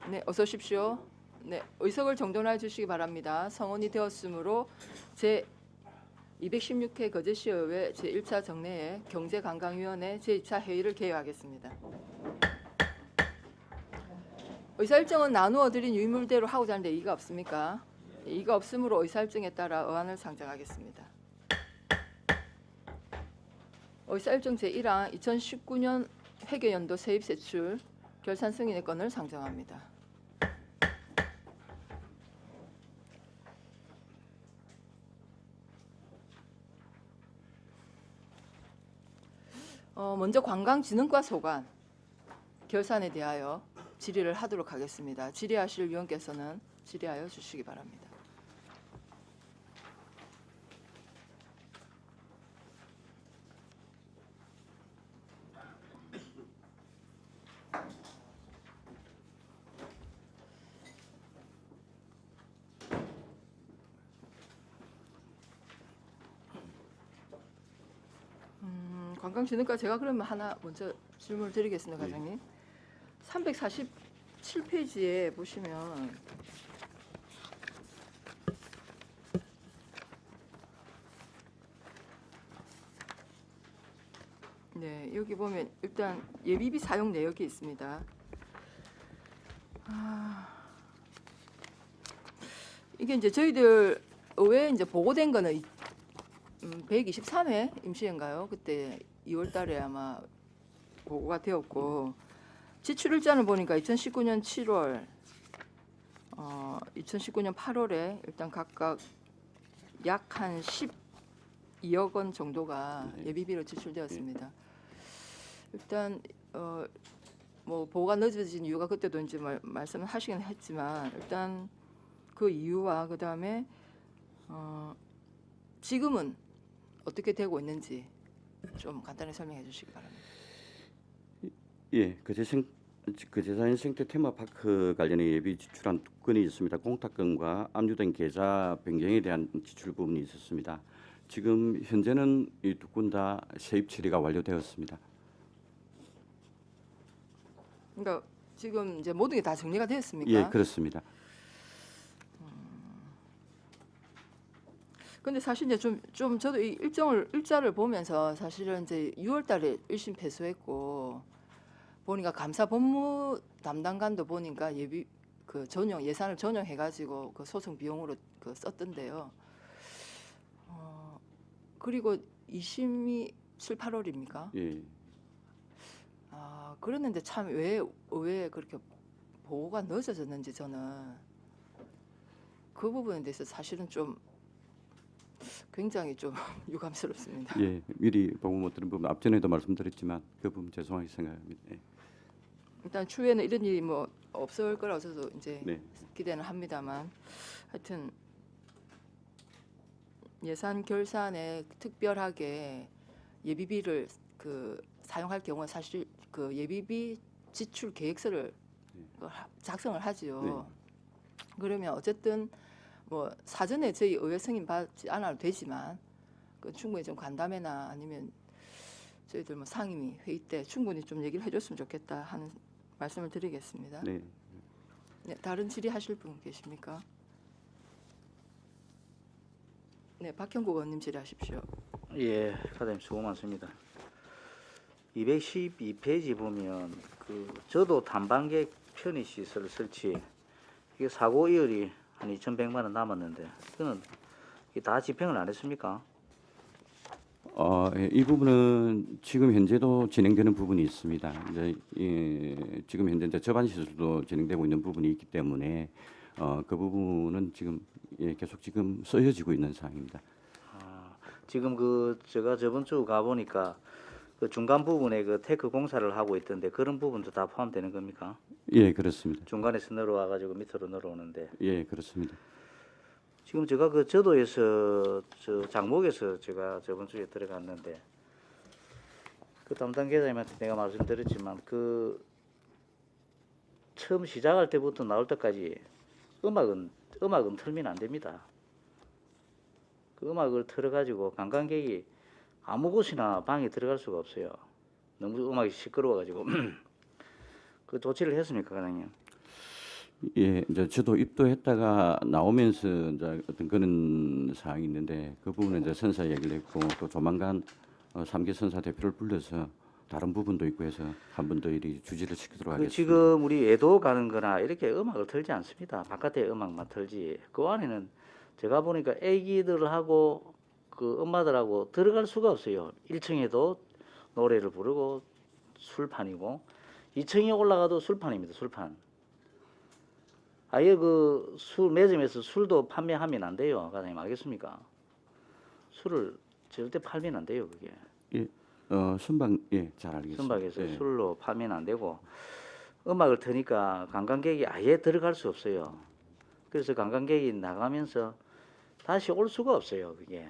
네, 어서 오십시오. 네, 의석을 정돈해 주시기 바랍니다. 성원이 되었으므로 제 216회 거제시의회 제1차 정례회 경제관광위원회 제2차 회의를 개요하겠습니다. 의사일정은 나누어 드린 유의물대로 하고자 하는데 이의가 없습니까? 이의가 없으므로 의사일정에 따라 의안을 상정하겠습니다. 의사일정 제1항 2019년 회계연도 세입세출 결산 승인의 건을 상정합니다. 먼저 관광진흥과 소관 결산에 대하여 질의를 하도록 하겠습니다. 질의하실 위원께서는 질의하여 주시기 바랍니다. 관광진흥과 제가 그러면 하나 먼저 질문을 드리겠습니다, 과장님. 347페이지에 보시면 네, 여기 보면 일단 예비비 사용 내역이 있습니다. 이게 이제 저희들 의회에 이제 보고된 거는 123회 임시회인가요? 그때 2월달에 아마 보고가 되었고 지출일자를 보니까 2019년 7월, 2019년 8월에 일단 각각 약 한 12억 원 정도가 예비비로 지출되었습니다. 일단 뭐 보고가 늦어진 이유가 그때도 이제 말씀을 하시긴 했지만 일단 그 이유와 그 다음에 지금은 어떻게 되고 있는지 좀 간단히 설명해 주시기 바랍니다. 예, 그제사인 생태 테마파크 관련해 예비 지출한 두 건이 있습니다. 공탁건과 압류된 계좌 변경에 대한 지출 부분이 있었습니다. 지금 현재는 이 두 건 다 세입 처리가 완료되었습니다. 그러니까 지금 이제 모든 게 다 정리가 되었습니까? 예, 그렇습니다. 근데 사실 이제 좀 저도 이 일자를 보면서 사실은 이제 6월달에 1심 패소했고 보니까 감사 법무 담당관도 보니까 예비 그 전용 예산을 전용해가지고 그 소송 비용으로 그 썼던데요. 그리고 2심이 7, 8월입니까? 예, 그랬는데 참 왜 그렇게 보고가 늦어졌는지 저는 그 부분에 대해서 사실은 좀 굉장히 좀 유감스럽습니다. 예, 미리 보고 못 들은 부분 앞전에도 말씀드렸지만 그 부분 죄송하게 생각합니다. 예. 일단 추후에는 이런 일이 뭐 없을 거라고 저도 이제 네. 기대는 합니다만 하여튼 예산 결산에 특별하게 예비비를 그 사용할 경우는 사실 그 예비비 지출 계획서를 작성을 하지요. 네. 그러면 어쨌든 뭐 사전에 저희 의회 승인 받지 않아도 되지만 그 충분히 좀 간담회나 아니면 저희들 뭐 상임위 회의 때 충분히 좀 얘기를 해줬으면 좋겠다 하는 말씀을 드리겠습니다. 네. 네, 다른 질의하실 분 계십니까? 네, 박형국 의원님 질의하십시오. 예, 과장님 수고 많습니다. 212페이지 보면 저도 단방객 편의시설 설치 이게 사고 이율이 한 2,100만 원 남았는데 그거는 다 집행을 안 했습니까? 예, 이 부분은 지금 현재도 진행되는 부분이 있습니다. 이제 지금 현재 이제 접안 시설도 진행되고 있는 부분이 있기 때문에 그 부분은 지금 계속 지금 쓰여지고 있는 사항입니다. 지금 제가 저번 주 가보니까 그 중간 부분에 그 테크 공사를 하고 있던데 그런 부분도 다 포함되는 겁니까? 예, 그렇습니다. 중간에서 내려와가지고 밑으로 내려오는데 예, 그렇습니다. 지금 제가 그 저도에서 장목에서 제가 저번 주에 들어갔는데 그 담당 계장님한테 내가 말씀드렸지만 그 처음 시작할 때부터 나올 때까지 음악은 틀면 안 됩니다. 그 음악을 틀어가지고 관광객이 아무 곳이나 방에 들어갈 수가 없어요. 너무 음악이 시끄러워가지고 그 조치를 했습니까, 과장님? 예, 이제 저도 입도했다가 나오면서 이제 어떤 그런 사항이 있는데 그 부분은 이제 선사 얘기를 했고 또 조만간 3개 선사 대표를 불러서 다른 부분도 있고 해서 한 번 더 이리 주지를 시키도록 그 하겠습니다. 지금 우리 애도 가는 거나 이렇게 음악을 틀지 않습니다. 바깥에 음악만 틀지. 그 안에는 제가 보니까 애기들하고 그 엄마들하고 들어갈 수가 없어요. 1층에도 노래를 부르고 술판이고 2층에 올라가도 술판입니다. 술판. 아예 그 술 매점에서 술도 판매하면 안 돼요. 과장님 알겠습니까? 술을 절대 팔면 안 돼요. 그게. 예, 선방 잘 알겠습니다. 선박에서 예. 술로 파면 안 되고 음악을 트니까 관광객이 아예 들어갈 수 없어요. 그래서 관광객이 나가면서 다시 올 수가 없어요. 그게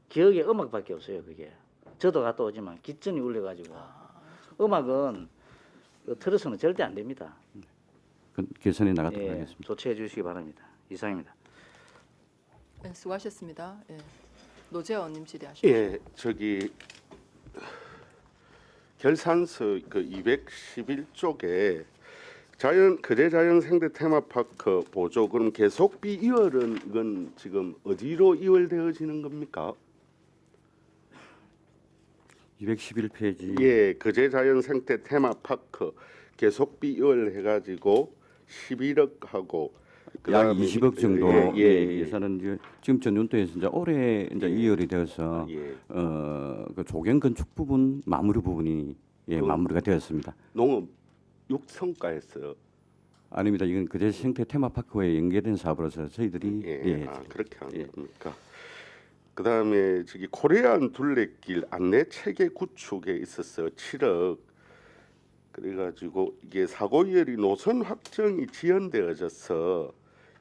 기억에 음악밖에 없어요. 그게 저도 갔다 오지만 기전이 울려가지고 음악은 틀어서는 절대 안 됩니다. 그 개선해 나가도록 예, 하겠습니다. 조치해 주시기 바랍니다. 이상입니다. 네, 수고하셨습니다. 예. 노재원님 질의하십시오. 예, 저기 결산서 그 211쪽에 거제자연 생태 테마파크 보조 그럼 계속비 이월은 이건 지금 어디로 이월되어지는 겁니까? 211페이지. 예, 거제자연 생태 테마파크 계속비 이월 해가지고 11억하고 약 20억 정도 예. 예산은 이제 지금 전년도에서 이제 올해 이제 이월이 되어서 예. 그 조경 건축 부분 마무리 부분이 그- 마무리가 되었습니다. 농업 육성가에서 아닙니다. 이건 그제 생태 테마파크와 연계된 사업으로서 저희들이 그렇게 하는 예. 겁니까? 그다음에 저기 코리안 둘레길 안내 체계 구축에 있어서 7억 그래가지고 이게 사고이열이 노선 확정이 지연되어져서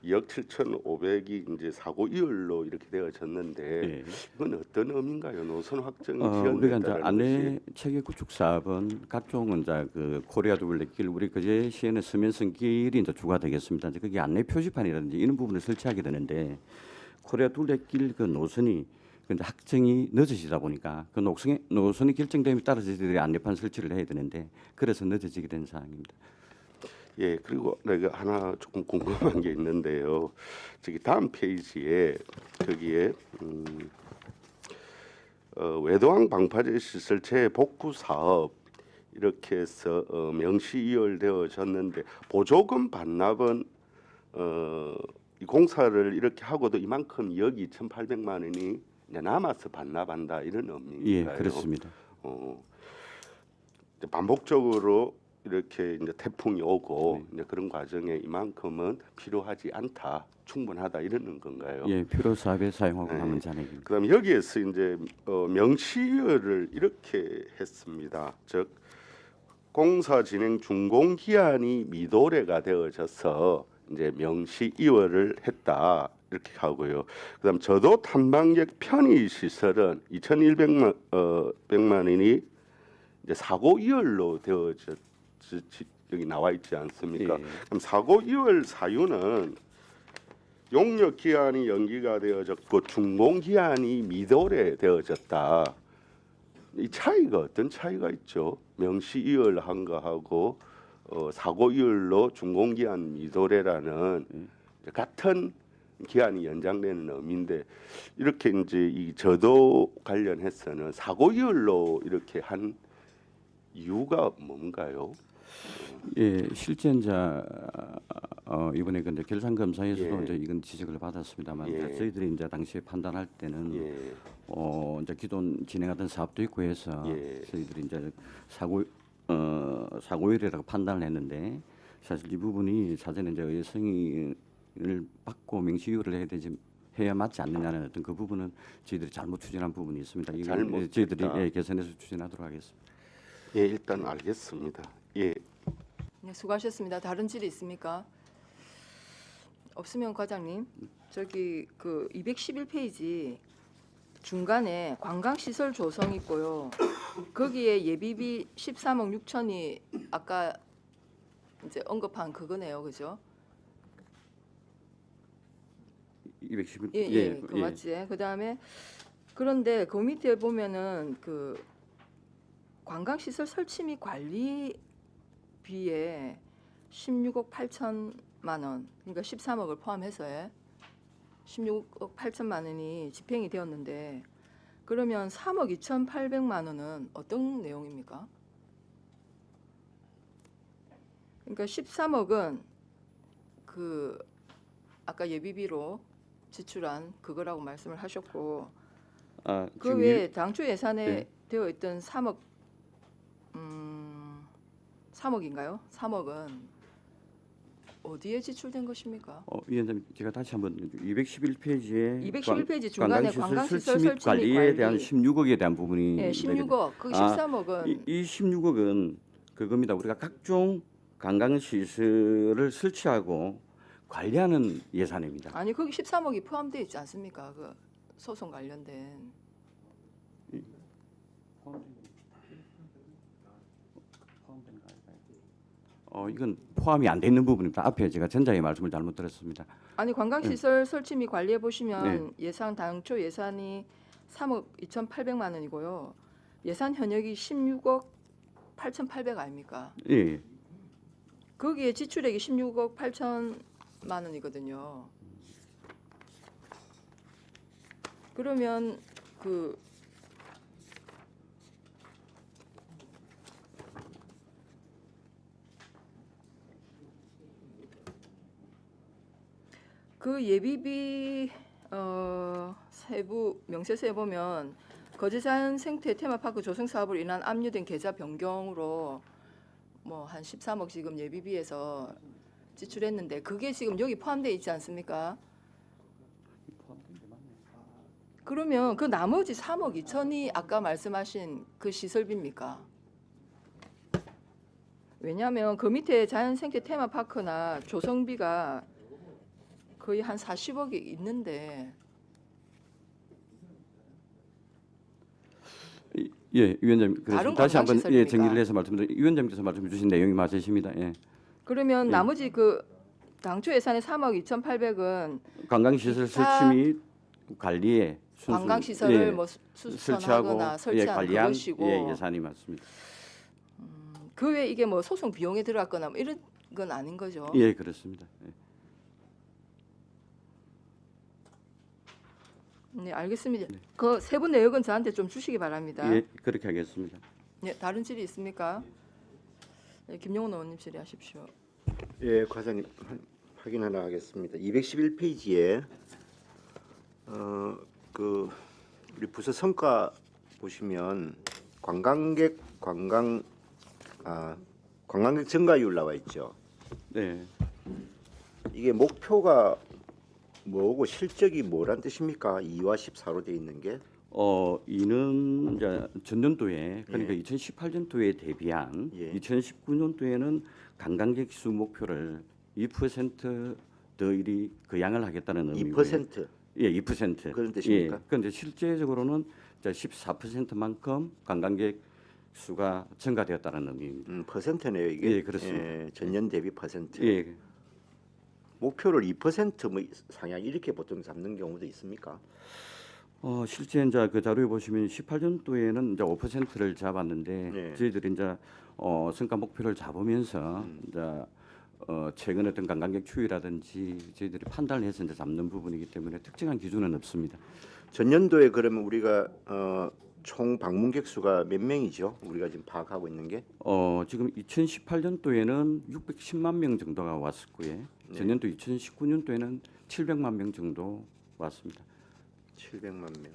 2억 7,500이 이제 사고이열로 이렇게 되어졌는데 예. 이건 어떤 의미인가요? 노선 확정이 우리가 이제 지연됐다는 안내 것이 체계 구축 사업은 각종 이제 그 코리아 둘레길 우리 그제 시에는 서면선 길이 이제 주가 되겠습니다. 이제 그게 안내 표지판이라든지 이런 부분을 설치하게 되는데 코리아 둘레길 그 노선이 근데 확정이 늦어지다 보니까 그 노선이 결정됨에 따라서 저희들이 안내판 설치를 해야 되는데 그래서 늦어지게 된 사항입니다. 예, 그리고 내가 하나 조금 궁금한 게 있는데요. 저기 다음 페이지에 거기에 외도항 방파제 시설 재복구 사업 이렇게 해서 명시 이월되어졌는데 보조금 반납은 이 공사를 이렇게 하고도 이만큼 2억 2,800만 원이 이제 남아서 반납한다 이런 의미인가요? 예, 그렇습니다. 이제 반복적으로 이렇게 이제 태풍이 오고 이제 그런 과정에 이만큼은 필요하지 않다, 충분하다 이러는 건가요? 예, 필요 사업에 사용하고 네. 남은 잔액입니다. 그다음 여기에서 이제 명시이월을 이렇게 했습니다. 즉 공사 진행 준공 기한이 미도래가 되어져서 이제 명시이월을 했다 이렇게 하고요. 그다음 저도 탐방객 편의 시설은 2,100만 원이 이제 사고 이월로 되어져 여기 나와 있지 않습니까? 예. 그럼 사고 이월 사유는 용역 기한이 연기가 되어졌고 준공 기한이 미도래 되어졌다. 이 차이가 어떤 차이가 있죠? 명시 이월한 거하고 사고 이월로 준공 기한 미도래라는 같은 기한이 연장되는 의미인데 이렇게 이제 이 저도 관련해서는 사고 이월로 이렇게 한 이유가 뭔가요? 예, 실제 이제 이번에 그 이제 결산 검사에서도 예. 이제 이건 지적을 받았습니다만 예. 이제 저희들이 이제 당시에 판단할 때는 예. 이제 기존 진행하던 사업도 있고 해서 예. 저희들이 이제 사고율이라고 판단을 했는데 사실 이 부분이 사전에 이제 의성을 받고 명시효를 해야 맞지 않느냐는 어떤 그 부분은 저희들이 잘못 추진한 부분이 있습니다. 이건 잘못했다. 저희들이 개선해서 추진하도록 하겠습니다. 예, 일단 알겠습니다. 예. 네, 수고하셨습니다. 다른 질의 있습니까? 없으면 과장님, 저기 그 211페이지 중간에 관광시설 조성 있고요. 거기에 예비비 13억 6천이 아까 이제 언급한 그거네요, 그죠? 211. 예, 그 맞지. 그 다음에 그런데 그 밑에 보면은 그 관광시설 설치 및 관리비에 16억 8천만 원, 그러니까 13억을 포함해서의 16억 8천만 원이 집행이 되었는데 그러면 3억 2,800만 원은 어떤 내용입니까? 그러니까 13억은 그 아까 예비비로 지출한 그거라고 말씀을 하셨고 그 지금 외에 당초 예산에 네. 되어 있던 3억인가요? 3억은 어디에 지출된 것입니까? 위원장님 제가 다시 한번 211페이지에 211페이지 중간에 관광시설 설치 및 관리에 관리. 대한 16억에 대한 부분이 예, 16억. 그 아, 13억은 이 16억은 그겁니다. 우리가 각종 관광시설을 설치하고 관리하는 예산입니다. 아니 거기 13억이 포함되어 있지 않습니까? 그 소송 관련된. 이건 포함이 안 돼 있는 부분입니다. 앞에 제가 전자의 말씀을 잘못 들었습니다. 아니 관광시설 설치 및 관리해 보시면 네. 예산 당초 예산이 3억 2,800만 원이고요. 예산 현역이 16억 8,800 아닙니까? 예, 거기에 지출액이 16억 8천만 원이거든요. 그러면 그 예비비 세부 명세서에 보면 거제산 생태 테마파크 조성 사업으로 인한 압류된 계좌 변경으로 뭐 한 13억 지금 예비비에서 지출했는데 그게 지금 여기 포함되어 있지 않습니까? 그러면 그 나머지 3억 2천이 아까 말씀하신 그 시설비입니까? 왜냐하면 그 밑에 자연생태 테마파크나 조성비가 거의 한 40억이 있는데 예, 위원장님. 그래서 다른 다시 한번 관광시설입니까? 정리를 해서 말씀드리면 위원장님께서 말씀 주신 내용이 맞으십니다. 예. 그러면 예. 나머지 그 당초 예산의 3억 2,800은 관광시설 기타 설치 및 관리에 순수, 관광시설을 예, 뭐 설치하고 수선하거나 설치한 관리한 그것이고 예산이 맞습니다. 그 외에 이게 뭐 소송 비용에 들어갔거나 뭐 이런 건 아닌 거죠. 예, 그렇습니다. 예. 네, 알겠습니다. 그 세부 내역은 저한테 좀 주시기 바랍니다. 예, 그렇게 하겠습니다. 네, 다른 질의 있습니까? 네, 김용훈 의원님 질의하십시오. 예, 과장님 확인 하나 하겠습니다. 211페이지에 그 우리 부서 성과 보시면 관광객 증가율 나와 있죠. 네. 이게 목표가 뭐고 실적이 뭐란 뜻입니까? 2와 14로 돼 있는 게. 이는 이제 전년도에 그러니까 예. 2018년도에 대비한 예. 2019년도에는 관광객 수 목표를 2% 더 이리 거양을 하겠다는 의미고요. 2%. 예, 2%. 그런 뜻입니까? 예. 그런데 실제적으로는 14%만큼 관광객 수가 증가되었다는 의미입니다. 퍼센트네요 이게. 예, 그렇습니다. 예, 전년 대비 퍼센트. 예. 목표를 2%뭐 상향 이렇게 보통 잡는 경우도 있습니까? 실제 이제 그 자료에 보시면 18년도에는 이제 5%를 잡았는데 네. 저희들이 이제 성과 목표를 잡으면서 이제 최근 어떤 관광객 추이라든지 저희들이 판단을 해서 이제 잡는 부분이기 때문에 특정한 기준은 없습니다. 전년도에 그러면 우리가 총 방문객 수가 몇 명이죠? 우리가 지금 파악하고 있는 게 지금 2018년도에는 610만 명 정도가 왔었고요. 전년도 2019년도에는 700만 명 정도 왔습니다. 700만 명.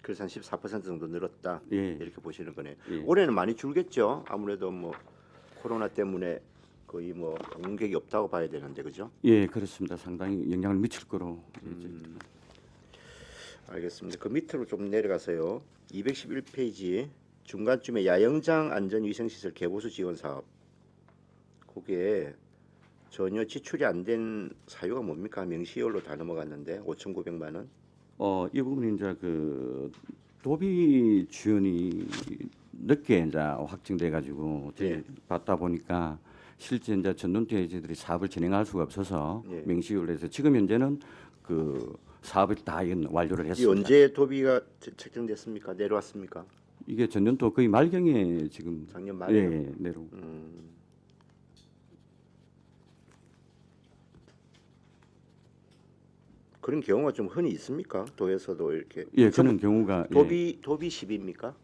그래서 한 14% 정도 늘었다. 예. 이렇게 보시는 거네요. 예. 올해는 많이 줄겠죠. 아무래도 뭐 코로나 때문에 거의 뭐 방문객이 없다고 봐야 되는데 그죠? 예, 그렇습니다. 상당히 영향을 미칠 거로. 알겠습니다. 그 밑으로 좀 내려가서요. 211페이지 중간쯤에 야영장 안전위생시설 개보수 지원 사업. 그게 전혀 지출이 안 된 사유가 뭡니까? 명시월로 다 넘어갔는데 5,900만 원. 이 부분이 이제 그 도비 지원이 늦게 이제 확정돼 가지고 예. 받다 보니까 실제 이제 전년도에 저희들이 사업을 진행할 수가 없어서 예. 명시율로 해서 지금 현재는 그 사업을 다 완료를 이 했습니다. 언제 도비가 책정됐습니까? 내려왔습니까? 이게 전년도 거의 말경에 지금 작년 말에. 예, 내려. 그런 경우가 좀 흔히 있습니까? 도에서도 이렇게 예, 그런 경우가 도비 시비입니까?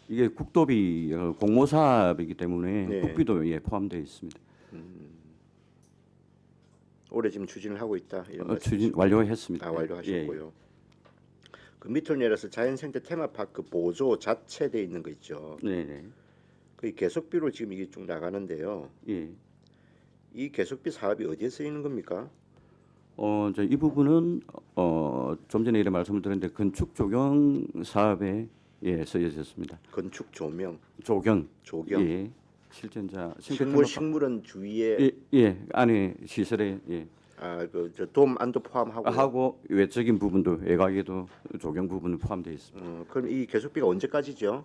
이게 국도비 공모 사업이기 때문에 네. 국비도 예, 포함되어 있습니다. 올해 지금 추진을 하고 있다 이런 추진 말씀이시죠? 완료했습니다. 아, 예, 완료하셨고요. 그 밑을 내려서 자연생태 테마파크 보조 자체돼 있는 거 있죠. 네, 네. 그 계속비로 지금 이게 쭉 나가는데요. 예. 이 계속비 사업이 어디에 쓰이는 겁니까? 이 부분은 좀 전에 이런 말씀을 드렸는데 건축 조경 사업에 예, 쓰여졌습니다. 건축 조명, 조경. 조경, 예. 실제 이제 식물원 주위에 예, 예, 안에 시설에 예. 돔 안도 포함하고. 하고 외적인 부분도 외곽에도 조경 부분은 포함되어 있습니다. 그럼 이 계속비가 언제까지죠?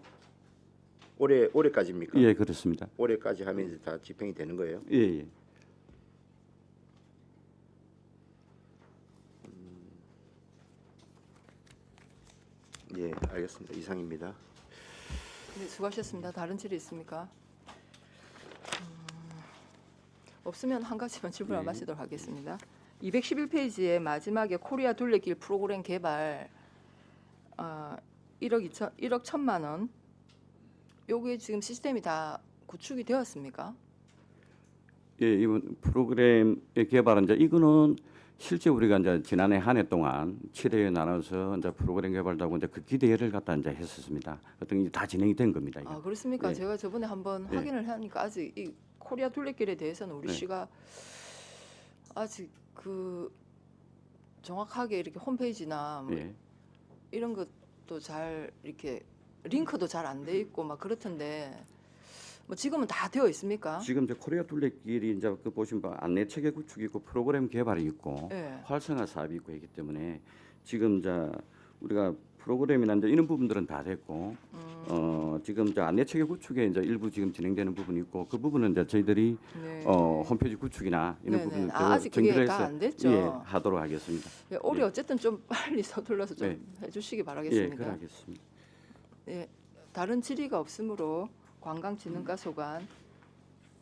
올해까지입니까? 예, 그렇습니다. 올해까지 하면 이제 다 집행이 되는 거예요? 예, 예. 예, 알겠습니다. 이상입니다. 네, 수고하셨습니다. 다른 질의 있습니까? 없으면 한 가지만 질문을 마치도록 하겠습니다. 211페이지에 마지막에 코리아 둘레길 프로그램 개발 1억 1천만 원. 요게 지금 시스템이 다 구축이 되었습니까? 예, 이번 프로그램의 개발은 이제 이거는 실제 우리가 이제 지난해 한 해 동안 7회에 나눠서 이제 프로그램 개발도 하고 이제 그 기대를 갖다 이제 했었습니다. 어떤 게 다 진행이 된 겁니다. 이게. 아 그렇습니까? 예. 제가 저번에 한번 예. 확인을 하니까 아직 이 코리아 둘레길에 대해서는 우리 네. 시가 아직 그 정확하게 이렇게 홈페이지나 뭐 예. 이런 것도 잘 이렇게 링크도 잘 안 돼 있고 막 그렇던데 뭐 지금은 다 되어 있습니까? 지금 이제 코리아 둘레길이 이제 그 보시면 안내 체계 구축이 있고 프로그램 개발이 있고 예. 활성화 사업이 있고 있기 때문에 지금 이제 우리가 프로그램이나 이제 이런 부분들은 다 됐고 지금 이제 안내 체계 구축에 이제 일부 지금 진행되는 부분이 있고 그 부분은 이제 저희들이 네. 홈페이지 구축이나 이런 네네. 부분을 아직 그게 정리를 다 해서 안 됐죠. 예, 하도록 하겠습니다. 예, 올해 예. 어쨌든 좀 빨리 서둘러서 좀 네. 해주시기 예, 바라겠습니다. 그러겠습니다. 예, 다른 질의가 없으므로 관광진흥과 소관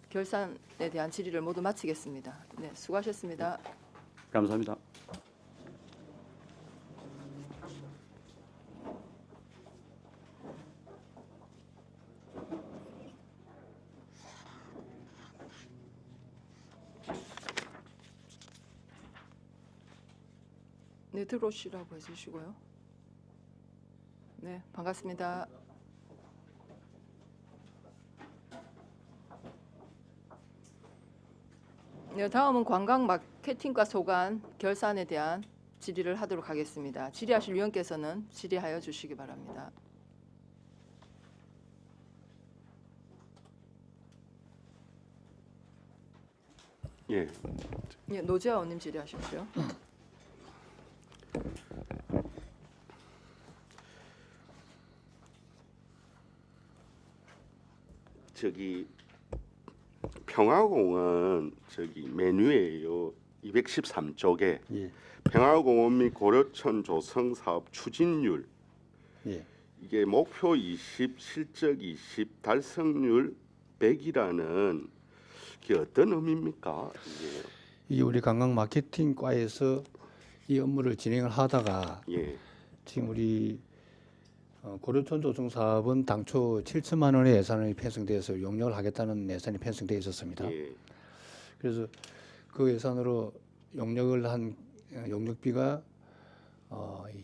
결산에 대한 질의를 모두 마치겠습니다. 네, 수고하셨습니다. 감사합니다. 네, 들어오시라고 해주시고요. 네, 반갑습니다. 네, 다음은 관광 마케팅과 소관 결산에 대한 질의를 하도록 하겠습니다. 질의하실 위원께서는 질의하여 주시기 바랍니다. 예, 예, 노재하 의원님 질의하십시오. 저기 평화공원 저기 메뉴에요 213쪽에 예. 평화공원 및 고려천 조성 사업 추진률 예. 이게 목표 20, 실적 20, 달성률 100이라는 게 어떤 의미입니까? 이게 우리 관광 마케팅과에서 이 업무를 진행을 하다가 예, 지금 우리 고려천 조성 사업은 당초 7천만 원의 예산이 편성돼서 용역을 하겠다는 예산이 편성돼 있었습니다. 예, 그래서 그 예산으로 용역을 한 용역비가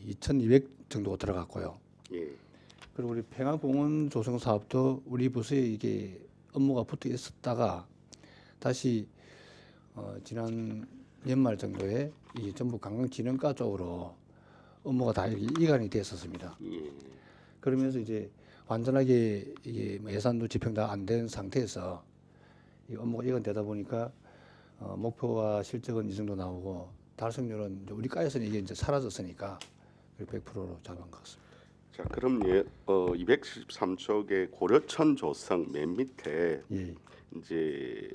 2,200 정도 들어갔고요. 예, 그리고 우리 평화공원 조성 사업도 우리 부서에 이게 업무가 붙어 있었다가 다시 지난 연말 정도에 이 전부 관광진흥과 쪽으로 업무가 다 이관이 됐었습니다. 예, 그러면서 이제 완전하게 이게 뭐 예산도 집행도 안 된 상태에서 이 업무가 이관되다 보니까 목표와 실적은 이 정도 나오고 달성률은 이제 우리 과에서는 이게 이제 사라졌으니까 100%로 잡은 것 같습니다. 자 그럼 213쪽에 고려천 조성 맨 밑에 예, 이제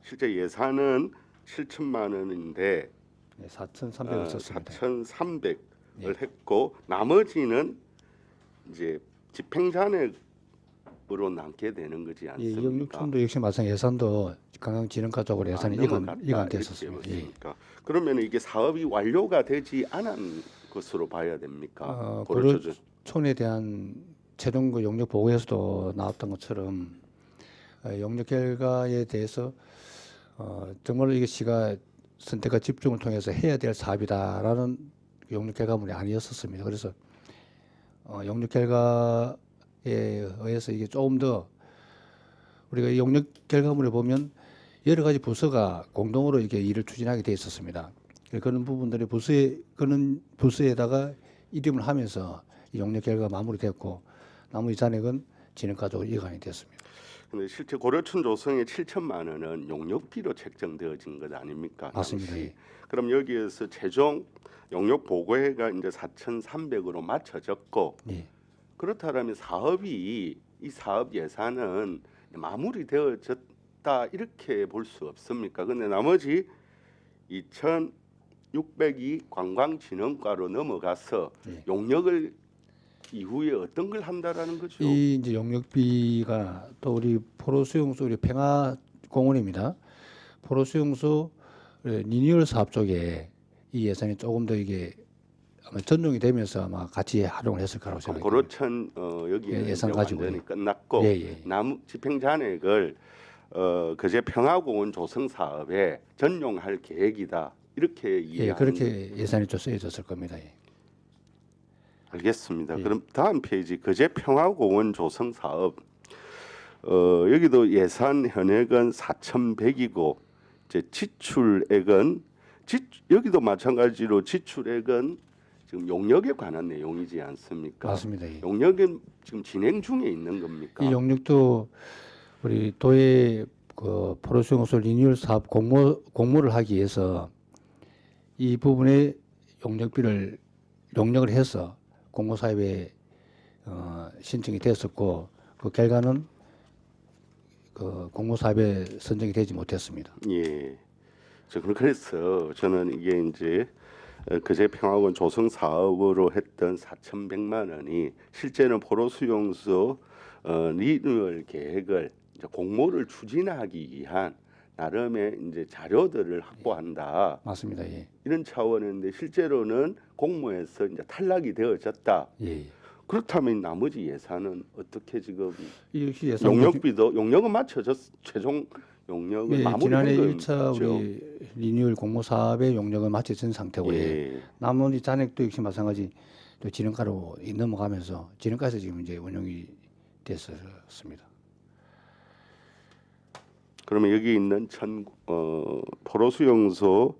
실제 예산은 7천만 원인데 네, 4,300을 썼습니다. 사업으로 남게 되는 거지 예, 않습니까? 영육촌도 역시 마찬가지 예산도 관광진흥과 쪽으로 예산이 넘어갔다 이관됐었습니다. 이렇게 예. 보십니까? 그러면 이게 사업이 완료가 되지 않은 것으로 봐야 됩니까? 고려초전 고려촌에 대한 최종 그 용역 보고에서도 나왔던 것처럼 용역 결과에 대해서 정말로 이게 시가 선택과 집중을 통해서 해야 될 사업이다라는 용역 결과물이 아니었었습니다. 그래서 용역 결과에 의해서 이게 조금 더 우리가 이 용역 결과물을 보면 여러 가지 부서가 공동으로 이렇게 일을 추진하게 돼 있었습니다. 그런 부분들이 그런 부서에다가 이름을 하면서 이 용역 결과가 마무리됐고 나머지 잔액은 진흥가족으로 이관이 됐습니다. 근데 실제 고려촌 조성의 7천만 원은 용역비로 책정되어진 것 아닙니까? 맞습니다. 당시. 예. 그럼 여기에서 최종 용역 보고회가 이제 4,300으로 맞춰졌고 예. 그렇다면 이 사업 예산은 마무리되어졌다 이렇게 볼 수 없습니까? 근데 나머지 2,600이 관광진흥과로 넘어가서 예. 용역을 이후에 어떤 걸 한다라는 거죠? 이 이제 용역비가 또 우리 포로수용소 우리 평화공원입니다. 포로수용소 리뉴얼 사업 쪽에 이 예산이 조금 더 이게 아마 전용이 되면서 아마 같이 활용을 했을 거라고 생각합니다. 고로천 여기는 예산 가지고 완전히 끝났고 예. 나무 집행 잔액을 그제 평화공원 조성 사업에 전용할 계획이다 이렇게 예, 이해하는 그렇게 예산이 좀 쓰여졌을 겁니다. 예. 알겠습니다. 예. 그럼 다음 페이지 그제 평화공원 조성 사업 여기도 예산 현액은 4,100이고 이제 지출액은 여기도 마찬가지로 지출액은 지금 용역에 관한 내용이지 않습니까? 맞습니다. 예. 용역은 지금 진행 중에 있는 겁니까? 이 용역도 우리 도의 그 포로수용소 리뉴얼 사업 공모를 하기 위해서 이 부분에 용역을 해서 공모사업에 신청이 됐었고 그 결과는 그 공모사업에 선정이 되지 못했습니다. 예. 그래서 저는 이게 이제 그제 평화공원 조성 사업으로 했던 4,100만 원이 실제는 포로수용소 리뉴얼 계획을 이제 공모를 추진하기 위한 나름의 이제 자료들을 확보한다 맞습니다. 예. 이런 차원인데 실제로는 공모에서 이제 탈락이 되어졌다. 예. 그렇다면 나머지 예산은 어떻게 지금 이 역시 예산 용역은 맞춰졌 최종 용역은 예, 마무리된 지난해 거죠. 1차 우리 리뉴얼 공모 사업의 용역은 마쳐진 상태고 예. 나머지 잔액도 역시 마찬가지 또 진흥가로 넘어가면서 진흥가에서 지금 이제 운영이 됐었습니다. 그러면 여기 있는 포로수용소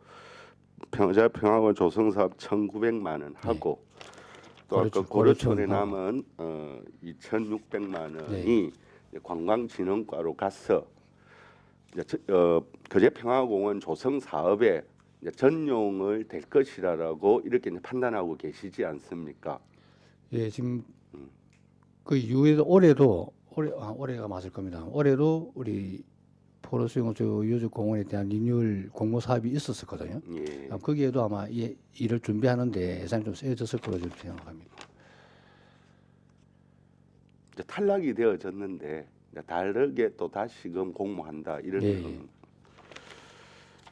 평화공원 조성 사업 1,900만 원 하고 또 아까 고려촌에 남은 2,600만 원이 이제 관광진흥과로 가서 이제 거제 평화공원 조성 사업에 이제 전용을 될 것이라고 이렇게 이제 판단하고 계시지 않습니까? 예, 지금 그 이후에도 올해가 맞을 겁니다. 올해도 우리 포로수용소 유적공원에 대한 리뉴얼 공모 사업이 있었거든요. 예. 거기에도 아마 일을 준비하는데 예산이 좀 쓰여졌을 거로 좀 생각합니다. 이제 탈락이 되어졌는데 이제 다르게 또 다시금 공모한다 이런 예, 건 예.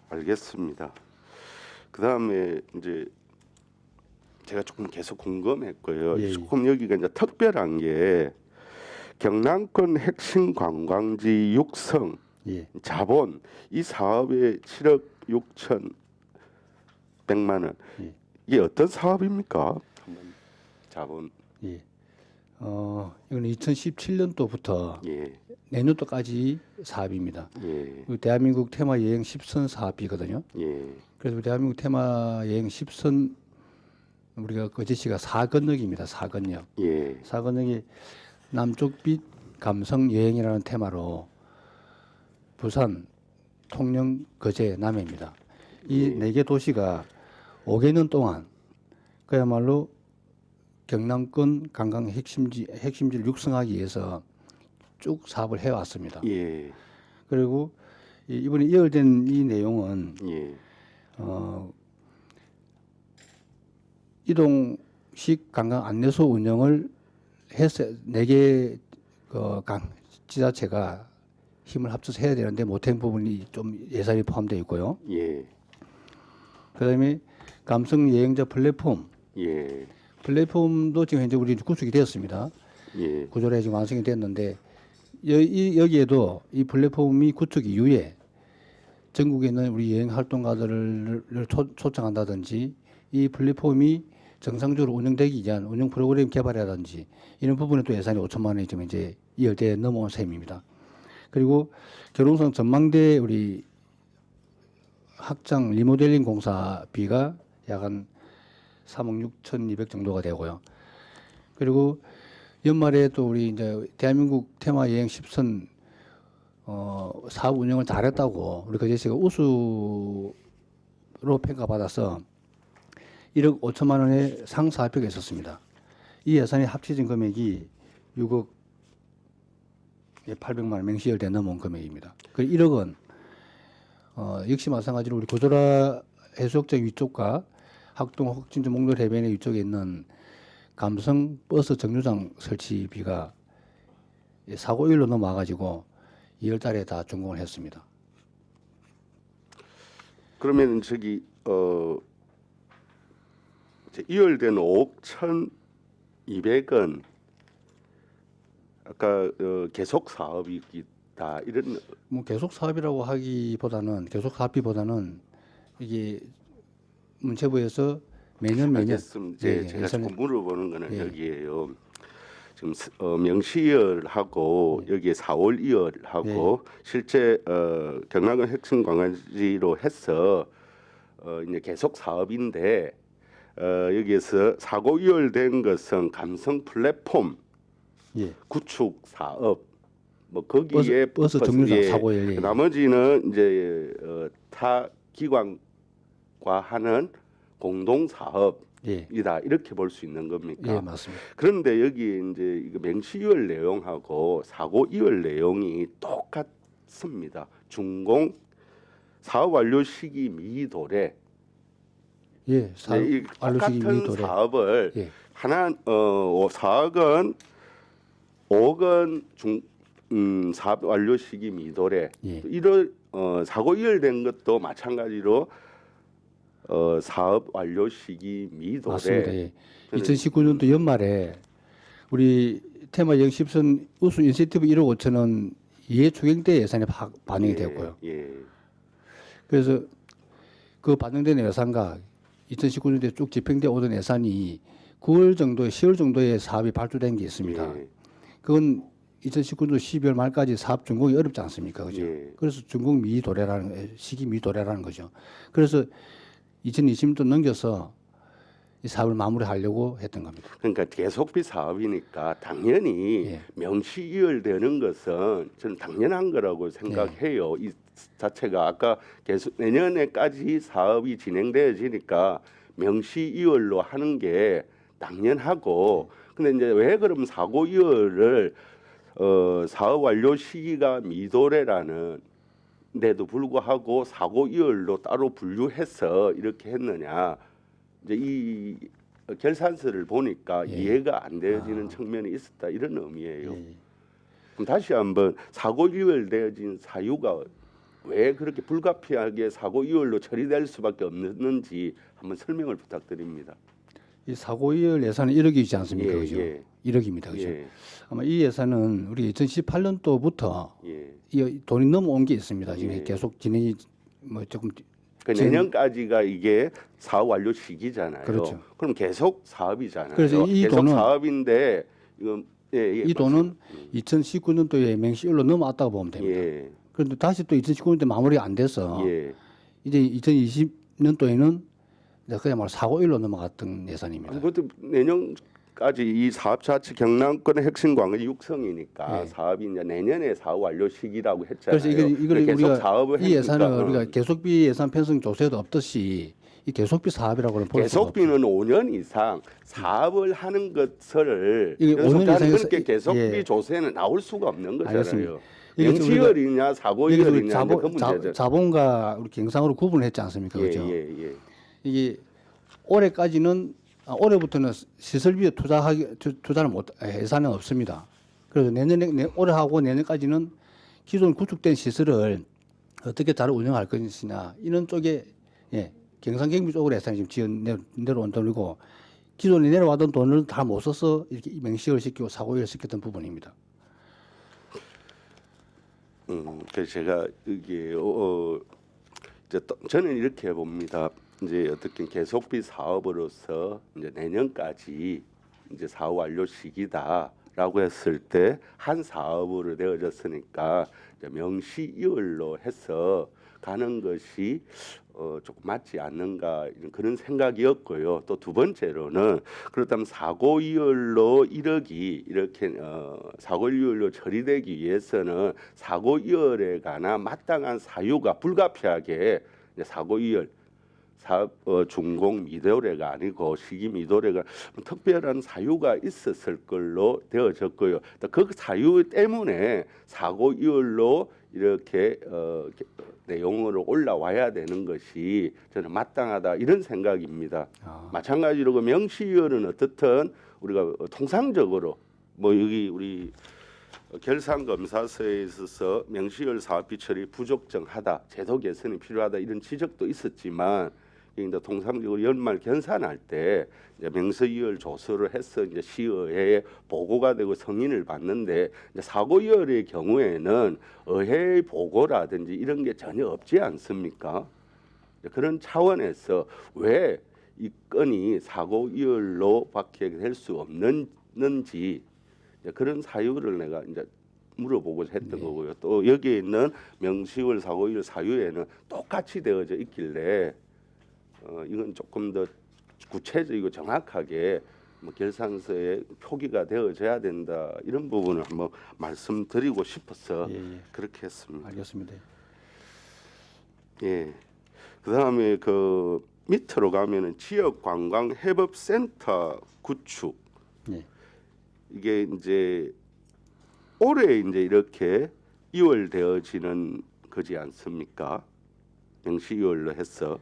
알겠습니다. 그 다음에 이제 제가 조금 계속 궁금했고요. 예, 예. 조금 여기가 이제 특별한 게 경남권 핵심 관광지 육성 예. 자본 이 사업에 7억 6,100만 원 예. 이게 어떤 사업입니까? 한번 자본 예. 이건 2017년도부터 예. 내년도까지 사업입니다. 예. 그 대한민국 테마 여행 10선 사업이거든요. 예. 그래서 대한민국 테마 여행 10선 우리가 거제시가 사건역입니다. 사건역. 예. 사건역이 남쪽빛 감성 여행이라는 테마로 부산, 통영, 거제, 남해입니다. 이 네 개 도시가 5개년 동안 그야말로 경남권 관광 핵심지를 육성하기 위해서 쭉 사업을 해왔습니다. 예. 그리고 이번에 이어된 이 내용은 예. 이동식 관광 안내소 운영을 해서 4개 그 지자체가 힘을 합쳐서 해야 되는데 못한 부분이 좀 예산이 포함되어 있고요. 예. 그다음에 감성 여행자 플랫폼 예. 플랫폼도 지금 현재 우리 구축이 되었습니다. 예. 구조례 지금 완성이 됐는데 여기에도 이 플랫폼이 구축 이후에 전국에 있는 우리 여행 활동가들을 초청한다든지 이 플랫폼이 정상적으로 운영되기 전 운영 프로그램 개발이라든지 이런 부분에 또 예산이 5천만 원이 지금 이제 2월대에 넘어온 셈입니다. 그리고 결혼성 전망대 우리 확장 리모델링 공사비가 약 한 3억 6,200 정도가 되고요. 그리고 연말에 또 우리 이제 대한민국 테마 여행 10선 사업 운영을 잘했다고 우리 거제시가 우수로 평가받아서 1억 5천만 원의 상사합표가 있었습니다. 이 예산이 합쳐진 금액이 6억 800만 원 맹시열대 넘어온 금액입니다. 그 1억은 역시 마찬가지로 우리 고조라 해수욕장 위쪽과 학동 혹진주 목록 해변의 위쪽에 있는 감성 버스 정류장 설치비가 사고일로 넘어와가지고 2월달에 다 준공을 했습니다. 그러면 이제 2월된 5억 1,200은 아까 계속 사업이 있다 이런 뭐 계속 사업이라고 하기보다는 계속 사업비보다는 이게 문체부에서 매년 알겠습니다. 예, 제가 예산을- 자꾸 물어보는 거는 예. 여기에요. 지금 명시이월하고 여기에 4월 2월하고 실제 경남권 핵심 관광지로 해서 이제 계속 사업인데 여기에서 사고 이월된 것은 감성 플랫폼 예. 구축 사업 뭐 거기에 버스 정류장 예. 사고일 예. 나머지는 이제 타 기관과 하는 공동 사업이다 예. 이렇게 볼 수 있는 겁니까? 예, 맞습니다. 그런데 여기 이제 이거 맹시이월 내용하고 사고 이월 내용이 똑같습니다. 준공 사업 완료 시기 미도래. 예, 이 완료 시기 똑같은 미도래. 사업을 예. 하나 4억은 5억은 사업 완료 시기 미도래. 예. 이런 사고 이월된 것도 마찬가지로 사업 완료 시기 미도래. 맞습니다. 예. 저는- 2019년도 연말에 우리 테마 여행 10선 우수 인센티브 1억 5천원 이해 추경대 예산에 반영이 예, 되었고요. 예. 그래서 그 반영된 예산과 2019년도에 쭉 집행되어 오던 예산이 9월 정도에 10월 정도에 사업이 발주된 게 있습니다. 예. 그건 2019년도 12월 말까지 사업 준공이 어렵지 않습니까? 그죠? 예. 그래서 준공 미도래라는 시기 미도래라는 거죠. 그래서 2020년도 넘겨서 이 사업을 마무리하려고 했던 겁니다. 그러니까 계속비 사업이니까 당연히 예. 명시이월되는 것은 저는 당연한 거라고 생각해요. 이 자체가 아까 계속 내년에까지 사업이 진행되어지니까 명시이월로 하는 게 당연하고 근데 이제 왜 그럼 사고 이월을 사업 완료 시기가 미도래라는 데도 불구하고 사고 이월로 따로 분류해서 이렇게 했느냐 이제 이 결산서를 보니까 예. 이해가 안 되어지는 측면이 있었다 이런 의미예요. 예. 그럼 다시 한번 사고 이월되어진 사유가 왜 그렇게 불가피하게 사고 이월로 처리될 수밖에 없는지 한번 설명을 부탁드립니다. 이 사고 이월 예산은 1억이지 않습니까? 예, 그죠? 예. 1억입니다. 그죠? 예, 아마 이 예산은 우리 2018년도부터 예. 이 돈이 넘어온 게 있습니다. 지금 예. 계속 진행이 뭐 조금 그 내년까지가 이게 사업 완료 시기잖아요. 그렇죠. 그럼 계속 사업이잖아요. 그래서 이 계속 돈은- 사업인데 이건 예, 이 돈은 2019년도에 맹시일로 넘어왔다고 보면 됩니다. 예, 그런데 다시 또 2019년도 마무리가 안 돼서 예. 이제 2020년도에는 그야말로 사고일로 넘어갔던 예산입니다. 그것도 내년까지 이 사업 자체 경남권의 핵심 관광지 육성이니까 예. 사업이 이제 내년에 사업 완료 시기라고 했잖아요. 그래서 이걸 계속 우리가 사업을 이 예산을 했으니까, 우리가 계속비 예산 편성 조세도 없듯이 이 계속비 사업이라고는 볼 수가 없죠. 계속비는 5년 이상 사업을 하는 것을 이게 5년 이상에서 그렇게 계속비 예. 조세는 나올 수가 없는 거잖아요. 알겠습니다. 이게 지금 명시월이냐 여기서 사고이월이냐 우리 그 문제죠. 자본과 우리 경상으로 구분을 했지 않습니까? 예, 그죠? 예, 예. 이게 올해까지는 올해부터는 시설비에 투자는 못 예산은 없습니다. 그래서 올해 하고 내년까지는 기존 구축된 시설을 어떻게 잘 운영할 것이냐 이런 쪽에 예, 경상경비 쪽으로 예산이 지금 지원 내려온 돈이고 기존에 내려왔던 돈을 다 못 써서 이렇게 명시를 시키고 사고를 시켰던 부분입니다. 그래서 제가 이게 이제 저는 이렇게 봅니다. 이제 어떻게 계속비 사업으로서 이제 내년까지 이제 사업 완료 시기다라고 했을 때 한 사업으로 되어졌으니까 이제 명시이월로 해서 가는 것이 조금 맞지 않는가 이런 그런 생각이었고요. 또 두 번째로는 그렇다면 사고이월로 1억이 이렇게 사고이월로 처리되기 위해서는 사고이월에 관한 마땅한 사유가 불가피하게 이제 사고이월 사업 준공 미도래가 아니고 시기 미도래가 특별한 사유가 있었을 걸로 되어졌고요. 또 그 사유 때문에 사고 이율로 이렇게 내용으로 올라와야 되는 것이 저는 마땅하다 이런 생각입니다. 마찬가지로 그 명시이율은 어떻든 우리가 통상적으로 뭐 여기 우리 결산검사서에 있어서 명시이율 사업비 처리 부적정하다, 제도 개선이 필요하다 이런 지적도 있었지만 그러니까 통상적으로 연말 결산할 때 이제 명시이율 조서를 해서 이제 시의회에 보고가 되고 승인을 받는데 이제 사고이율의 경우에는 의회 보고라든지 이런 게 전혀 없지 않습니까? 그런 차원에서 왜 이 건이 사고이율로밖에 될 수 없는지 그런 사유를 내가 이제 물어보고 했던 거고요. 또 여기에 있는 명시이율 사고이율 사유에는 똑같이 되어져 있길래 이건 조금 더 구체적이고 정확하게 뭐 결산서에 표기가 되어져야 된다 이런 부분을 한번 말씀드리고 싶어서 그렇게 했습니다. 알겠습니다. 예. 그다음에 그 밑으로 가면은 지역 관광 해법센터 구축. 예. 이게 이제 올해 이제 이렇게 2월 되어지는 거지 않습니까? 명시 2월로 해서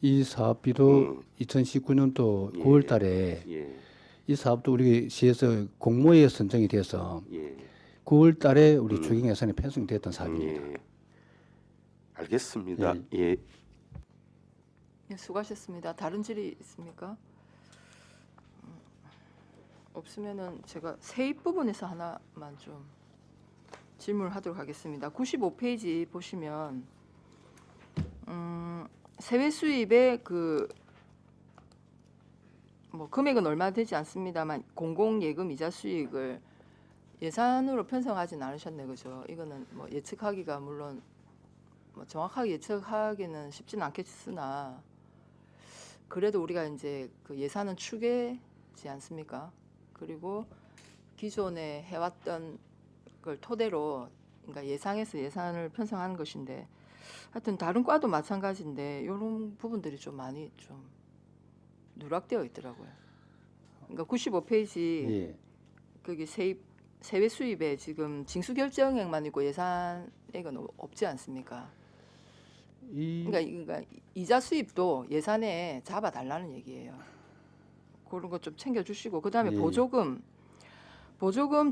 이 사업비도 2019년도 9월 달에 예. 이 사업도 우리 시에서 공모에 선정이 돼서 예. 9월 달에 우리 추경 예산이 편성됐던 사업입니다. 예. 알겠습니다. 예. 네, 수고하셨습니다. 다른 질의 있습니까? 없으면은 제가 세입 부분에서 하나만 좀 질문을 하도록 하겠습니다. 95페이지 보시면 세외 수입의 그 뭐 금액은 얼마 되지 않습니다만 공공 예금 이자 수익을 예산으로 편성하진 않으셨네, 그죠? 이거는 뭐 예측하기가 물론 뭐 정확하게 예측하기는 쉽지는 않겠으나 그래도 우리가 이제 그 예산은 추계지 않습니까? 그리고 기존에 해왔던 걸 토대로 그러니까 예상해서 예산을 편성하는 것인데 하여튼 다른 과도 마찬가지인데 이런 부분들이 좀 많이 좀 누락되어 있더라고요. 그러니까 95페이지 예. 거기 세외 수입에 지금 징수 결정액만 있고 예산액은 없지 않습니까? 그러니까 이자 수입도 예산에 잡아달라는 얘기예요. 그런 거 좀 챙겨주시고 그다음에 예. 보조금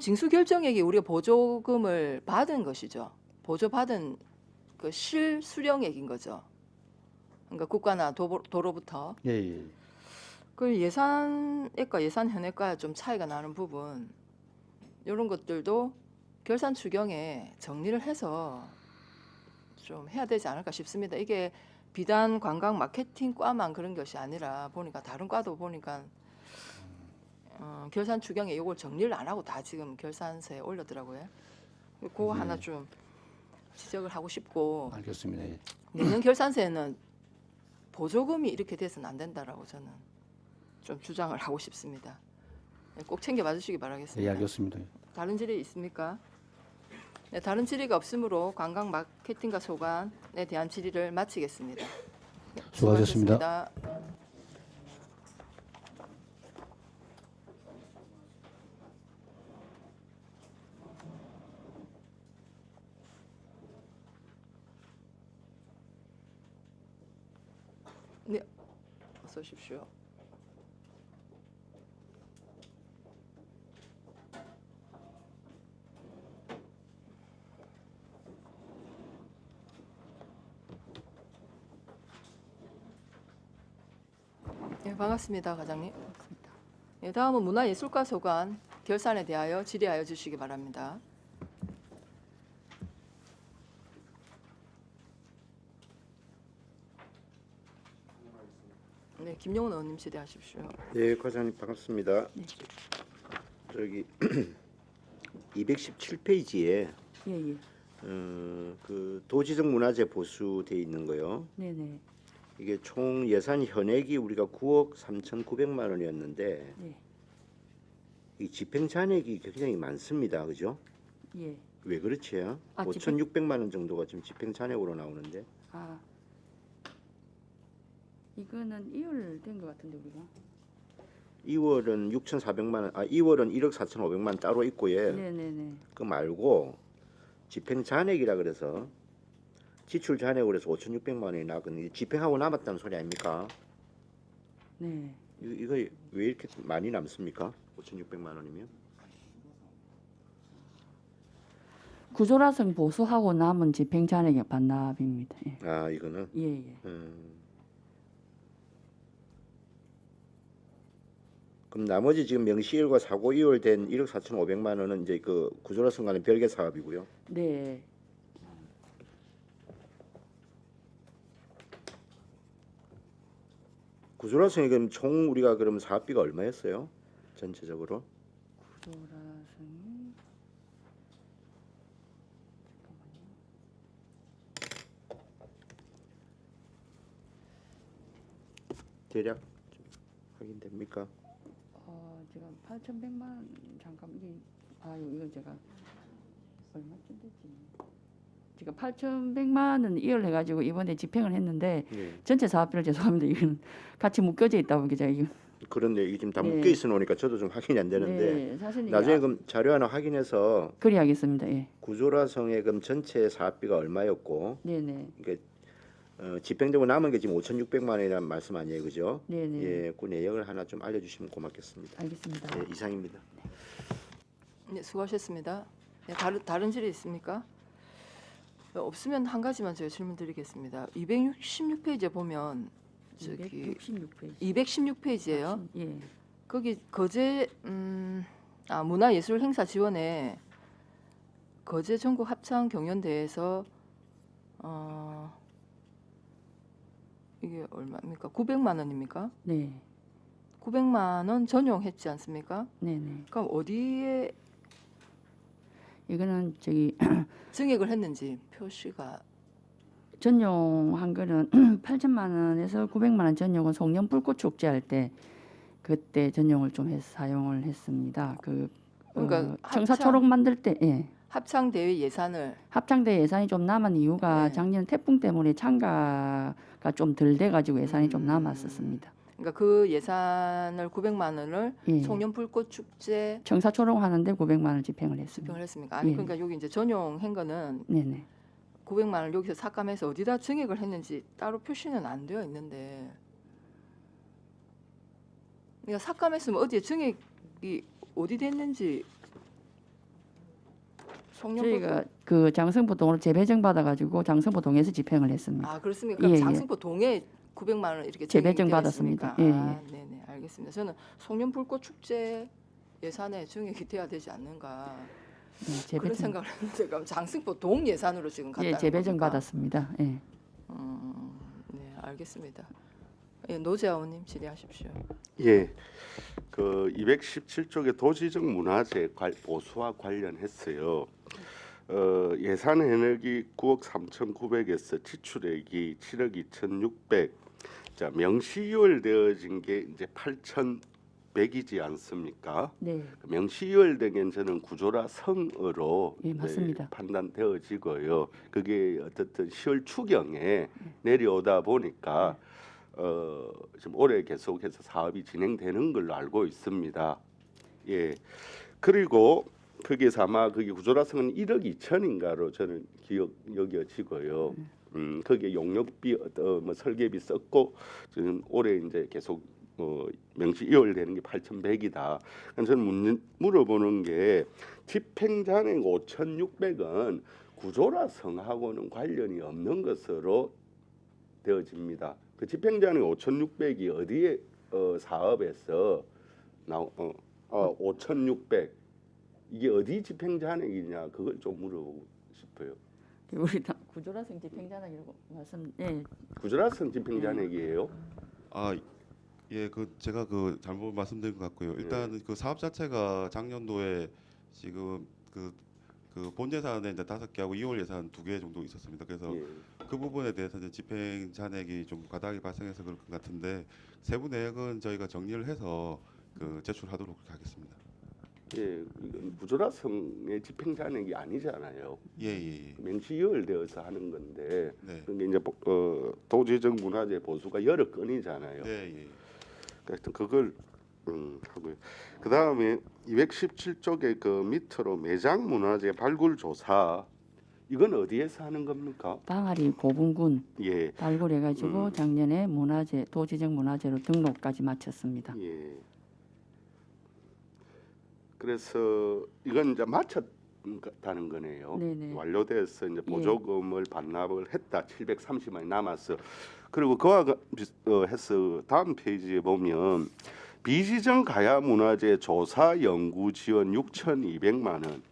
징수 결정액이 우리가 보조금을 받은 것이죠. 보조받은 그 실수령액인 거죠. 그러니까 국가나 도로부터 예. 그 예산액과 예산 현액과 좀 차이가 나는 부분 이런 것들도 결산 추경에 정리를 해서 좀 해야 되지 않을까 싶습니다. 이게 비단 관광 마케팅과만 그런 것이 아니라 보니까 다른 과도 보니까 결산 추경에 이걸 정리를 안 하고 다 지금 결산서에 올렸더라고요. 그거 하나 좀 지적을 하고 싶고 알겠습니다. 예. 내년 결산서에는 보조금이 이렇게 돼서는 안 된다라고 저는 좀 주장을 하고 싶습니다. 꼭 챙겨봐 주시기 바라겠습니다. 예, 알겠습니다. 다른 질의 있습니까? 네, 다른 질의가 없으므로 관광 마케팅과 소관에 대한 질의를 마치겠습니다. 네, 수고하셨습니다. 수고하셨습니다. 네, 어서 오십시오. 네, 반갑습니다, 과장님. 네, 다음은 문화예술가소관 결산에 대하여 질의하여 주시기 바랍니다. 네, 김용훈 의원님 질의하십시오. 네, 과장님 반갑습니다. 네. 저기 217페이지에 예예. 그 도지적 문화재 보수돼 있는 거요. 네네. 이게 총 예산 현액이 우리가 9억 3,900만 원이었는데 네. 이 집행 잔액이 굉장히 많습니다. 그죠? 예. 왜 그렇지요? 아, 5,600만 원 정도가 지금 집행 잔액으로 나오는데. 아 이거는 이율된 것 같은데 우리가. 2월은 6,400만 원, 2월은 1억 4,500만 따로 있고요. 네네네. 그 말고 집행 잔액이라 그래서 지출 잔액으로 해서 5,600만 원이 나거든요. 집행하고 남았다는 소리 아닙니까? 네. 이거 왜 이렇게 많이 남습니까? 5,600만 원이면? 구조라성 보수하고 남은 집행 잔액의 반납입니다. 예. 아, 이거는 예예. 그럼 나머지 지금 명시일과 사고 이율된 1억 4,500만 원은 이제 그 구조라성과는 별개 사업이고요. 네. 구조라성이 그럼 총 우리가 그럼 사업비가 얼마였어요? 전체적으로? 구조라성이 대략 좀 확인됩니까? 지금 8,100만 잠깐 이게 이거 제가 얼마쯤 됐지? 지금 8,100만 원 이율 해가지고 이번에 집행을 했는데 네. 전체 사업비를 죄송합니다. 이건 같이 묶여져 있다 보니까 제가 이거. 그런데 이게 지금 다 네. 묶여 있어 놓으니까 저도 좀 확인이 안 되는데 네, 사실 이게 나중에 그럼 자료 하나 확인해서 그리하겠습니다. 예. 구조라성의 그럼 전체 사업비가 얼마였고 네네. 이게 집행되고 남은 게 지금 5,600만 원이라는 말씀 아니에요, 그죠? 네네. 예, 그 내역을 하나 좀 알려주시면 고맙겠습니다. 알겠습니다. 예, 이상입니다. 네, 수고하셨습니다. 네, 다른 질의 있습니까? 없으면 한 가지만 제가 질문드리겠습니다. 266페이지에 보면 저기 266페이지. 216페이지예요. 예. 거기 거제 문화예술 행사 지원에 거제 전국 합창 경연대회에서 이게 얼마입니까? 900만 원입니까? 네. 900만 원 전용했지 않습니까? 네네. 그럼 어디에 이거는 저기 증액을 했는지 표시가 전용한 거는 8천만 원에서 900만 원 전용은 송년 불꽃 축제 할 때 그때 전용을 좀 사용을 했습니다. 그러니까 청사 초록 만들 때 예. 합창 대회 예산을 합창대 예산이 좀 남은 이유가 네. 작년 태풍 때문에 참가가 좀 덜 돼가지고 예산이 좀 남았었습니다. 그러니까 그 예산을 900만 원을 예. 송년 불꽃 축제 청사 초록 하는데 900만 원 집행을 했습니다. 집행을 했습니까? 아니 예. 그러니까 여기 이제 전용한 거는 네네. 900만 원을 여기서 삭감해서 어디다 증액을 했는지 따로 표시는 안 되어 있는데, 그러니까 삭감했으면 어디에 증액이 어디 됐는지 저희가 그 장승포 동으로 재배정 받아가지고 장승포 동에서 집행을 했습니다. 그렇습니까? 그럼 예, 예. 장승포 동에 900만 원 이렇게 재배정 증액이 받았습니다. 되었습니까? 예, 네네 알겠습니다. 저는 송년 불꽃 축제 예산에 증액이 돼야 되지 않는가 네, 그런 재배정 생각을 했는데 그럼 장승포 동 예산으로 지금 갔다는 예, 재배정 겁니까? 받았습니다. 예. 네 알겠습니다. 예, 노재하 의원님 질의하십시오. 예, 그 217쪽의 도지적 문화재 보수와 관련했어요. 예산 현액이 9억 3,900에서 지출액이 7억 2,600. 자, 명시이월되어진 게 이제 8,100이지 않습니까? 네. 명시이월된 저는 구조라 성으로 예, 맞습니다. 판단되어지고요. 그게 어떻든 10월 추경에 내려오다 보니까 지금 올해 계속해서 사업이 진행되는 걸로 알고 있습니다. 예. 그리고 거기에서 아마 거기 구조라성은 1억 2천인가로 저는 여겨지고요. 거기에 용역비 뭐 설계비 썼고 지금 올해 이제 계속 명시 이월되는 게 8,100이다. 저는 물어보는 게 집행잔액 5,600은 구조라성하고는 관련이 없는 것으로 되어집니다. 그 집행잔액 5,600이 어디에 사업에서 5,600 이게 어디 집행 잔액이냐 그걸 좀 물어보고 싶어요. 우리 구조라성 집행자라고 말씀. 예. 구조라성 집행 잔액이에요. 예, 제가 잘못 말씀드린 것 같고요. 일단 그 사업 자체가 작년도에 지금 그 본 예산에 이제 5개하고 2월 예산 2개 정도 있었습니다. 그래서 예. 그 부분에 대해서 이제 집행 잔액이 좀 과다하게 발생해서 그럴 것 같은데 세부 내역은 저희가 정리를 해서 제출하도록 하겠습니다. 예, 이건 구조라성의 집행 잔액이 아니잖아요. 예. 명시이월되어서 하는 건데 네. 그게 이제 도지적 문화재 보수가 여러 건이잖아요. 네. 하여튼 그걸 하고요. 그 다음에 217쪽의 그 밑으로 매장 문화재 발굴 조사 이건 어디에서 하는 겁니까? 방아리 고분군 예, 발굴해가지고 작년에 문화재 도지적 문화재로 등록까지 마쳤습니다. 예. 그래서 이건 이제 마쳤다는 거네요. 네네. 완료돼서 이제 예. 보조금을 반납을 했다. 730만이 남았어. 그리고 그와 해서 다음 페이지에 보면 비지정 가야 문화재 조사 연구 지원 6,200만 원.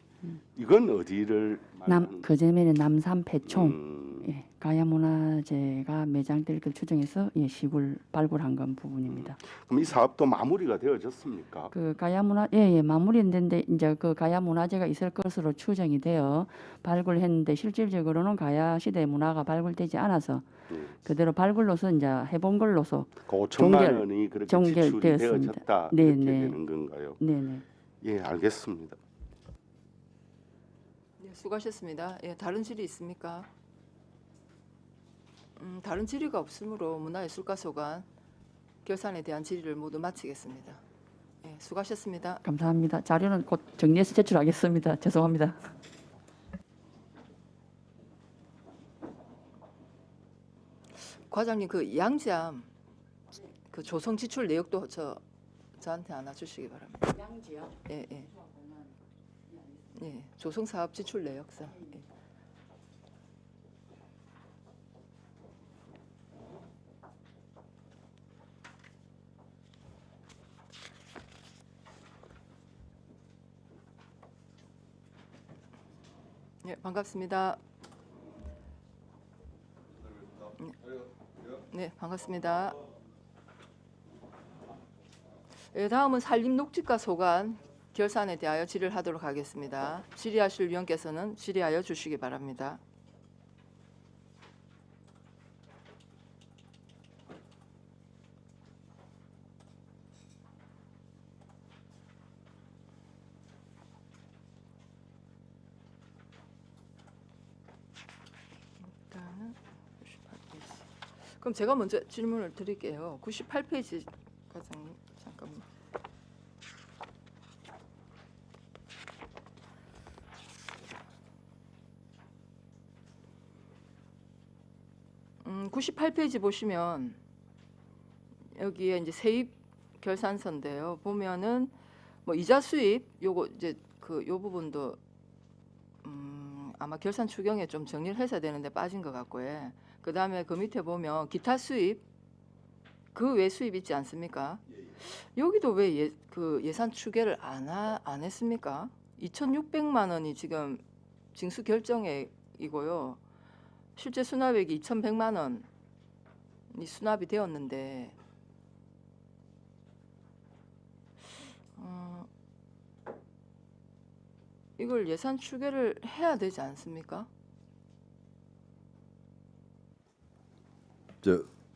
이건 어디를 말하는 그전에는 남산 폐총 음, 예, 가야 문화재가 매장될 걸 추정해서 시굴 발굴한 건 부분입니다. 그럼 이 사업도 마무리가 되어졌습니까? 그 가야 문화 마무리했는데 이제 그 가야 문화재가 있을 것으로 추정이 되어 발굴했는데 실질적으로는 가야 시대 문화가 발굴되지 않아서 예. 그대로 발굴로서 이제 해본 걸로서 그 5천만 종결, 원이 그렇게 종결되었습니다. 지출이 되어졌다 네, 이렇게 네. 되는 건가요? 네네. 예, 알겠습니다. 네, 수고하셨습니다. 예, 다른 질의 있습니까? 다른 질의가 없으므로 문화예술가소관 결산에 대한 질의를 모두 마치겠습니다. 예, 수고하셨습니다. 감사합니다. 자료는 곧 정리해서 제출하겠습니다. 죄송합니다. 과장님 그 양지암 그 조성 지출 내역도 저한테 하나 주시기 바랍니다. 양지요? 예. 예, 조성 사업 지출 내역서. 예. 예, 반갑습니다. 네, 반갑습니다. 예, 다음은 산림녹지과 소관 결산에 대하여 질의를 하도록 하겠습니다. 질의하실 위원께서는 질의하여 주시기 바랍니다. 일단은 98페이지. 그럼 제가 먼저 질문을 드릴게요. 98페이지 과장님 잠깐만. 98페이지 보시면 여기에 이제 세입 결산서인데요. 보면은 뭐 이자 수입 요거 이제 요 부분도 아마 결산 추경에 좀 정리를 해서 되는데 빠진 것 같고요. 그 다음에 그 밑에 보면 기타 수입 그 외 수입 있지 않습니까? 여기도 왜 예산 추계를 안 했습니까? 2,600만 원이 지금 징수 결정액이고요. 실제 수납액이 2,100만 원이 수납이 되었는데 이걸 예산 추계를 해야 되지 않습니까?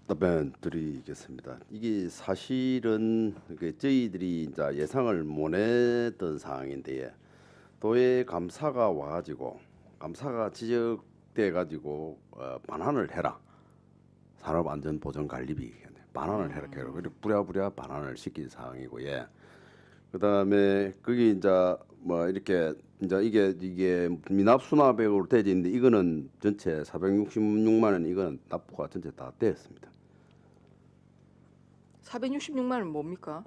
답변 드리겠습니다. 이게 사실은 저희들이 이제 예상을 못 했던 상황인데 도에 감사가 와가지고 감사가 지적돼 가지고 반환을 해라. 산업안전보전관리비 반환을 해라. 그리고 부랴부랴 반환을 시킨 상황이고 예. 그다음에 그게 이제 뭐 이렇게 이제 이게 미납 수납액으로 되어 있는데 이거는 전체 466만 원 이거는 납부가 전체 다 되었습니다. 466만 원 뭡니까?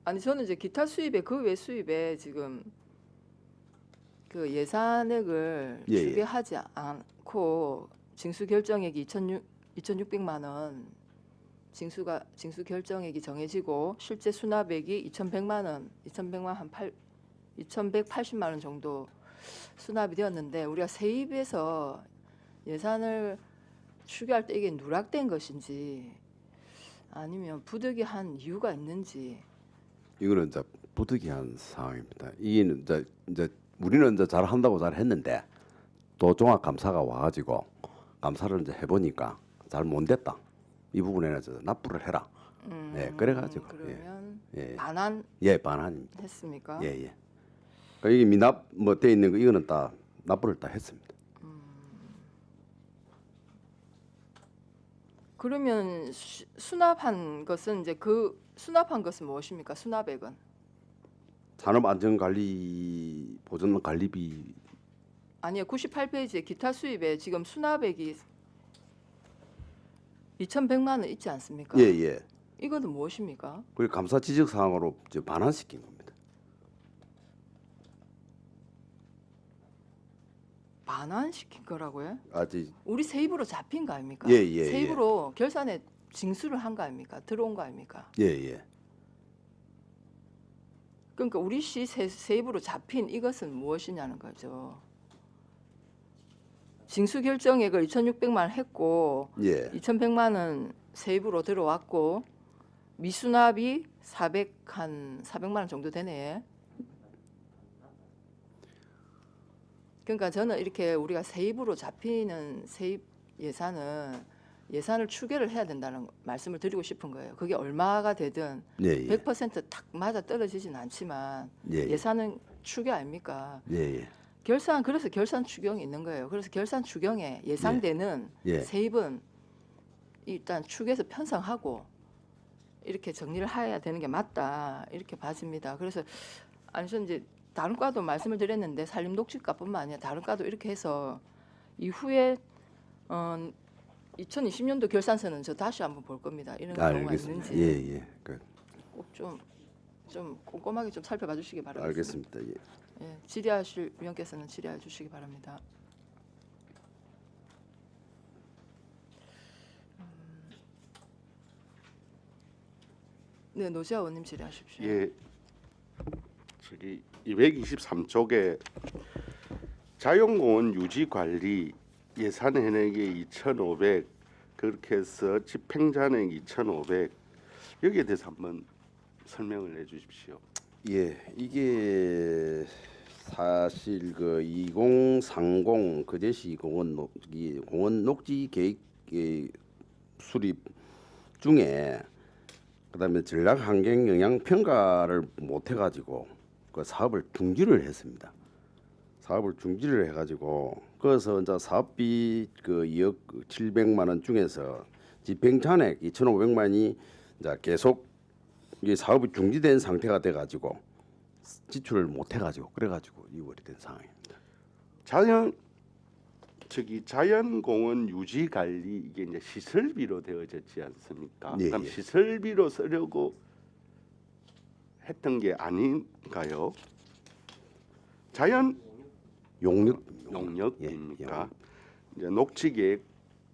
아니 저는 이제 기타 수입에 그 외 수입에 지금 그 예산액을 예, 예. 추계하지 않고 징수 결정액이 2,600만 원 징수 결정액이 정해지고 실제 수납액이 2,100만 원, 2,180만 원 정도 수납이 되었는데 우리가 세입에서 예산을 추계할 때 이게 누락된 것인지 아니면 부득이한 이유가 있는지. 이거는 이제 부득이한 상황입니다. 이게 이제 우리는 이제 잘 한다고 잘 했는데 또 종합감사가 와가지고 감사를 이제 해보니까 잘 못 됐다. 이 부분에는 이제 납부를 해라. 예, 그래가지고 그러면 예, 반환 예, 반환입니다. 했습니까? 예, 예. 그러니까 이게 미납 뭐 돼 있는 거 이거는 다 납부를 다 했습니다. 그러면 수납한 것은 이제 그 수납한 것은 무엇입니까? 수납액은 산업안전관리 보전관리비 아니요. 98페이지에 기타 수입에 지금 수납액이 2,100만 원 있지 않습니까? 예, 예. 이거는 무엇입니까? 그리고 감사 지적 사항으로 이제 반환시킨 겁니다. 반환시킨 거라고요? 아직 우리 세입으로 잡힌 거 아닙니까? 예, 예, 세입으로 결산에 징수를 한 거 아닙니까? 들어온 거 아닙니까? 예, 예. 그러니까 우리 시 세입으로 잡힌 이것은 무엇이냐는 거죠. 징수 결정액을 2,600만 원 했고 예. 2,100만 원 세입으로 들어왔고 미수납이 400만 원 정도 되네. 그러니까 저는 이렇게 우리가 세입으로 잡히는 세입 예산을 추계를 해야 된다는 말씀을 드리고 싶은 거예요. 그게 얼마가 되든 예, 예. 100%딱 맞아 떨어지진 않지만 예, 예. 예산은 추계 아닙니까? 예, 예. 그래서 결산 추경이 있는 거예요. 그래서 결산 추경에 예상되는 예. 세입은 일단 추계해서 편성하고 이렇게 정리를 해야 되는 게 맞다 이렇게 봐집니다. 그래서 아니 저는 이제 다른 과도 말씀을 드렸는데 산림녹지과뿐만 아니라 다른 과도 이렇게 해서 이후에 2020년도 결산서는 저 다시 한번 볼 겁니다. 이런 경우가 알겠습니다. 있는지 예, 예. 꼭 좀 꼼꼼하게 좀 살펴봐 주시기 바랍니다. 알겠습니다. 예. 예, 질의하실 위원께서는 질의해 주시기 바랍니다. 네, 노지아 의원님 질의하십시오. 예, 저기 223쪽에 자연공원 유지 관리 예산 현액이 2,500 그렇게 해서 집행잔액 2,500 여기에 대해서 한번 설명을 해주십시오. 예, 이게 사실 그 2030 거제시 공원 녹지 계획 수립 중에 그다음에 전략 환경 영향 평가를 못 해가지고 그 사업을 중지를 했습니다. 사업을 중지를 해가지고 그래서 이제 사업비 그 2억 700만 원 중에서 집행 잔액 2,500만이 이제 계속 이 사업이 중지된 상태가 돼가지고 지출을 못 해가지고 그래가지고 이월이 된 상황입니다. 자연공원 유지 관리 이게 이제 시설비로 되어졌지 않습니까? 예, 그럼 예. 시설비로 쓰려고 했던 게 아닌가요? 자연 용역입니까? 이제 녹지계획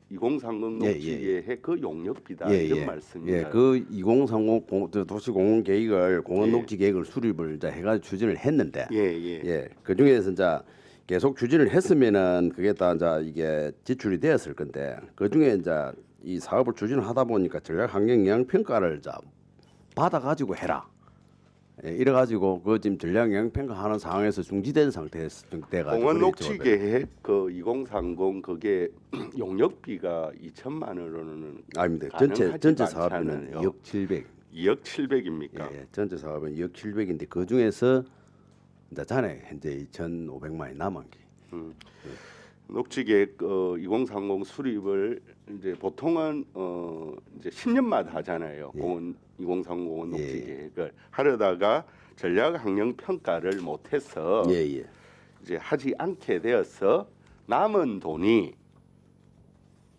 2030 예, 예, 녹지계획 그 용역비다 예, 이런 예. 말씀이에요. 예, 그 2030 도시공원 계획을 공원 예. 녹지 계획을 수립을 이제 해가지고 추진을 했는데 예. 예, 그 중에서 이제 계속 추진을 했으면은 그게 다 이제 이게 지출이 되었을 건데 그 중에 이제 이 사업을 추진을 하다 보니까 전략 환경 영향 평가를 이제 받아가지고 해라. 예, 이래가지고 그 지금 전략 영향 평가하는 상황에서 중지된 상태에서 돼가지고 공원 그래 녹지 계획 그 2030 그게 용역비가 2천만 원으로는 아닙니다. 가능하지 전체 사업비는 않잖아요. 2억 700. 2억 700입니까? 예, 전체 사업은 2억 700인데 그 중에서 이제 잔액 현재 2,500만이 남은 게. 녹지계획 2030 수립을 이제 보통은 이제 10년마다 하잖아요. 예. 공원 2030 공원 예. 녹지계획을 하려다가 전략 환경 평가를 못해서 예, 예. 이제 하지 않게 되어서 남은 돈이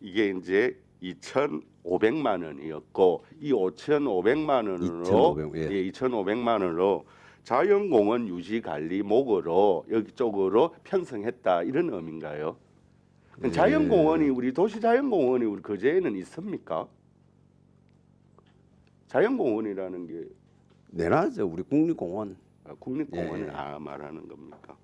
이게 이제 2,500만 원이었고 이 5,500만 원으로 2,500, 예. 2,500만 원으로 자연공원 유지 관리 목으로 여기 쪽으로 편성했다 이런 의미인가요? 예. 자연공원이 우리 도시자연공원이 우리 거제에는 있습니까? 자연공원이라는 게 내놔죠 우리 국립공원. 국립공원을 예. 말하는 겁니까?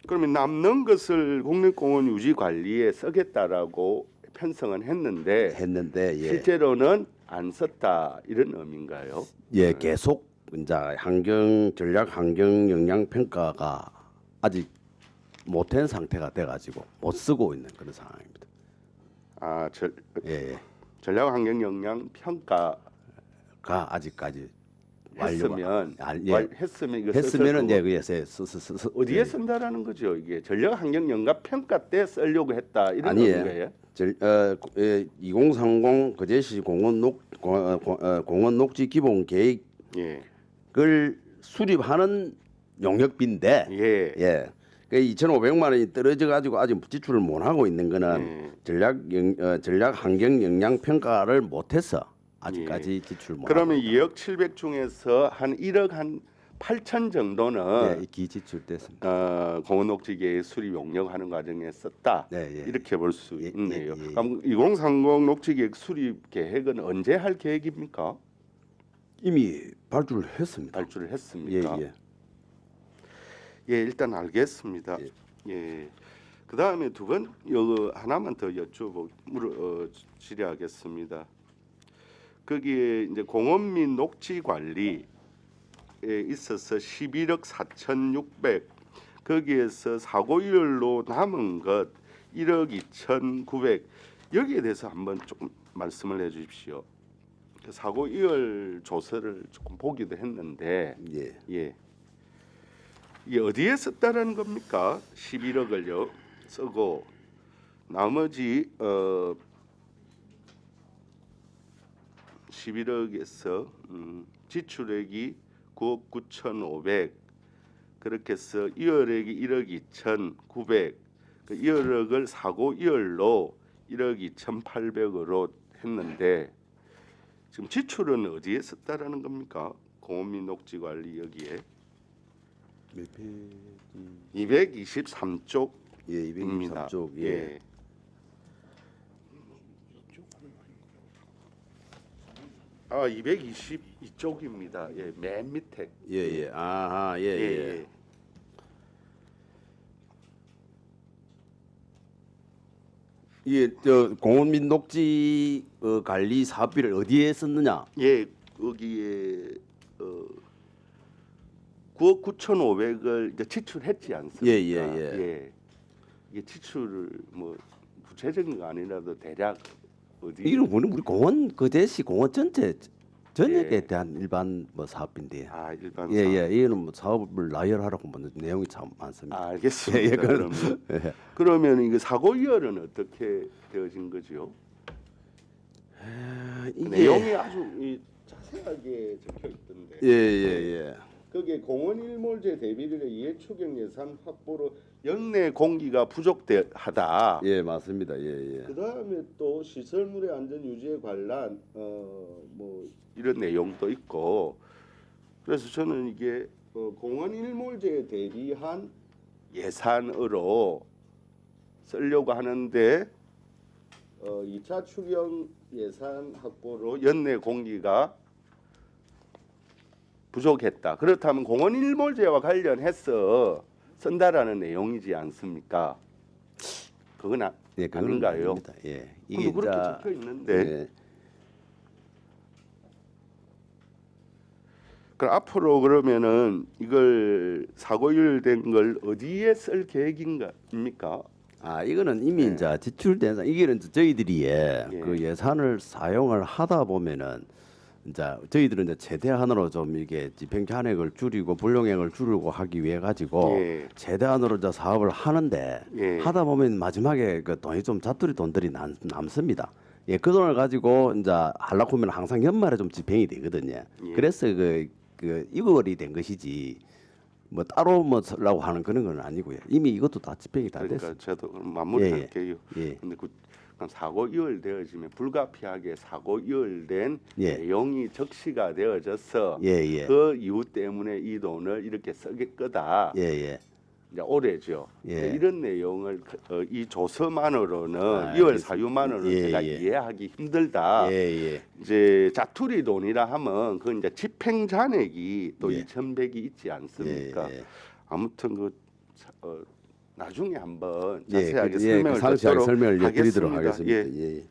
그러면 남는 것을 국립공원 유지 관리에 쓰겠다라고 편성은 했는데 예. 실제로는 안 썼다 이런 의미인가요? 예, 계속 이제 전략 환경 영향 평가가 아직 못된 상태가 돼가지고 못 쓰고 있는 그런 상황입니다. 예. 전략 환경 영향 평가 가 아직까지 했으면 했으면 이거 했으면은 썼을 그래서 거고. 어디에 쓴다라는 거죠? 이게 전략 환경 영향 평가 때 쓰려고 했다 이런 아니에요. 거예요? 2030 거제시 공원 녹지 기본 계획을 예. 수립하는 용역비인데 예. 그 2,500만 원이 떨어져 가지고 아직 지출을 못 하고 있는 거는 전략 환경 영향 평가를 못 해서 아직까지 지출 못. 그러면 2억 700 중에서 한 1억 한 8천 정도는 기지출됐습니다. 공원녹지계획 수립 용역하는 과정에 썼다. 이렇게 볼 수 예, 있네요. 예. 그럼 2030 녹지계획 수립 계획은 언제 할 계획입니까? 이미 발주를 했습니다. 발주를 했습니까? 예. 예, 일단 알겠습니다. 예. 그 다음에 두 번 하나만 더 질의하겠습니다. 거기에 이제 공원 및 녹지 관리에 있어서 11억 4,600 거기에서 사고 이율로 남은 것 1억 2,900 여기에 대해서 한번 조금 말씀을 해주십시오. 사고 이율 조서를 조금 보기도 했는데 예. 이게 어디에 썼다라는 겁니까? 11억을요 쓰고 나머지 11억에서 지출액이 9억 9,500 그렇게 해서 이월액이 1억 2,900 그 이월액을 사고 이월로 1억 2,800으로 했는데 지금 지출은 어디에 썼다라는 겁니까? 공원 및 녹지 관리 여기에 223쪽입니다. 예, 223쪽. 예. 아, 222쪽입니다. 예, 맨 밑에. 예. 아하, 예. 이게 저 공원 및 녹지 관리 사업비를 어디에 썼느냐? 예, 여기에 9억 9,500을 이제 지출했지 않습니까? 예. 이게 지출을 뭐 구체적인 거 아니라도 대략 어디? 이런 거는 우리 공원 거제시 공원 전역에 대한 일반 뭐 사업인데. 아, 일반 예. 이거는 뭐 사업을 나열하라고 뭐 내용이 참 많습니다. 알겠습니다. 그러면 이거 사고 이율은 어떻게 되어진 거죠? 내용이 아주 자세하게 적혀 있던데. 예. 거기에 공원 일몰제 대비비례 이해 추경 예산 확보로 영내 공기가 부족하다. 예, 맞습니다. 예. 그 다음에 또 시설물의 안전 유지에 관한 뭐 이런 내용도 있고 그래서 저는 이게 공원 일몰제에 대비한 예산으로 쓰려고 하는데 2차 추경 예산 확보로 연내 공기가 부족했다. 그렇다면 공원 일몰제와 관련해서 쓴다라는 내용이지 않습니까? 그건 아닌가요? 아닙니다. 예. 이게 그렇게 적혀 있는데. 그럼 앞으로 그러면은 이걸 사고율 된 걸 어디에 쓸 계획입니까? 아, 이거는 이미 이제 지출된 이게는 저희들이 그 예산을 사용을 하다 보면은 이제 저희들은 이제 최대한으로 좀 이게 집행 잔액을 줄이고 불용액을 줄이고 하기 위해 가지고 최대한으로 이제 사업을 하는데 하다 보면 마지막에 그 돈이 좀 자투리 돈들이 남습니다. 예, 그 돈을 가지고 이제 하려고 하면 항상 연말에 좀 집행이 되거든요. 그래서 그 이월이 된 것이지 뭐 따로 뭐 쓰려고 하는 그런 건 아니고요. 이미 이것도 다 집행이 다 됐어요. 그러니까 저도 마무리할게요. 근데 사고 이월되어지면 불가피하게 사고 이월된 내용이 적시가 되어져서 그 이유 때문에 이 돈을 이렇게 쓰게 거다. 이제 올해죠. 예. 네, 이런 내용을 이 조서만으로는 아, 2월 알겠습니다. 사유만으로는 예, 제가 예. 이해하기 힘들다. 예. 이제 자투리 돈이라 하면 그 이제 집행 잔액이 또 예. 2,100이 있지 않습니까? 예. 아무튼 나중에 한번 예, 자세하게 그 설명을 상세하게 듣도록 설명을 드리도록 하겠습니다. 하겠습니다. 예.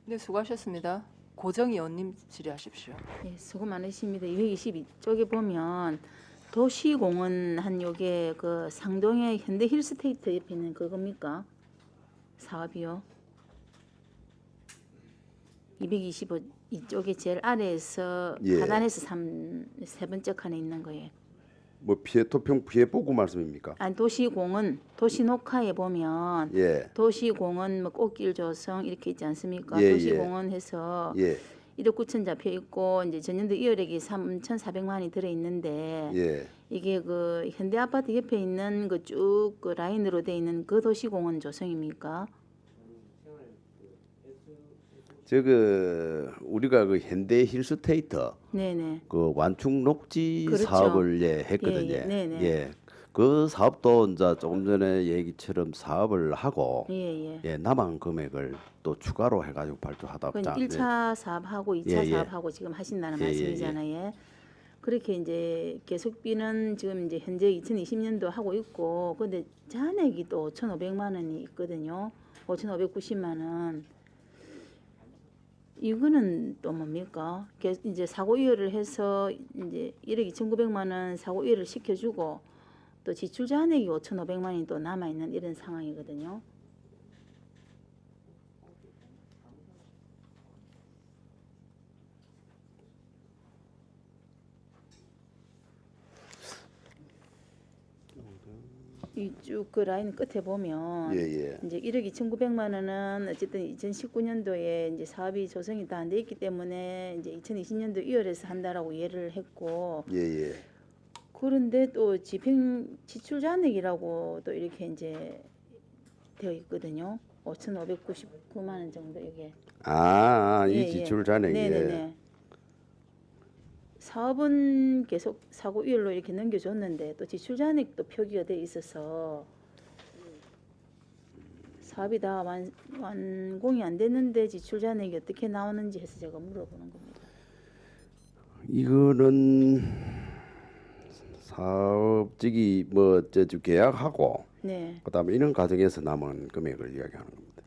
네, 수고하셨습니다. 고정 의원님 질의하십시오. 예, 수고 많으십니다. 222쪽에 보면 도시공원 한 요게 그 상동의 현대 힐스테이트 옆에 있는 그겁니까? 사업이요. 225 이쪽에 제일 아래에서 예. 하단에서 세 번째 칸에 있는 거예요. 뭐 피해토평 피해보고 말씀입니까? 아니 도시공원 도시녹화에 보면 예. 도시공원 뭐 꽃길 조성 이렇게 있지 않습니까? 예, 도시공원 해서 예. 1억 9천 잡혀 있고 이제 전년도 이월액이 3,400만이 들어 있는데 예. 이게 그 현대 아파트 옆에 있는 그 쭉 그 라인으로 돼 있는 그 도시공원 조성입니까? 우리가 그 현대 힐스테이트 네네. 그 완충 녹지 그렇죠. 사업을 했거든요. 예, 네네. 예. 그 사업도 이제 조금 전에 얘기처럼 사업을 하고 예예. 남은 금액을 또 추가로 해가지고 발주하다 그 보자. 1차 사업하고 2차 예, 예. 사업하고 지금 하신다는 예, 예, 말씀이잖아요. 그렇게 이제 계속비는 지금 이제 현재 2020년도 하고 있고 근데 잔액이 또 5,500만 원이 있거든요. 5,590만 원. 이거는 또 뭡니까? 이제 사고 이율을 해서 이제 1억 2,900만 원 사고 이율을 시켜주고 또 지출 잔액이 5,500만 원이 또 남아 있는 이런 상황이거든요. 이쭉 그 라인 끝에 보면 예. 이제 1억 2,900만 원은 어쨌든 2019년도에 이제 사업이 조성이 다 안 돼 있기 때문에 이제 2020년도 2월에서 한다라고 이해를 했고 예. 그런데 또 집행 지출 잔액이라고 또 이렇게 이제 되어 있거든요. 5,599만 원 정도 이게. 이 지출 잔액이. 네네네. 사업은 계속 사고 이율로 이렇게 넘겨줬는데 또 지출 잔액도 표기가 돼 있어서 사업이 다 완공이 안 됐는데 지출 잔액이 어떻게 나오는지 해서 제가 물어보는 겁니다. 이거는 사업직이 뭐저 계약하고 네. 그다음에 이런 과정에서 남은 금액을 이야기하는 겁니다.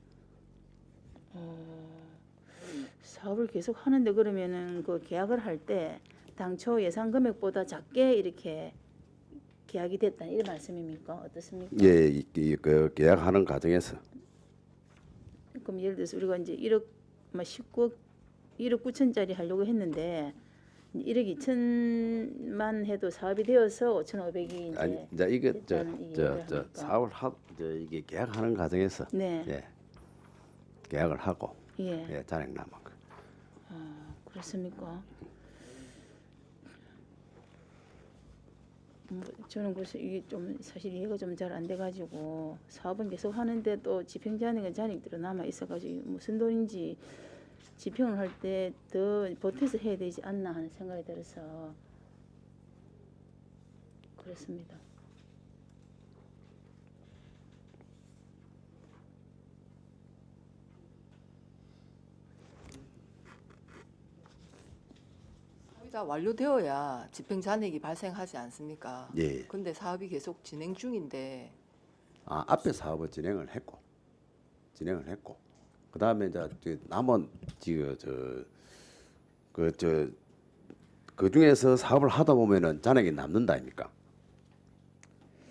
사업을 계속 하는데 그러면은 그 계약을 할 때 당초 예상 금액보다 작게 이렇게 계약이 됐다 이런 말씀입니까? 어떻습니까? 예, 그 계약하는 과정에서. 그럼 예를 들어서 우리가 이제 1억 9천짜리 하려고 했는데 1억 2천만 해도 사업이 되어서 5,500이 아니, 이제 이게 됐다는 얘기를 하니까. 사업을 이게 계약하는 과정에서 네. 예, 계약을 하고 예. 잔액 남은 거. 그렇습니까? 저는 그래서 이게 좀 사실 이해가 좀 잘 안 돼가지고 사업은 계속 하는데 또 집행 잔액은 잔액대로 남아 있어가지고 무슨 돈인지 집행을 할 때 더 보태서 해야 되지 않나 하는 생각이 들어서 그렇습니다. 사업이 다 완료되어야 집행 잔액이 발생하지 않습니까? 예. 근데 사업이 계속 진행 중인데 앞에 사업을 진행을 했고 그다음에 이제 남은 그 중에서 사업을 하다 보면은 잔액이 남는다 아닙니까?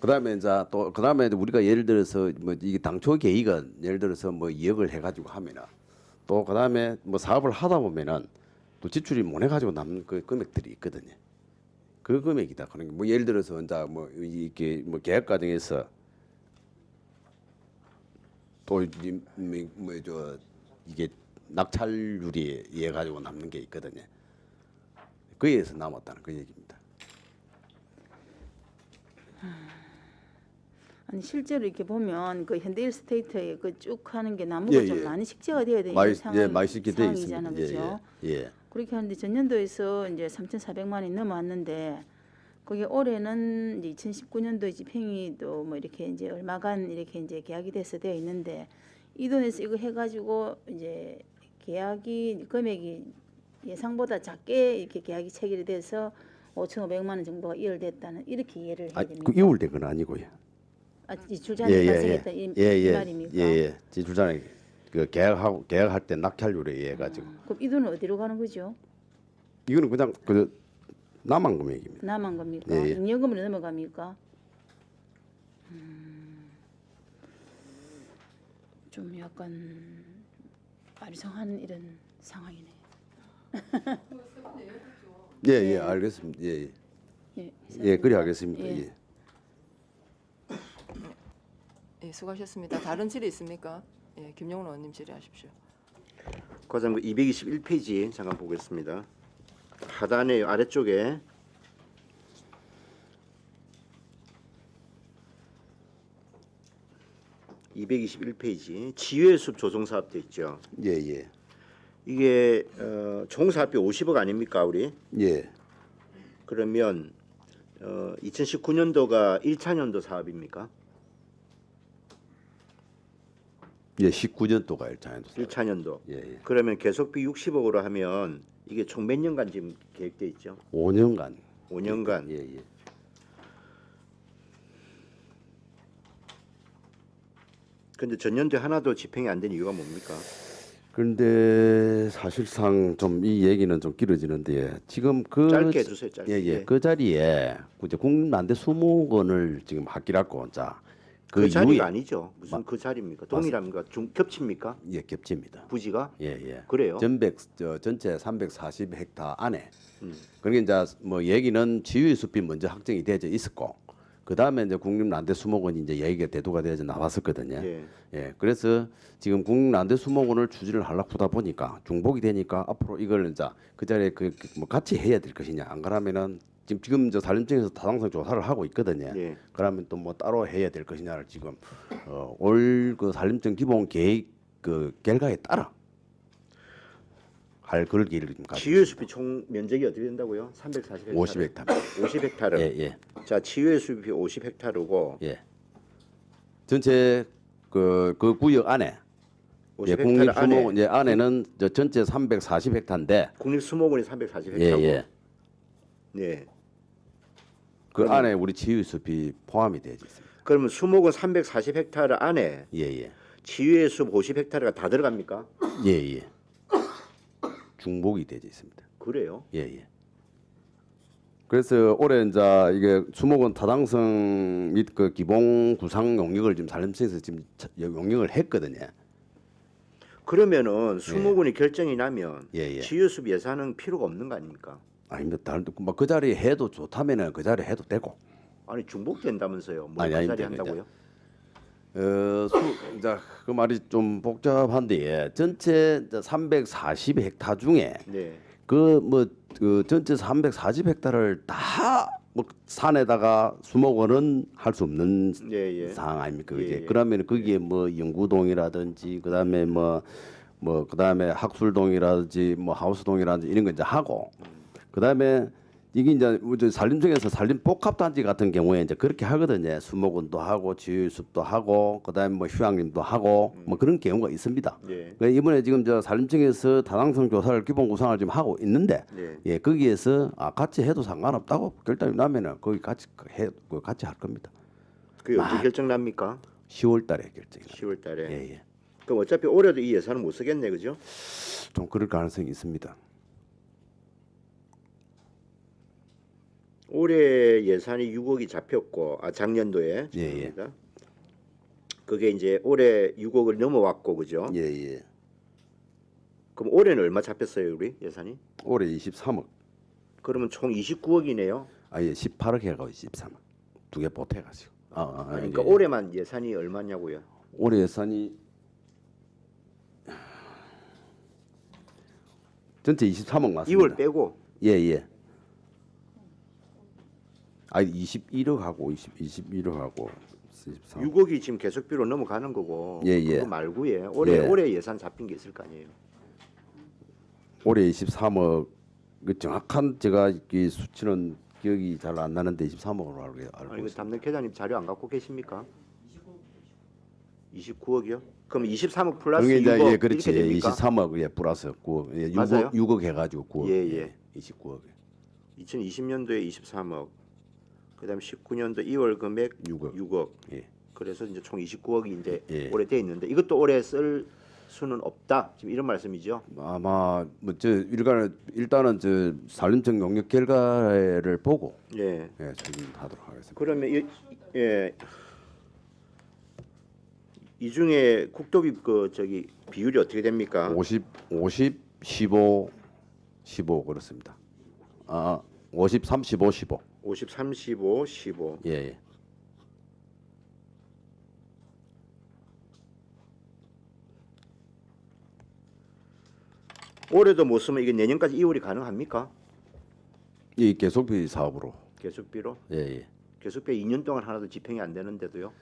그다음에 이제 또 그다음에 우리가 예를 들어서 뭐 이게 당초 계획은 예를 들어서 뭐 2억을 해가지고 하면은 또 그다음에 뭐 사업을 하다 보면은 또 지출이 못 해가지고 남는 그 금액들이 있거든요. 그 금액이다. 그러니까 뭐 예를 들어서 이제 뭐 이게 뭐 계약 과정에서 또 뭐저 이게 낙찰률이 해 가지고 남는 게 있거든요. 그에 의해서 남았다는 그 얘기입니다. 아니 실제로 이렇게 보면 그 현대일스테이트에 그 쭉 하는 게 나무가 좀 많이 식재가 돼야 되는 많이 식재 돼 있습니다. 상황이잖아요, 그렇죠? 예. 그렇게 하는데 전년도에서 이제 3,400만 원이 넘어왔는데 그게 올해는 이제 2019년도에 집행이 또 뭐 이렇게 이제 얼마간 이렇게 이제 계약이 돼서 되어 있는데 이 돈에서 이거 해가지고 이제 계약이 금액이 예상보다 작게 이렇게 계약이 체결이 돼서 5,500만 원 정도가 이월됐다는 이렇게 이해를 해야 아, 됩니까? 그 이월된 건 아니고요. 아, 지출잔액 발생했다 이 말입니까? 예. 지출잔액 그 계약할 때 낙찰률에 의해 가지고 그럼 이 돈은 어디로 가는 거죠? 이거는 그냥 그 남한 금액입니다. 남은 겁니까? 예, 예. 잉여금으로 넘어갑니까? 좀 약간 아리송한 이런 상황이네. 예, 알겠습니다. 예. 예, 그래 하겠습니다. 예. 예. 예, 수고하셨습니다. 다른 질의 있습니까? 예, 김용훈 의원님 질의하십시오. 과장부 221페이지 잠깐 보겠습니다. 하단의 아래쪽에 (221페이지) 지회숲 조성사업 돼 있죠. 예. 이게 총사업비 50억 아닙니까 우리? 예. 그러면 2019년도가 1차년도 사업입니까? 예, 19년도가 1차년도. 1차년도. 예. 그러면 계속비 60억으로 하면 이게 총 몇 년간 지금 계획돼 있죠? 5년간. 5년간. 예. 근데 전년도에 하나도 집행이 안 된 이유가 뭡니까? 그런데 사실상 좀 이 얘기는 좀 길어지는데 지금 그 짧게 해주세요. 짧게. 예. 그 자리에 이제 국민안대 수목원을 지금 하기라고 자. 그 자리가 이후에 아니죠. 무슨 그 자리입니까? 동일합니까? 겹칩니까? 예, 겹칩니다. 부지가? 예. 그래요? 전체 340헥타 안에. 음. 그러니까 이제 뭐 얘기는 지휘숲이 먼저 확정이 되어 있었고 그 다음에 이제 국립난대 수목원이 이제 얘기가 대두가 되어서 나왔었거든요. 예. 그래서 지금 국립난대 수목원을 추진을 하려고 하다 보니까 중복이 되니까 앞으로 이걸 이제 그 자리에 뭐 같이 해야 될 것이냐 안 그러면은 지금 저 산림청에서 타당성 조사를 하고 있거든요. 예. 그러면 또 뭐 따로 해야 될 것이냐를 지금 올 그 산림청 기본 계획 그 결과에 따라 할 그럴 기회를 지금 가지고 지회숲이 총 면적이 어떻게 된다고요? 340헥타르. 50헥타. 50헥타르. 예. 자, 지회숲이 50헥타르고 예. 전체 그 구역 안에 50헥타르 국립수목원 안에 안에는 저 전체 340헥타인데 국립수목원이 340헥타르고. 예. 네. 그 그러면- 안에 우리 지휘숲이 포함이 되어 있습니다. 그러면 수목원 340헥타르 안에 예. 지회숲 50헥타르가 다 들어갑니까? 예. 중복이 되어 있습니다. 그래요? 예. 그래서 올해 이제 이게 수목원 타당성 및 그 기본 구상 용역을 지금 산림청에서 지금 용역을 했거든요. 그러면은 수목원이 결정이 나면 예. 지회숲 예산은 필요가 없는 거 아닙니까? 아닙니다. 다른 뭐그 자리에 해도 좋다면은 그 자리에 해도 되고. 아니 중복된다면서요. 뭐 아니, 그 자리 아닙니다. 한다고요? 이제 그 말이 좀 복잡한데 전체 340헥타 중에 네. 그 전체 340헥타를 다 뭐 산에다가 수목원은 할 수 없는 예. 상황 아닙니까? 그게 예. 그러면 거기에 뭐 영구동이라든지 그다음에 뭐 그다음에 학술동이라든지 뭐 하우스동이라든지 이런 거 이제 하고 그다음에 이게 이제 산림청에서 산림복합단지 같은 경우에 이제 그렇게 하거든요. 수목원도 하고 지휘숲도 하고 그다음에 뭐 휴양림도 하고 뭐 그런 경우가 있습니다. 예. 그래서 이번에 지금 저 산림청에서 타당성 조사를 기본 구상을 지금 하고 있는데 네. 거기에서 같이 해도 상관없다고 결정이 나면은 거기 같이 같이 할 겁니다. 그게 언제 결정 납니까? 10월달에 결정이. 10월 달에. 예. 그럼 어차피 올해도 이 예산을 못 쓰겠네. 그죠? 좀 그럴 가능성이 있습니다. 올해 예산이 6억이 잡혔고 작년도에 예. 죄송합니다. 그게 이제 올해 6억을 넘어왔고 그죠? 예. 그럼 올해는 얼마 잡혔어요, 우리 예산이? 올해 23억. 그러면 총 29억이네요. 아예 18억 해가고 23억. 두 개 보태 가지고. 그러니까 올해만 예산이 얼마냐고요? 올해 예산이 전체 23억 맞습니다. 2월 빼고 예. 21억 하고 21억 하고 23억. 6억이 지금 계속비로 넘어가는 거고 예. 그거 말고요. 올해 예산 잡힌 게 있을 거 아니에요. 올해 23억 그 정확한 제가 이 수치는 기억이 잘 안 나는데 23억으로 알고 아니 그 있습니다. 담당 계장님 자료 안 갖고 계십니까? 29억이요? 그럼 23억 플러스 그게 이제 6억 예, 그렇지. 이렇게 됩니까? 23억 예, 플러스 9억. 예, 맞아요? 6억 해가지고 9억. 예, 예. 29억. 2020년도에 23억. 그다음에 19년도 2월 금액 6억. 6억. 예. 그래서 이제 총 29억이 이제 예. 올해 돼 있는데 이것도 올해 쓸 수는 없다. 지금 이런 말씀이죠. 아마 뭐저 일단은 저 산림청 용역 결과를 보고 예. 예, 추진하도록 하겠습니다. 그러면 이 중에 국도비 그 저기 비율이 어떻게 됩니까? 50 15 그렇습니다. 50 35 15. 50, 35, 15. 예. 예. 올해도 못 쓰면 이게 내년까지 이월이 가능합니까? 이 계속비 사업으로. 계속비로? 예, 예. 계속비 2년 동안 하나도 집행이 안 되는데도요.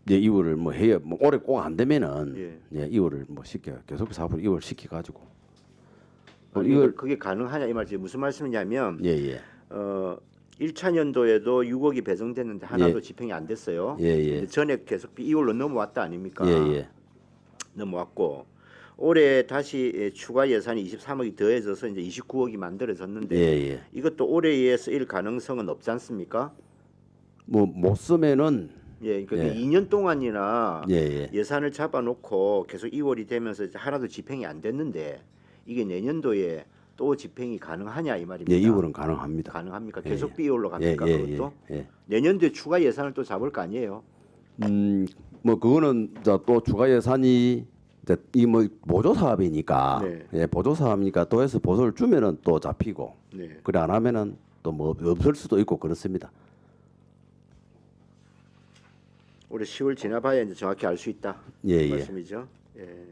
예, 2월을 뭐 해야 뭐 올해 꼭 안 되면은 예. 예, 2월을 뭐 시켜 계속비 사업을 2월 시켜 가지고 아니, 이걸 그게 가능하냐 이 말이지. 무슨 말씀이냐면 예, 예. 1차 년도에도 6억이 배정됐는데 하나도 예. 집행이 안 됐어요. 예, 예. 근데 전액 계속비 2월로 넘어왔다 아닙니까? 예, 예. 넘어왔고 올해 다시 추가 예산이 23억이 더해져서 이제 29억이 만들어졌는데 예, 예. 이것도 올해에 쓰일 가능성은 없지 않습니까? 뭐 못 쓰면은 예, 그러니까 예. 2년 동안이나 예, 예. 예산을 잡아놓고 계속 2월이 되면서 이제 하나도 집행이 안 됐는데 이게 내년도에 또 집행이 가능하냐 이 말입니다. 예, 2월은 가능합니다. 가능합니까? 예, 계속 예. 비올로 갑니까? 예, 그것도 예. 내년도에 추가 예산을 또 잡을 거 아니에요? 뭐 그거는 또 추가 예산이 이 뭐 보조 사업이니까 네. 예, 보조 사업이니까 도에서 보조를 주면은 또 잡히고 네. 그래 안 하면은 또 뭐 없을 수도 있고 그렇습니다. 올해 10월 지나봐야 이제 정확히 알 수 있다. 예, 예. 말씀이죠. 예.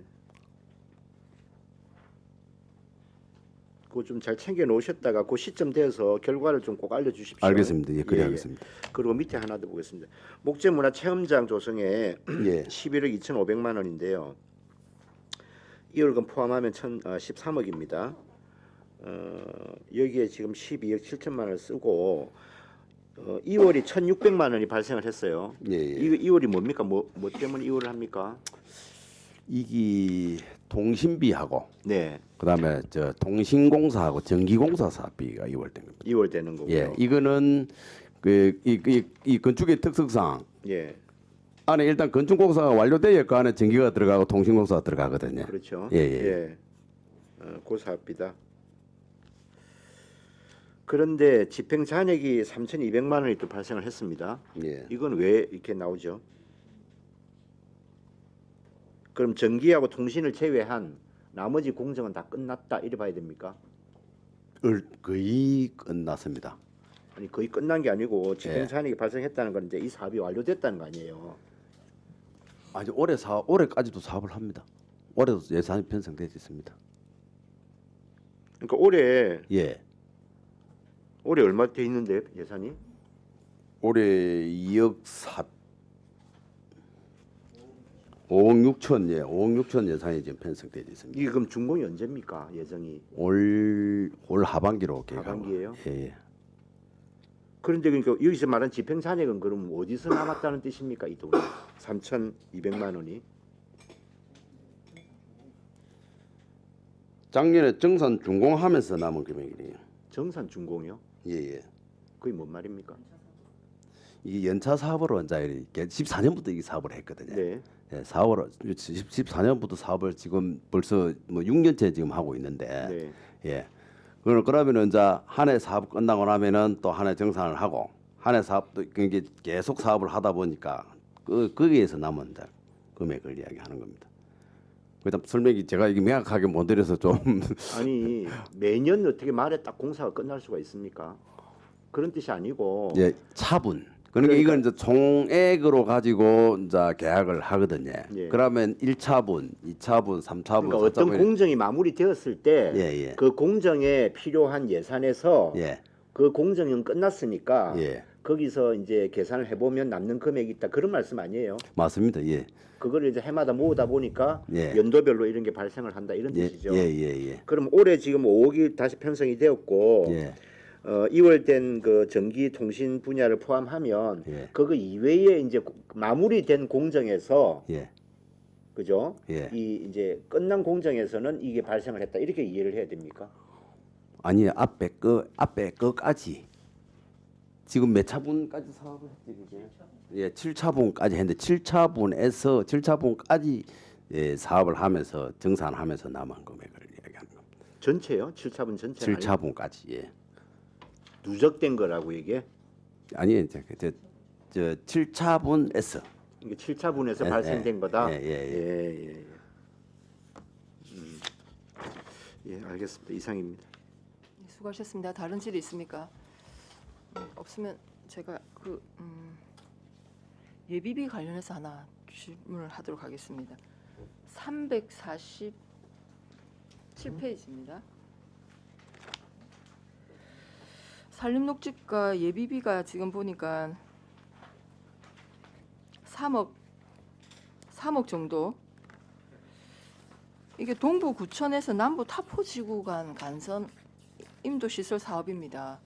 그거 좀 잘 챙겨 놓으셨다가 그 시점 돼서 결과를 좀 꼭 알려주십시오. 알겠습니다. 예, 그래 하겠습니다. 그리고 밑에 하나 더 보겠습니다. 목재문화 체험장 조성에 예. 11억 2,500만 원인데요. 2월금 포함하면 13억입니다. 여기에 지금 12억 7천만 원을 쓰고 2월이 1,600만 원이 발생을 했어요. 예, 예. 이거 2월이 뭡니까? 뭐 때문에 2월을 합니까? 이기 통신비하고 네, 그다음에 저 통신공사하고 전기공사 사업비가 2월 된 겁니다. 2월 되는 거고요. 예, 이거는 이 건축의 특성상 예, 안에 일단 건축공사가 완료돼야 그 안에 전기가 들어가고 통신공사가 들어가거든요. 그렇죠. 예, 예. 그 사업비다. 그런데 집행 잔액이 3,200만 원이 또 발생을 했습니다. 예. 이건 왜 이렇게 나오죠? 그럼 전기하고 통신을 제외한 나머지 공정은 다 끝났다 이래 봐야 됩니까? 거의 끝났습니다. 아니 거의 끝난 게 아니고 집행 예. 잔액이 발생했다는 건 이제 이 사업이 완료됐다는 거 아니에요. 아직 올해까지도 사업을 합니다. 올해도 예산이 편성되어 있습니다. 그러니까 올해 예. 얼마 돼 있는데 예산이? 올해 2억 5억 6천 예산이 지금 편성되어 있습니다. 이게 그럼 준공이 언제입니까? 예정이 올 하반기로 계획하고. 하반기예요? 예, 예. 그런데 그러니까 여기서 말한 집행 잔액은 그럼 어디서 남았다는 뜻입니까? 이 돈이 3,200만 원이? 작년에 정산 준공하면서 남은 금액이에요. 정산 준공이요? 예, 예. 그게 뭔 말입니까? 이게 연차 사업으로 이제 14년부터 이 사업을 했거든요. 네. 예, 14년부터 사업을 지금 벌써 뭐 6년째 지금 하고 있는데, 네. 예. 그러면은 이제 한 해 사업 끝나고 나면은 또 한 해 정산을 하고 한 해 사업도 이게 계속 사업을 하다 보니까 거기에서 남은 이제 금액을 이야기하는 겁니다. 그다음 설명이 제가 이게 명확하게 못 드려서 좀 아니 매년 어떻게 말에 딱 공사가 끝날 수가 있습니까? 그런 뜻이 아니고 예, 차분. 그러니까 이건 이제 총액으로 가지고 이제 계약을 하거든요. 예. 그러면 1차분, 2차분, 3차분, 그러니까 어떤 4차분 공정이 마무리되었을 때 예, 예. 그 공정에 필요한 예산에서 예. 그 공정은 끝났으니까 예. 거기서 이제 계산을 해보면 남는 금액이 있다 그런 말씀 아니에요? 맞습니다. 예. 그거를 이제 해마다 모으다 보니까 예. 연도별로 이런 게 발생을 한다 이런 예. 뜻이죠. 예. 그럼 올해 지금 5억이 다시 편성이 되었고 예. 2월 된 그 전기 통신 분야를 포함하면 예. 그거 이외에 이제 마무리된 공정에서 예. 그죠? 예. 이 이제 끝난 공정에서는 이게 발생을 했다 이렇게 이해를 해야 됩니까? 아니 앞에 거까지 지금 몇 차분까지 사업을 했지 그게? 예, 7차분까지 했는데 7차분까지 예, 사업을 하면서 정산하면서 남은 금액을 이야기하는 겁니다. 전체요? 7차분 전체 7차분까지 예. 누적된 거라고 이게? 아니 이제 저 7차분에서 이게 7차분에서 예, 발생된 거다. 예. 예, 알겠습니다. 이상입니다. 네, 수고하셨습니다. 다른 질의 있습니까? 없으면 제가 예비비 관련해서 하나 질문을 하도록 하겠습니다. 347페이지입니다. 산림녹지과 예비비가 지금 보니까 3억 정도. 이게 동부 구천에서 남부 타포지구 간 간선 임도 시설 사업입니다.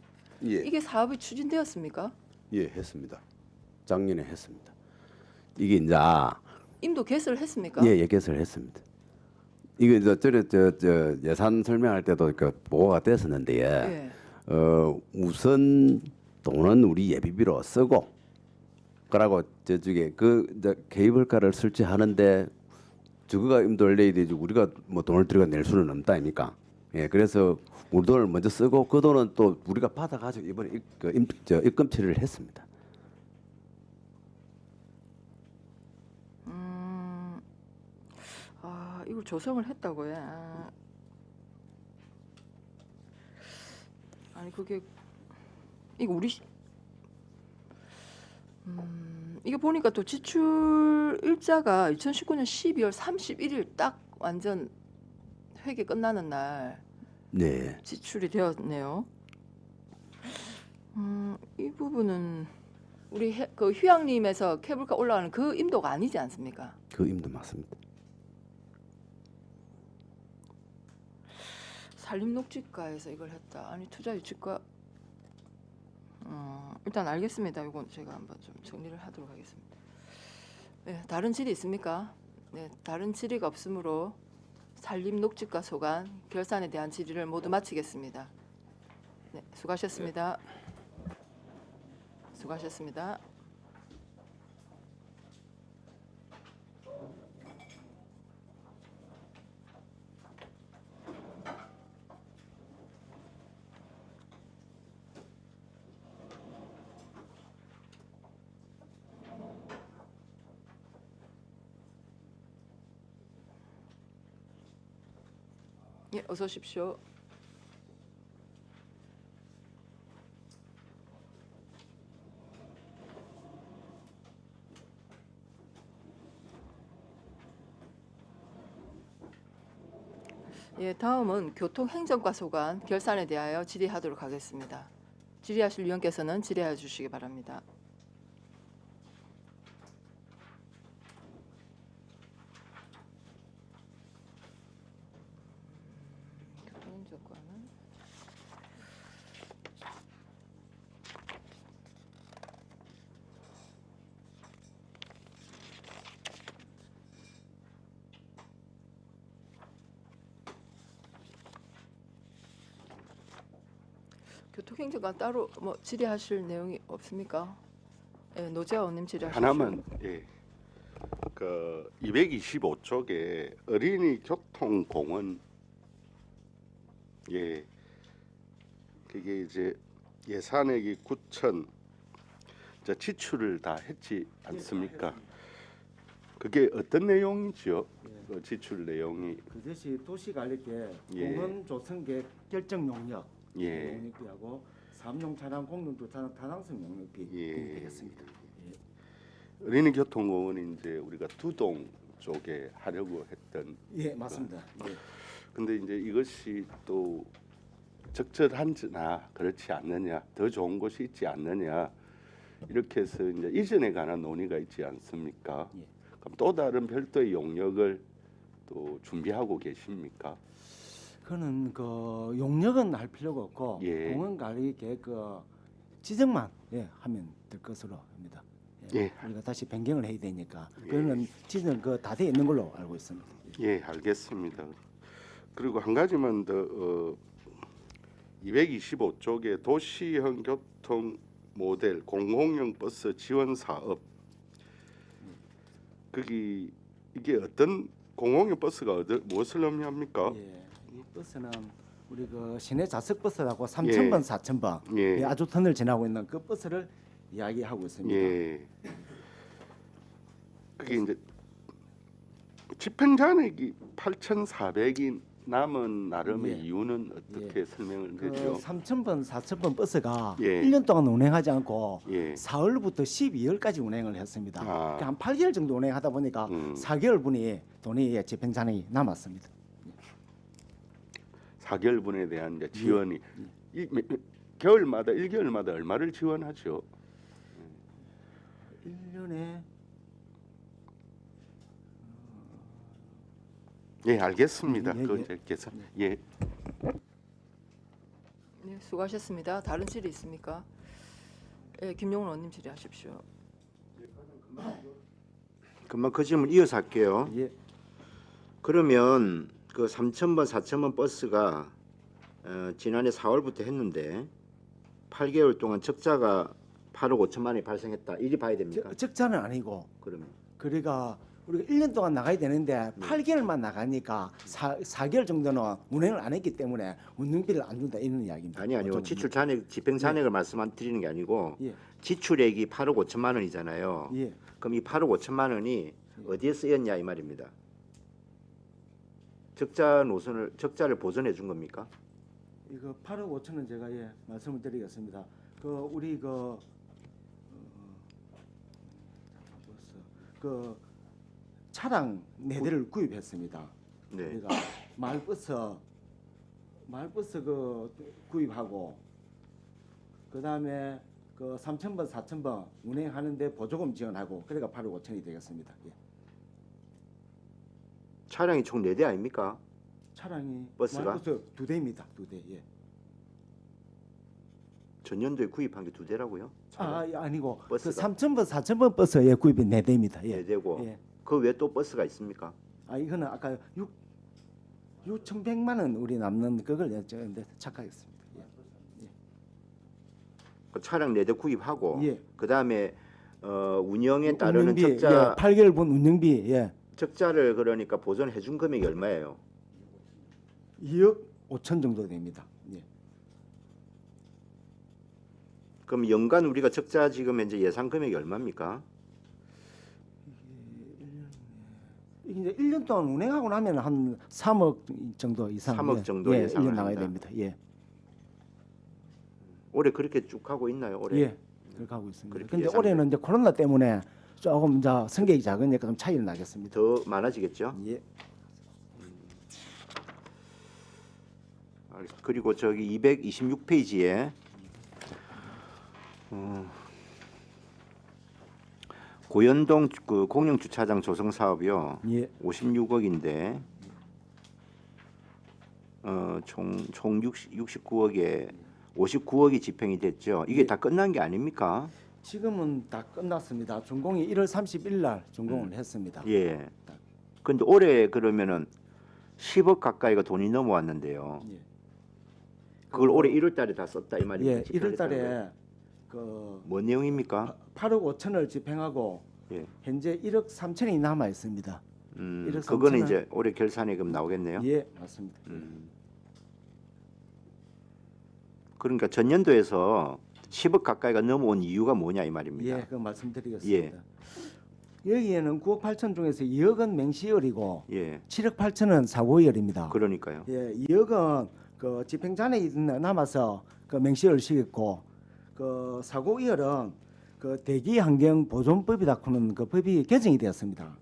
예. 이게 사업이 추진되었습니까? 예, 했습니다. 작년에 했습니다. 이게 이제 임도 개설을 했습니까? 예, 개설을 했습니다. 이게 이제 저 예산 설명할 때도 그 보고가 됐었는데 예. 우선 돈은 우리 예비비로 쓰고 그러고 저쪽에 그 이제 케이블카를 설치하는데 저거가 임도를 내야 되지 우리가 뭐 돈을 들여가 낼 수는 없다 아닙니까? 예, 그래서 우리 돈을 먼저 쓰고 그 돈은 또 우리가 받아가지고 이번에 입금 처리를 했습니다. 이걸 조성을 했다고요? 아니 그게 이거 우리 이게 보니까 또 지출 일자가 2019년 12월 31일 딱 완전 회계 끝나는 날 네. 지출이 되었네요. 이 부분은 우리 그 휴양림에서 케이블카 올라가는 그 임도가 아니지 않습니까? 그 임도 맞습니다. 산림녹지과에서 이걸 했다. 아니 투자유치과 일단 알겠습니다. 이건 제가 한번 좀 정리를 하도록 하겠습니다. 네, 다른 질의 있습니까? 네, 다른 질의가 없으므로 산림녹지과 소관 결산에 대한 질의를 모두 마치겠습니다. 네, 수고하셨습니다. 수고하셨습니다. 예, 어서 오십시오. 예, 다음은 교통행정과 소관 결산에 대하여 질의하도록 하겠습니다. 질의하실 위원께서는 질의해 주시기 바랍니다. 교통행정과는 교통행정과 따로 뭐 질의하실 내용이 없습니까? 예, 노재하 의원님 질의하십시오. 하나만 예. 그 225쪽에 어린이 교통공원 예. 그게 이제 예산액이 9천 지출을 다 했지 않습니까? 그게 어떤 내용이죠? 그 지출 내용이 그것이 도시관리계 예. 공원 조성계 결정 용역 예. 용역비하고 삼용 차량 공동주 차량 타당성 용역비 예. 되겠습니다. 어린이 교통공원이 이제 우리가 두동 쪽에 하려고 했던 예, 맞습니다. 예. 근데 이제 이것이 또 적절한지나 그렇지 않느냐 더 좋은 곳이 있지 않느냐 이렇게 해서 이제 이전에 관한 논의가 있지 않습니까? 예. 그럼 또 다른 별도의 용역을 또 준비하고 계십니까? 그는 그 용역은 할 필요가 없고 예. 공원 관리 계획 그 지정만 하면 될 것으로 합니다. 예. 우리가 다시 변경을 해야 되니까 예. 그거는 지정 다 돼 있는 걸로 알고 있습니다. 예, 알겠습니다. 그리고 한 가지만 더 225쪽에 도시형 교통 모델 공공용 버스 지원 사업 거기 이게 어떤 공공용 버스가 무엇을 의미합니까? 예. 이 버스는 우리 그 시내 좌석 버스라고 3,000번, 4,000번 예. 아주 터널 지나고 있는 그 버스를 이야기하고 있습니다. 예. 그게 이제 집행 잔액이 8,400이 남은 나름의 예. 이유는 어떻게 설명을 그 되죠? 3,000번, 4,000번 버스가 예. 1년 동안 운행하지 않고 예. 4월부터 12월까지 운행을 했습니다. 아. 그러니까 한 8개월 정도 운행하다 보니까 4개월분이 돈이 집행 잔액이 남았습니다. 4개월분에 대한 이제 지원이 겨울마다 1개월마다 얼마를 지원하죠? 1년에 예, 알겠습니다. 예, 그건 예. 제 계산. 예. 네, 수고하셨습니다. 다른 질의 있습니까? 예, 김용훈 의원님 질의하십시오. 금방 그 질문 이어서 할게요. 예. 그러면 그 3,000번, 4,000번 버스가 지난해 4월부터 했는데 8개월 동안 적자가 8억 5천만 원이 발생했다. 이리 봐야 됩니까? 적자는 아니고 그러면 그러니까 우리가 1년 동안 나가야 되는데 8개월만 나가니까 4개월 정도는 운행을 안 했기 때문에 운행비를 안 준다 이런 이야기입니다. 아니요. 어쩌면. 지출 잔액, 집행 잔액을 말씀드리는 게 아니고 예. 지출액이 8억 5천만 원이잖아요. 예. 그럼 이 8억 5천만 원이 어디에 쓰였냐 이 말입니다. 적자를 보전해 준 겁니까? 이거 8억 5천은 제가 말씀을 드리겠습니다. 그 우리 그 차량 4대를 구입했습니다. 네. 우리가 마을버스 그 구입하고 그다음에 그 3,000번, 4,000번 운행하는데 보조금 지원하고 그래가 8억 5천이 되겠습니다. 예. 차량이 총 4대 아닙니까? 차량이 버스가? 마을버스 2대입니다. 2대. 예. 전년도에 구입한 게 2대라고요? 아니고 그 버스가? 3,000번, 4,000번 버스 구입이 4대입니다. 예. 4대고 예. 그 외에 또 버스가 있습니까? 이거는 아까 6,100만 원 우리 남는 그걸 여쭤는데 착각했습니다. 예. 그 차량 4대 구입하고 예. 그다음에 운영에 따르는 운영비, 적자 8개월분 운영비 적자를 그러니까 보전해 준 금액이 얼마예요? 2억 5천 정도 됩니다. 예. 그럼 연간 우리가 적자 지금 현재 예상 금액이 얼마입니까? 이게 이제 1년 동안 운행하고 나면 한 3억 정도 이상 3억 정도 예상을 1년 나가야 한다. 됩니다. 예. 올해 그렇게 쭉 하고 있나요? 올해? 예. 그렇게 하고 있습니다. 그렇게 근데 예상돼요. 올해는 이제 코로나 때문에 조금 이제 성격이 작으니까 좀 차이는 나겠습니다. 더 많아지겠죠? 예. 그리고 저기 226페이지에 고현동 그 공영 주차장 조성 사업이요. 예. 56억인데 총 69억에 59억이 집행이 됐죠. 이게 예. 다 끝난 게 아닙니까? 지금은 다 끝났습니다. 준공이 1월 30일 날 준공을 했습니다. 예. 근데 올해 그러면은 10억 가까이가 돈이 넘어왔는데요. 예. 그걸 올해 1월 달에 다 썼다 이 말입니까? 예. 1월 집행했다는 거예요? 달에 그 뭔 내용입니까? 8억 5천을 집행하고 예. 현재 1억 3천이 남아 있습니다. 1억 그거는 3천을 이제 올해 결산액금 나오겠네요. 예, 맞습니다. 그러니까 전년도에서 10억 가까이가 넘어온 이유가 뭐냐 이 말입니다. 예, 그 말씀드리겠습니다. 여기에는 9억 8천 중에서 2억은 맹시월이고 예. 7억 8천은 사고월입니다. 그러니까요. 예, 2억은 그 집행 잔액이 남아서 그 맹시월 시켰고 그 사고월은 그 대기 환경 보존법이라고는 그 법이 개정이 되었습니다.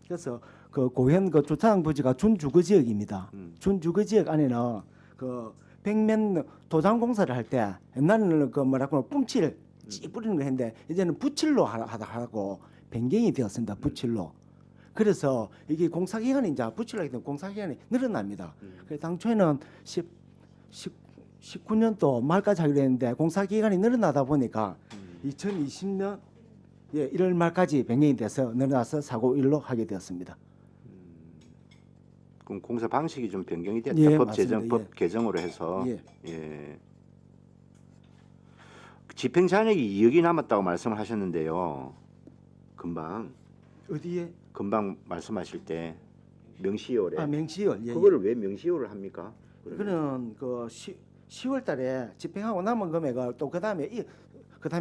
그래서 그 고현 그 주차장 부지가 준주거 지역입니다. 준주거 지역 안에는 그 벽면 도장 공사를 할 때 옛날에는 그 뭐라고 뿜칠 찌 뿌리는 걸 했는데 이제는 붓칠로 하고 변경이 되었습니다. 붓칠로. 그래서 이게 공사 기간이 이제 붓칠로 하기 때문에 공사 기간이 늘어납니다. 그래서 당초에는 19년도 말까지 하기로 했는데 공사 기간이 늘어나다 보니까 2020년 1월 말까지 변경이 돼서 늘어나서 사고 1로 하게 되었습니다. 그럼 공사 방식이 좀 변경이 됐다. 예, 법 맞습니다. 제정, 법 개정으로 해서. 예. 예. 집행 잔액이 2억이 남았다고 말씀을 하셨는데요. 금방 어디에? 말씀하실 때 명시효래. 명시월. 예, 그거를 왜 명시효를 합니까? 그러면? 그거는 그 10월 달에 집행하고 남은 금액을 또 그다음에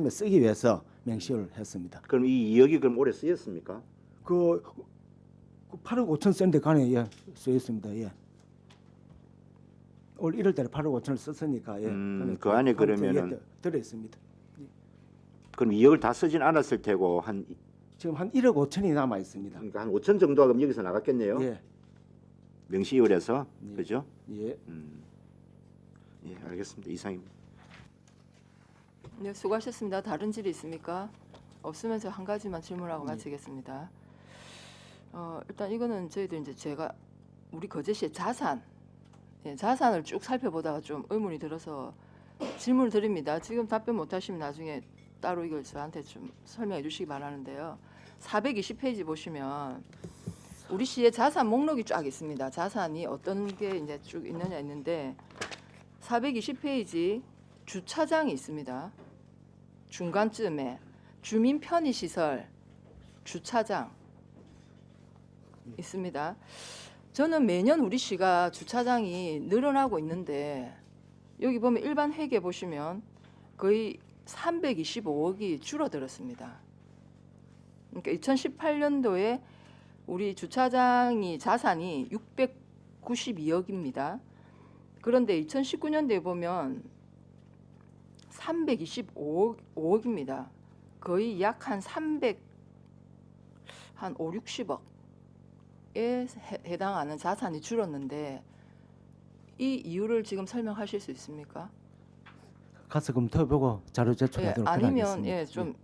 쓰기 위해서 명시를 했습니다. 그럼 이 2억이 그럼 올해 쓰였습니까? 그 8억 5천 썼는데 간에 쓰여 있습니다. 예. 올 1월 달에 8억 5천을 썼으니까 예. 그 안에 그러면은 들어 있습니다. 그럼 2억을 다 쓰진 않았을 테고 지금 한 1억 5천이 남아 있습니다. 그러니까 한 5천 정도가 그럼 여기서 나갔겠네요. 예. 명시효래서 예. 그죠? 예. 예, 알겠습니다. 이상입니다. 네, 수고하셨습니다. 다른 질의 있습니까? 없으면 저 한 가지만 질문하고 마치겠습니다. 일단 이거는 저희들 이제 우리 거제시의 자산을 쭉 살펴보다가 좀 의문이 들어서 질문을 드립니다. 지금 답변 못하시면 나중에 따로 이걸 저한테 좀 설명해 주시기 바라는데요. 420페이지 보시면 우리 시의 자산 목록이 쫙 있습니다. 자산이 어떤 게 이제 쭉 있느냐 있는데 420페이지 주차장이 있습니다. 중간쯤에 주민 편의 시설 주차장 있습니다. 저는 매년 우리 시가 주차장이 늘어나고 있는데 여기 보면 일반 회계 보시면 거의 325억이 줄어들었습니다. 그러니까 2018년도에 우리 주차장이 자산이 692억입니다. 그런데 2019년도에 보면 325억입니다. 거의 약 한 5, 60억에 해당하는 자산이 줄었는데 이 이유를 지금 설명하실 수 있습니까? 가서 검토해보고 자료 제출하도록 아니면 하겠습니다. 좀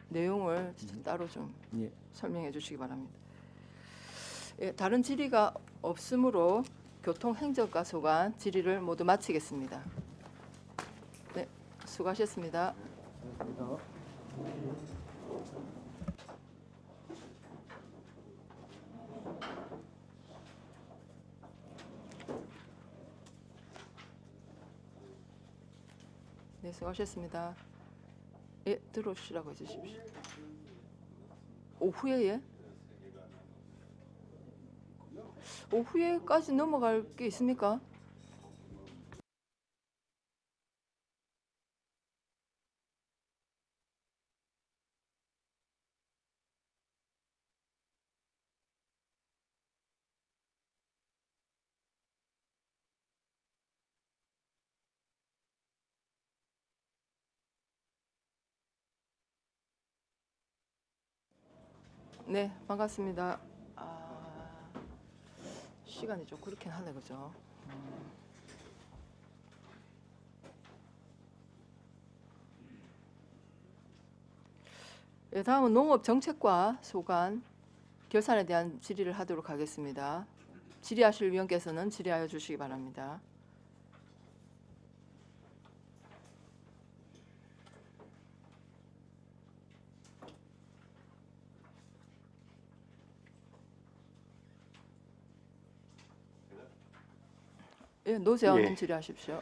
내용을 따로 좀 예. 설명해 주시기 바랍니다. 다른 질의가 없으므로 교통행정과 소관 질의를 모두 마치겠습니다. 네, 수고하셨습니다. 네, 수고하셨습니다. 예, 들어오시라고 해주십시오. 오후에 오후에까지 넘어갈 게 있습니까? 네, 반갑습니다. 시간이 좀 그렇긴 하네, 그죠? 네, 다음은 농업정책과 소관 결산에 대한 질의를 하도록 하겠습니다. 질의하실 위원께서는 질의하여 주시기 바랍니다. 예, 노재원님 질의하십시오.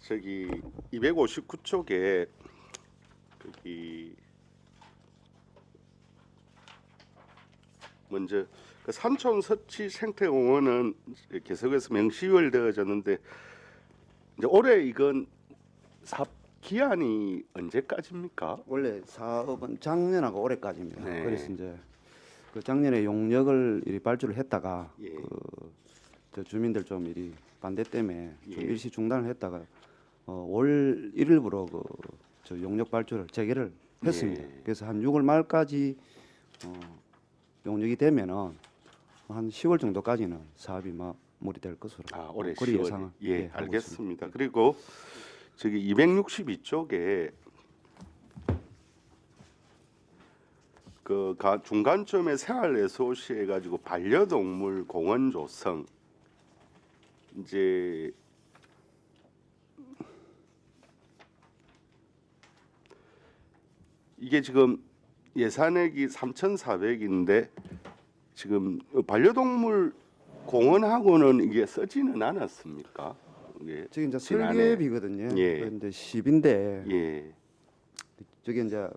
저기 259쪽에 여기 먼저 그 산촌 서치 생태공원은 계속해서 명시월되어졌는데 이제 올해 이건 사업 기한이 언제까지입니까? 원래 사업은 작년하고 올해까지입니다. 네. 그래서 이제 그 작년에 용역을 이리 발주를 했다가 예. 저 주민들 좀 이리 반대 때문에 좀 예. 일시 중단을 했다가 올 1일부로 저 용역 발주를 재개를 했습니다. 예. 그래서 한 6월 말까지 용역이 되면은 한 10월 정도까지는 사업이 마무리될 것으로 올해 그리 10월. 예상을 예, 하고 알겠습니다. 그리고 저기 262쪽에 중간쯤에 생활 SOC 해가지고 반려동물 공원 조성 이제 이게 지금 예산액이 3,400인데 지금 반려동물 공원하고는 이게 쓰지는 않았습니까? 이게 지금 이제 지난해. 설계비거든요. 예. 그런데 10인데 예. 저게 이제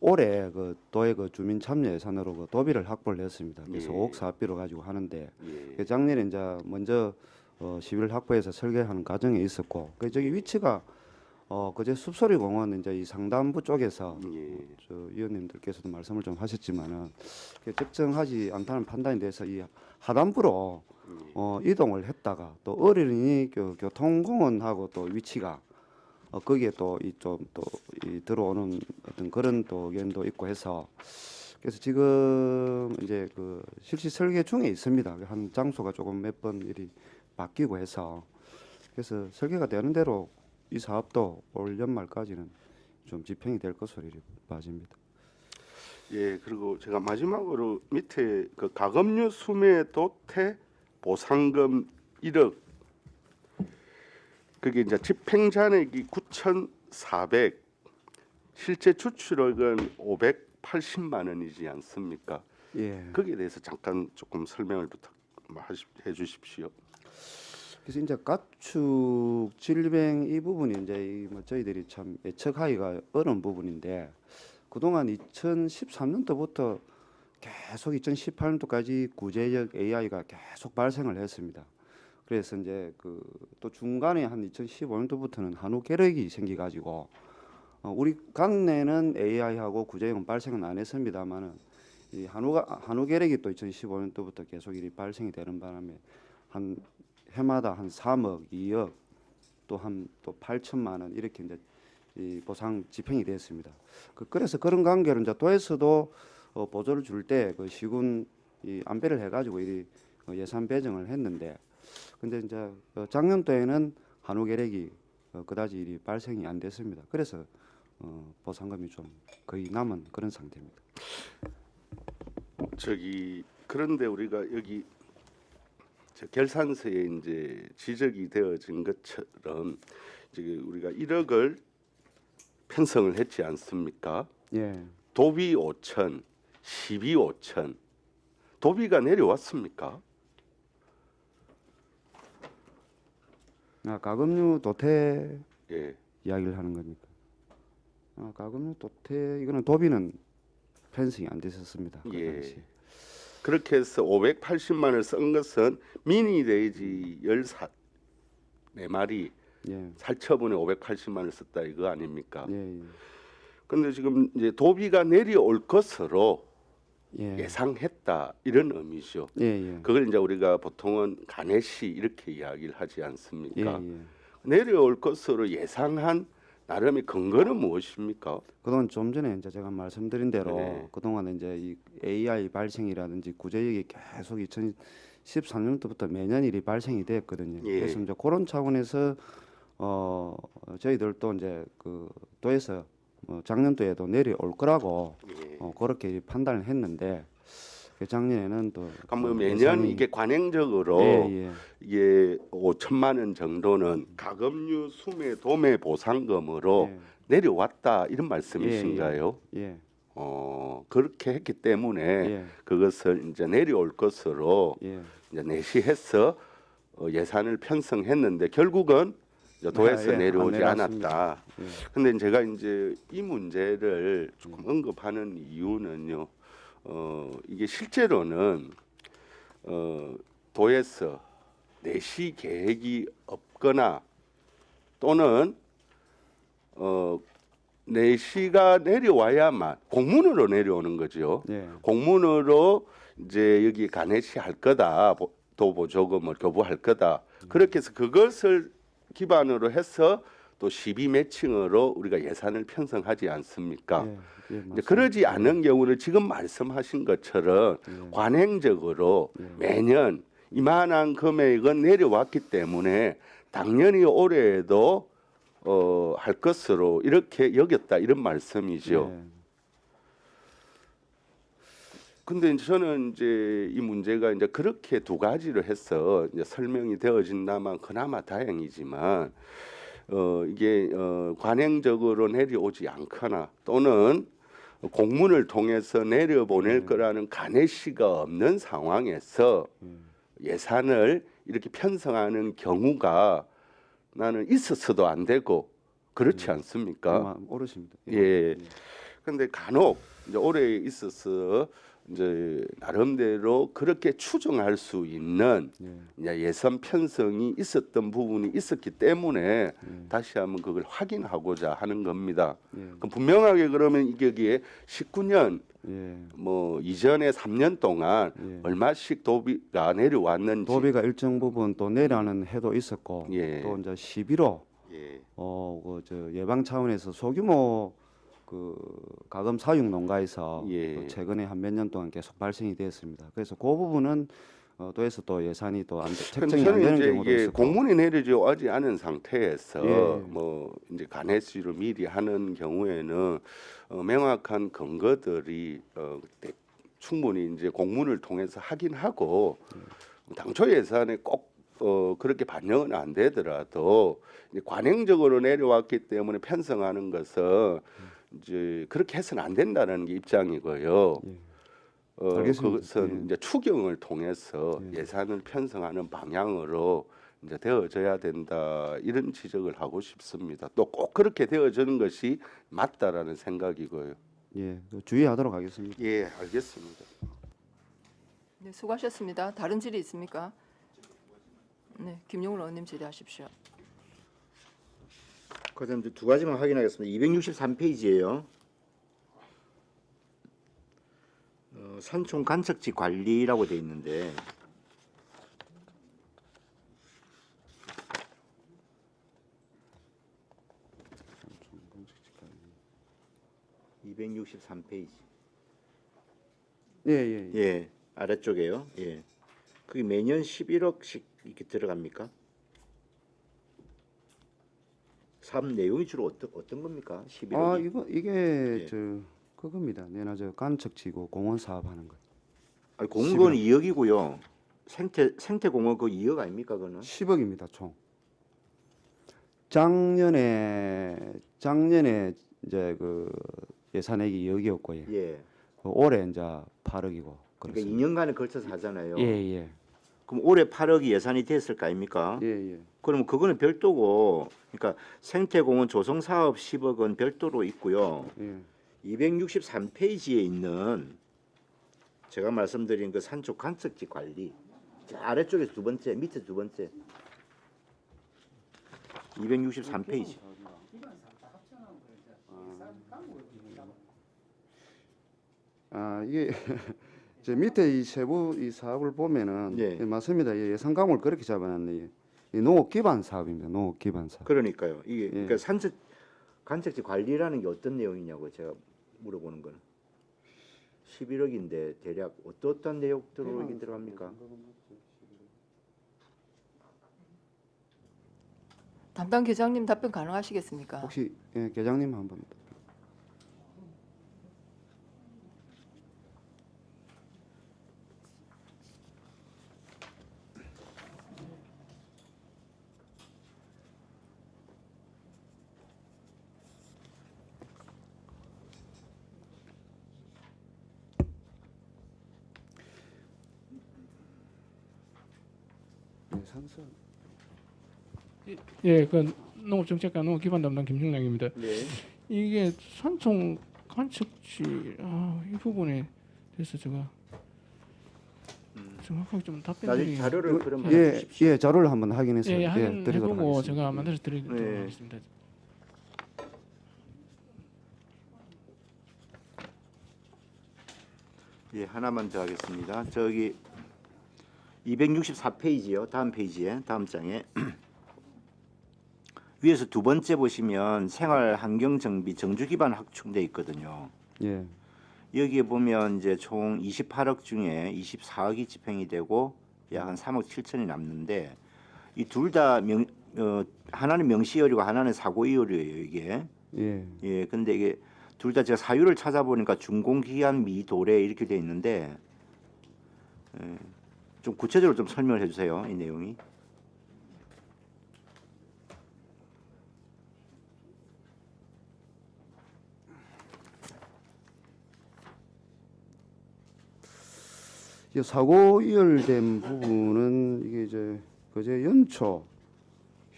올해 그 도의 그 주민 참여 예산으로 그 도비를 확보를 했습니다. 그래서 예. 5억 사업비로 가지고 하는데 예. 그 작년에 이제 먼저 시비를 확보해서 설계하는 과정에 있었고 그 저기 위치가 그제 숲소리 공원 이제 이 상단부 쪽에서 예. 저 위원님들께서도 말씀을 좀 하셨지만은 그 적정하지 않다는 판단에 대해서 이 하단부로 이동을 했다가 또 어린이 교통공원하고 또 위치가 거기에 또 이 좀 또 이 들어오는 어떤 그런 또 의견도 있고 해서 그래서 지금 이제 그 실시 설계 중에 있습니다. 한 장소가 조금 몇 번 일이 바뀌고 해서 그래서 설계가 되는 대로 이 사업도 올 연말까지는 좀 집행이 될 것으로 이렇게 봐집니다. 예, 그리고 제가 마지막으로 밑에 그 가금류 수매 도태 보상금 1억 그게 이제 집행 잔액이 9,400 실제 추출액은 580만 원이지 않습니까? 예. 거기에 대해서 잠깐 조금 설명을 해 주십시오. 그래서 이제 가축 질병 이 부분이 이제 뭐 저희들이 참 예측하기가 어려운 부분인데 그동안 2013년도부터 계속 2018년도까지 구제적 AI가 계속 발생을 했습니다. 그래서 이제 그 또 중간에 한 2015년도부터는 한우 계력이 생겨가지고 우리 관내는 AI하고 구제액은 발생은 안 했습니다만은 이 한우 계력이 또 2015년도부터 계속 일이 발생이 되는 바람에 한 해마다 한 3억, 2억 또 8천만 원 이렇게 이제 이 보상 집행이 됐습니다. 그래서 그런 관계로 이제 도에서도 보조를 줄 때 그 시군 이 안배를 해가지고 이 예산 배정을 했는데, 근데 이제 작년도에는 한우 계획이 그다지 일이 발생이 안 됐습니다. 그래서 보상금이 좀 거의 남은 그런 상태입니다. 그런데 우리가 여기 저 결산서에 이제 지적이 되어진 것처럼 이제 우리가 1억을 편성을 했지 않습니까? 예. 도비 5천, 시비 5천, 도비가 내려왔습니까? 가금류 도태 예. 이야기를 하는 겁니까? 가금류 도태 이거는 도비는 편성이 안 됐었습니다. 그 예. 당시. 그렇게 해서 580만 원을 쓴 것은 미니 돼지 14마리 예. 살처분에 580만 원을 썼다 이거 아닙니까? 예. 그런데 지금 이제 도비가 내려올 것으로 예. 예상했다 이런 의미죠. 예. 그걸 이제 우리가 보통은 가내시 이렇게 이야기를 하지 않습니까? 예. 내려올 것으로 예상한 나름의 근거는 무엇입니까? 그동안 좀 전에 이제 제가 말씀드린 대로 네. 그동안 이제 이 AI 발생이라든지 구제액이 계속 2013년부터 매년 일이 발생이 됐거든요. 예. 그래서 이제 그런 차원에서 저희들도 이제 그 도에서 작년도에도 내려올 거라고 예. 그렇게 판단을 했는데 그 작년에는 또 그러니까 매년 예산이- 이게 관행적으로 예. 이게 5천만 원 정도는 가금류 수매 도매 보상금으로 예. 내려왔다 이런 말씀이신가요? 예. 그렇게 했기 때문에 예. 그것을 이제 내려올 것으로 예. 이제 내시해서 예산을 편성했는데 결국은 이제 도에서 예, 내려오지 안 내려왔습니다. 않았다. 예. 근데 제가 이제 이 문제를 조금 언급하는 이유는요. 이게 실제로는 도에서 내시 계획이 없거나 또는 내시가 내려와야만 공문으로 내려오는 거죠. 예. 공문으로 이제 여기 가내시 할 거다, 도보조금을 교부할 거다. 그렇게 해서 그것을 기반으로 해서 또 12 매칭으로 우리가 예산을 편성하지 않습니까? 예. 예, 이제 맞습니다. 그러지 않은 경우는 지금 말씀하신 것처럼 관행적으로 매년 이만한 금액은 내려왔기 때문에 당연히 올해에도 할 것으로 이렇게 여겼다 이런 말씀이죠. 근데 저는 이제 이 문제가 이제 그렇게 두 가지로 해서 이제 설명이 되어진다면 그나마 다행이지만 이게 관행적으로 내려오지 않거나 또는 공문을 통해서 내려보낼 거라는 가내시가 없는 상황에서 예산을 이렇게 편성하는 경우가 나는 있어서도 안 되고 그렇지 않습니까? 오르십니다. 예. 근데 간혹 이제 올해 있어서 이제 나름대로 그렇게 추정할 수 있는 이제 예산 편성이 있었던 부분이 있었기 때문에 다시 한번 그걸 확인하고자 하는 겁니다. 그럼 분명하게 그러면 이게 19년 뭐 이전에 3년 동안 얼마씩 도비가 내려왔는지 도비가 일정 부분 또 내려는 해도 있었고 또 이제 11호 그저 예방 차원에서 소규모 그 가금 사육 농가에서 또 최근에 한 몇 년 동안 계속 발생이 되었습니다. 그래서 그 부분은 도에서 또 예산이 또 책정이 안 되는 경우도 이게 있었고 공문이 내려오지 않은 상태에서 뭐 이제 간해수를 미리 하는 경우에는 명확한 근거들이 충분히 이제 공문을 통해서 확인하고 당초 예산에 꼭 그렇게 반영은 안 되더라도 이제 관행적으로 내려왔기 때문에 편성하는 것은 이제 그렇게 해서는 안 된다는 게 입장이고요. 알겠습니다. 그것은 이제 추경을 통해서 예산을 편성하는 방향으로 이제 되어져야 된다 이런 지적을 하고 싶습니다. 또 꼭 그렇게 되어지는 것이 맞다라는 생각이고요. 예, 주의하도록 하겠습니다. 예, 알겠습니다. 네, 수고하셨습니다. 다른 질의 있습니까? 네, 김용훈 의원님 질의하십시오. 그다음 두 가지만 확인하겠습니다. 263페이지예요. 산촌 간척지 관리라고 돼 있는데 (263페이지) 예, 아래쪽에요. 예, 그게 매년 11억씩 이렇게 들어갑니까? 사업 내용이 주로 어떤 겁니까? 11억이? 이게 저 그겁니다. 내나 저 간척지구 공원 사업하는 거. 아니, 공원 2억이고요. 생태공원 그 2억 아닙니까? 그거는 10억입니다 총. 작년에 이제 그 예산액이 2억이었고요. 예. 올해 이제 8억이고. 그러니까 2년간에 걸쳐서 하잖아요. 예. 그럼 올해 8억이 예산이 됐을 거 아닙니까? 예. 그러면 그거는 별도고, 그러니까 생태공원 조성 사업 10억은 별도로 있고요. 263페이지에 있는 제가 말씀드린 그 산초 간척지 관리 아래쪽에서 두 번째, 밑에 두 번째 263페이지. 이게 제 밑에 이 세부 이 사업을 보면은 예, 맞습니다. 예산 감을 그렇게 잡아놨네. 이 농업 기반 사업입니다. 농업 기반 사업. 그러니까요. 이게 그러니까 간척지 관리라는 게 어떤 내용이냐고 제가 물어보는 거는 11억인데 대략 어떤 내용들로 이게 들어갑니까? 담당 계장님 답변 가능하시겠습니까? 혹시 계장님 한번. 예, 그 농업정책과 농업기반 담당 김중량입니다. 네. 이게 산촌 간척지 이 부분에 대해서 제가 정확하게 좀 답변드리기. 자료를 그럼 예, 자료를 한번 확인해서 확인해보고 드리도록 하겠습니다. 제가 만들어서 드리도록 하겠습니다. 예, 하나만 더 하겠습니다. 저기 264페이지요. 다음 페이지에 다음 장에 위에서 두 번째 보시면 생활 환경 정비 정주 기반 확충돼 있거든요. 예. 여기에 보면 이제 총 28억 중에 24억이 집행이 되고 약 한 3억 7천이 남는데 이 둘 다 하나는 명시이율이고 하나는 사고이율이에요, 이게. 예. 예. 근데 이게 둘 다 제가 사유를 찾아보니까 준공기한 미도래 이렇게 돼 있는데 좀 구체적으로 좀 설명을 해주세요. 이 내용이. 이 사고 이열된 부분은 이게 이제 그제 연초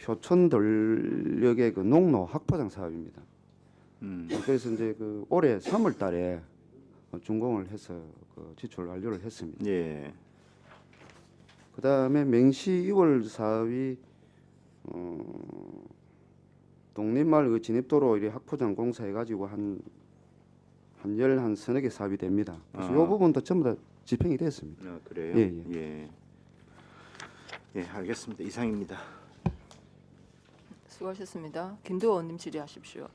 효천 전력의 그 농로 학포장 사업입니다. 그래서 이제 그 올해 3월달에 준공을 해서 그 지출 완료를 했습니다. 예. 그다음에 맹시 2월 사업이 독립마을 그 진입도로 이 학포장 공사해 가지고 한 서너 개 사업이 됩니다. 그래서 이 부분도 전부 다 집행이 됐습니다. 그래요? 예. 예, 알겠습니다. 이상입니다. 수고하셨습니다. 김도호 의원님 질의하십시오.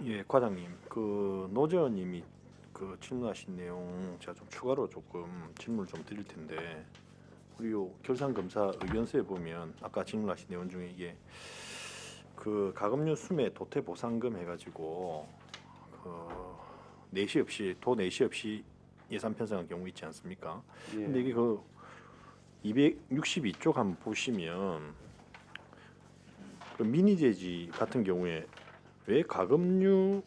예, 과장님, 그 노재원님이 그 질문하신 내용 제가 좀 추가로 조금 질문을 좀 드릴 텐데, 우리 요 결산검사 의견서에 보면 아까 질문하신 내용 중에 이게 그 가금류 수매 도태 보상금 해가지고 그 내시 없이 내시 없이 예산 편성한 경우 있지 않습니까? 예. 근데 이게 그 262쪽 한번 보시면 그 미니돼지 같은 경우에 왜 가금류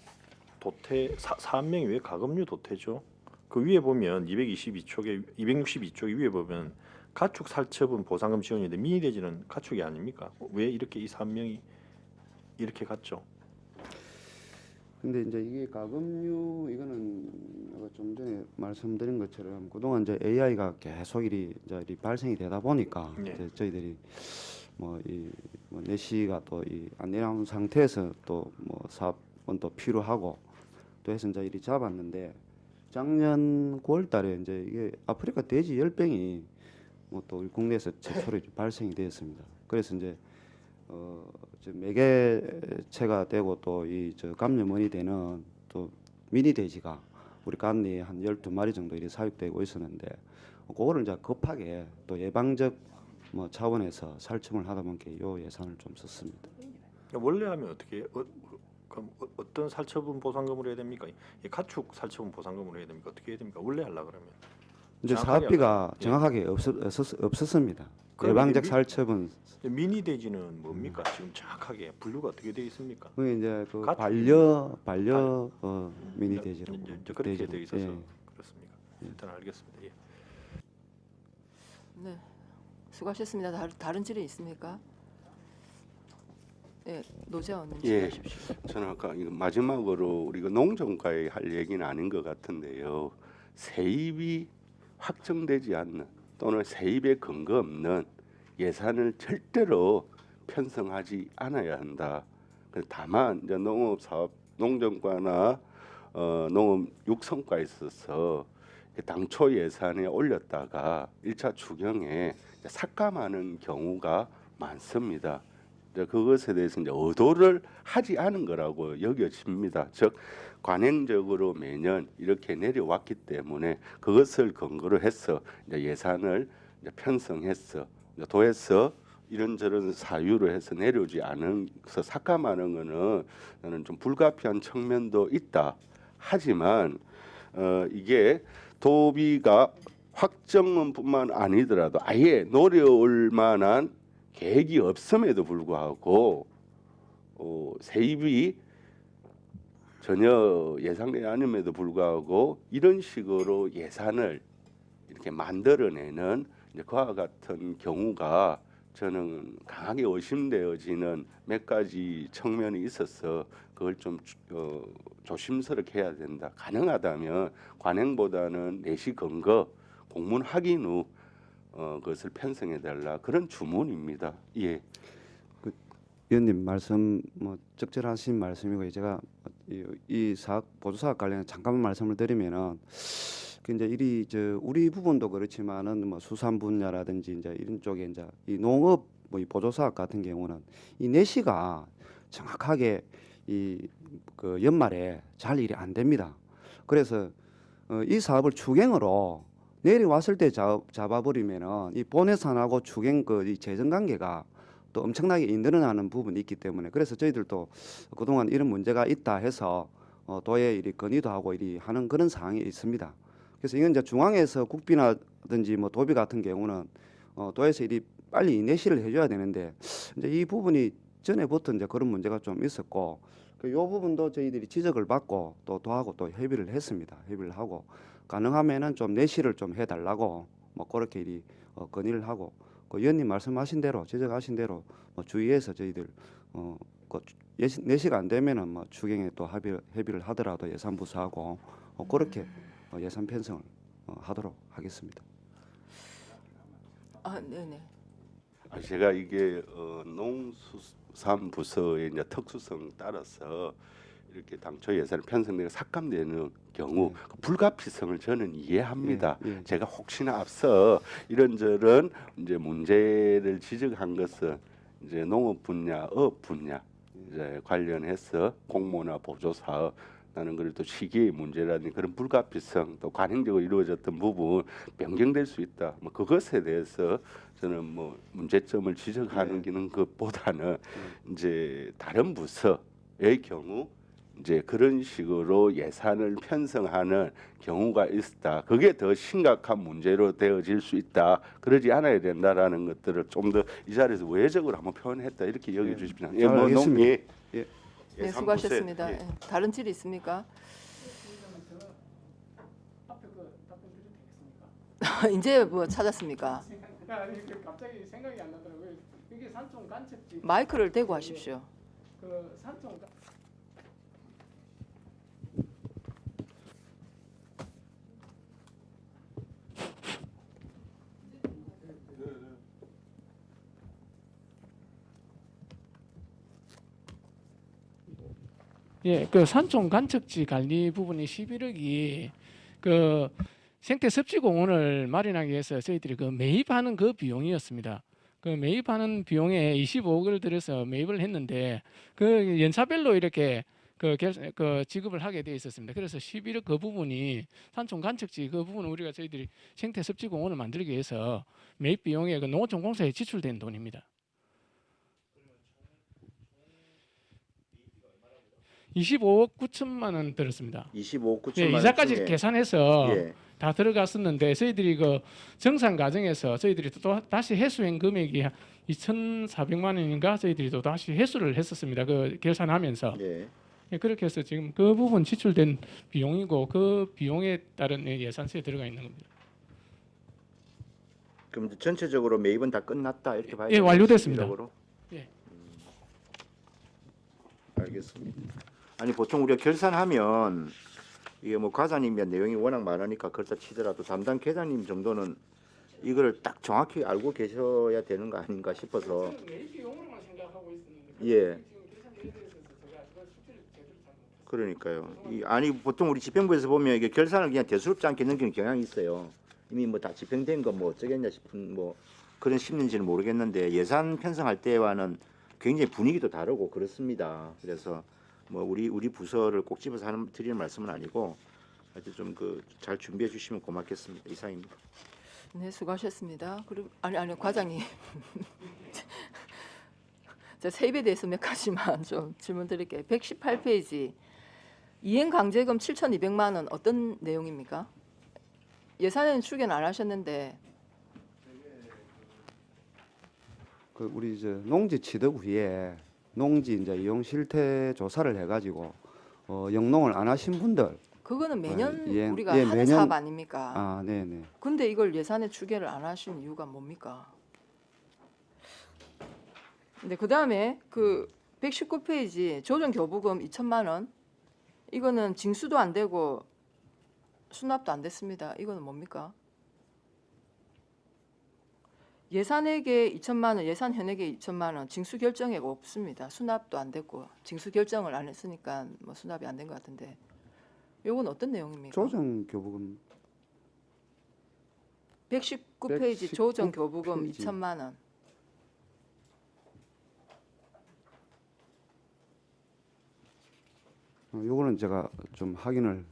도태 사업명이 왜 가금류 도태죠? 그 위에 보면 262쪽에 위에 보면 가축 살처분 보상금 지원인데 미니돼지는 가축이 아닙니까? 왜 이렇게 이 사업명이 이렇게 갔죠? 근데 이제 이게 가금류 이거는 제가 좀 전에 말씀드린 것처럼 그동안 이제 AI가 계속 이제 발생이 되다 보니까 이제 저희들이 뭐 내시가 또 안 내려온 상태에서 또 뭐 사업은 또 필요하고 또 해서 이제 일이 잡았는데 작년 9월달에 이제 이게 아프리카 돼지 열병이 뭐 또 우리 국내에서 최초로 발생이 되었습니다. 그래서 이제 매개체가 되고 또 이 감염원이 되는 또 미니 돼지가 우리 간내에 한 12마리 정도 이렇게 사육되고 있었는데 그거를 이제 급하게 또 예방적 뭐 차원에서 살충을 하다 보니까 요 예산을 좀 썼습니다. 원래 하면 어떻게 그럼 어떤 살처분 보상금으로 해야 됩니까? 이 가축 살처분 보상금으로 해야 됩니까? 어떻게 해야 됩니까? 원래 하려 그러면 이제 사업비가 정확하게 없었습니다. 예방적 살처분. 미니 돼지는 뭡니까? 지금 정확하게 분류가 어떻게 되어 있습니까? 그게 이제 그 반려 미니 돼지로 그렇게 되어 있어서 그렇습니까? 일단 알겠습니다. 예. 네, 수고하셨습니다. 다른 질의 있습니까? 네, 노재원 의원님 질의하십시오. 저는 아까 이거 마지막으로 우리가 농정과에 할 얘기는 아닌 것 같은데요. 세입이 확정되지 않는 또는 세입에 근거 없는 예산을 절대로 편성하지 않아야 한다. 다만 이제 농정과나 농업육성과에 있어서 당초 예산에 올렸다가 1차 추경에 삭감하는 경우가 많습니다. 그것에 대해서 이제 의도를 하지 않은 거라고 여겨집니다. 즉 관행적으로 매년 이렇게 내려왔기 때문에 그것을 근거로 해서 이제 예산을 이제 편성해서 도에서 이런저런 사유로 해서 내려오지 않아서 삭감하는 거는 저는 좀 불가피한 측면도 있다. 하지만 이게 도비가 확정뿐만 아니더라도 아예 노려올 만한 계획이 없음에도 불구하고 세입이 전혀 예상되지 않음에도 불구하고 이런 식으로 예산을 이렇게 만들어내는 이제 그와 같은 경우가 저는 강하게 의심되어지는 몇 가지 측면이 있어서 그걸 좀 조심스럽게 해야 된다. 가능하다면 관행보다는 내시 근거 공문 확인 후 그것을 편성해 달라 그런 주문입니다. 예. 그 위원님 말씀 뭐 적절하신 말씀이고 제가 이 사업 보조사업 관련해 잠깐만 말씀을 드리면은 그 이제 우리 부분도 그렇지만은 뭐 수산 분야라든지 이제 이런 쪽에 이제 이 농업 뭐 이 보조사업 같은 경우는 이 내시가 정확하게 그 연말에 잘 일이 안 됩니다. 그래서 이 사업을 추경으로 내려왔을 때 잡아버리면은 이 본예산하고 추경 이 재정 관계가 또 엄청나게 늘어나는 부분이 있기 때문에 그래서 저희들도 그동안 이런 문제가 있다 해서 도에 이리 건의도 하고 이리 하는 그런 사항이 있습니다. 그래서 이건 이제 중앙에서 국비라든지 뭐 도비 같은 경우는 도에서 이리 빨리 내시를 해줘야 되는데 이제 이 부분이 전에부터 이제 그런 문제가 좀 있었고 이 부분도 저희들이 지적을 받고 또 도하고 또 협의를 했습니다. 협의를 하고 가능하면은 좀 내시를 좀 해달라고 뭐 그렇게 이리 건의를 하고 그 의원님 말씀하신 대로 지적하신 대로 뭐 주의해서 저희들 그 내시가 안 되면은 뭐 추경에 또 협의를 하더라도 예산부서하고 그렇게 예산 편성을 하도록 하겠습니다. 아, 네네. 제가 이게 농수산부서의 이제 특수성 따라서 이렇게 당초 예산이 편성되고 삭감되는 경우 그 불가피성을 저는 이해합니다. 제가 혹시나 앞서 이런저런 이제 문제를 지적한 것은 이제 농업 분야, 어업 분야 이제 관련해서 공모나 보조 사업 나는 그래도 시기의 문제라든지 그런 불가피성 또 관행적으로 이루어졌던 부분 변경될 수 있다. 뭐 그것에 대해서 저는 뭐 문제점을 지적하는 것보다는 이제 다른 부서의 경우 이제 그런 식으로 예산을 편성하는 경우가 있다. 그게 더 심각한 문제로 되어질 수 있다. 그러지 않아야 된다라는 것들을 좀 더 이 자리에서 외적으로 한번 표현했다. 이렇게 여겨 주십시오. 잘 알겠습니다. 네, 수고하셨습니다. 예, 다른 질이 있습니까? 이제 뭐 찾았습니까? 갑자기 생각이 안 나더라고요. 이게 산촌 간척지. 마이크를 대고 하십시오. 그 산촌 예, 그 산촌 간척지 관리 부분이 11억이 그 생태 섭지공원을 마련하기 위해서 저희들이 그 매입하는 그 비용이었습니다. 그 매입하는 비용에 25억을 들여서 매입을 했는데 그 연차별로 이렇게 그 지급을 하게 돼 있었습니다. 그래서 11억 그 부분이 산촌 간척지 그 부분은 우리가 저희들이 생태 섭지공원을 만들기 위해서 매입 비용에 그 농어촌공사에 지출된 돈입니다. 25억 9천만 원 들었습니다. 25억 9천만 예, 원 이자까지 중에. 계산해서 예. 다 들어갔었는데 저희들이 그 정산 과정에서 저희들이 또 다시 회수한 금액이 2,400만 원인가 저희들이 또 다시 회수를 했었습니다. 그 계산하면서. 예. 예, 그렇게 해서 지금 그 부분 지출된 비용이고 그 비용에 따른 예산서에 들어가 있는 겁니다. 그럼 전체적으로 매입은 다 끝났다 이렇게 봐야 예, 되나요? 완료됐습니다. 실질적으로? 예. 알겠습니다. 아니 보통 우리가 결산하면 이게 뭐 과장님의 내용이 워낙 많으니까 그렇다 치더라도 담당 계장님 정도는 이거를 딱 정확히 알고 계셔야 되는 거 아닌가 싶어서. 예. 그러니까요. 아니 보통 우리 집행부에서 보면 이게 결산을 그냥 대수롭지 않게 넘기는 경향이 있어요. 이미 뭐 다 집행된 거 뭐 어쩌겠냐 싶은 뭐 그런 심리인지는 모르겠는데 예산 편성할 때와는 굉장히 분위기도 다르고 그렇습니다. 그래서 뭐 우리 부서를 꼭 집어서 드리는 말씀은 아니고 하여튼 좀 그 잘 준비해 주시면 고맙겠습니다. 이상입니다. 네, 수고하셨습니다. 그리고 아니 과장님. 제 세입에 대해서 몇 가지만 좀 질문 드릴게요. 118페이지 이행 강제금 7,200만 원 어떤 내용입니까? 예산에는 출연 안 하셨는데 그 우리 이제 농지 취득 후에 농지 이제 이용 실태 조사를 해가지고 영농을 안 하신 분들 그거는 매년 이행, 우리가 예, 하는 매년, 사업 아닙니까? 아, 네네. 근데 이걸 예산에 추계를 안 하신 이유가 뭡니까? 네, 그다음에 그 119페이지 조정 교부금 2천만 원 이거는 징수도 안 되고 수납도 안 됐습니다. 이거는 뭡니까? 예산액에 2천만 원, 예산 현액에 2천만 원, 징수 결정액 없습니다. 수납도 안 됐고 징수 결정을 안 했으니까 뭐 수납이 안 된 것 같은데 이건 어떤 내용입니까? 조정 교부금 119페이지 조정 교부금 페이지. 2천만 원. 요거는 제가 좀 확인을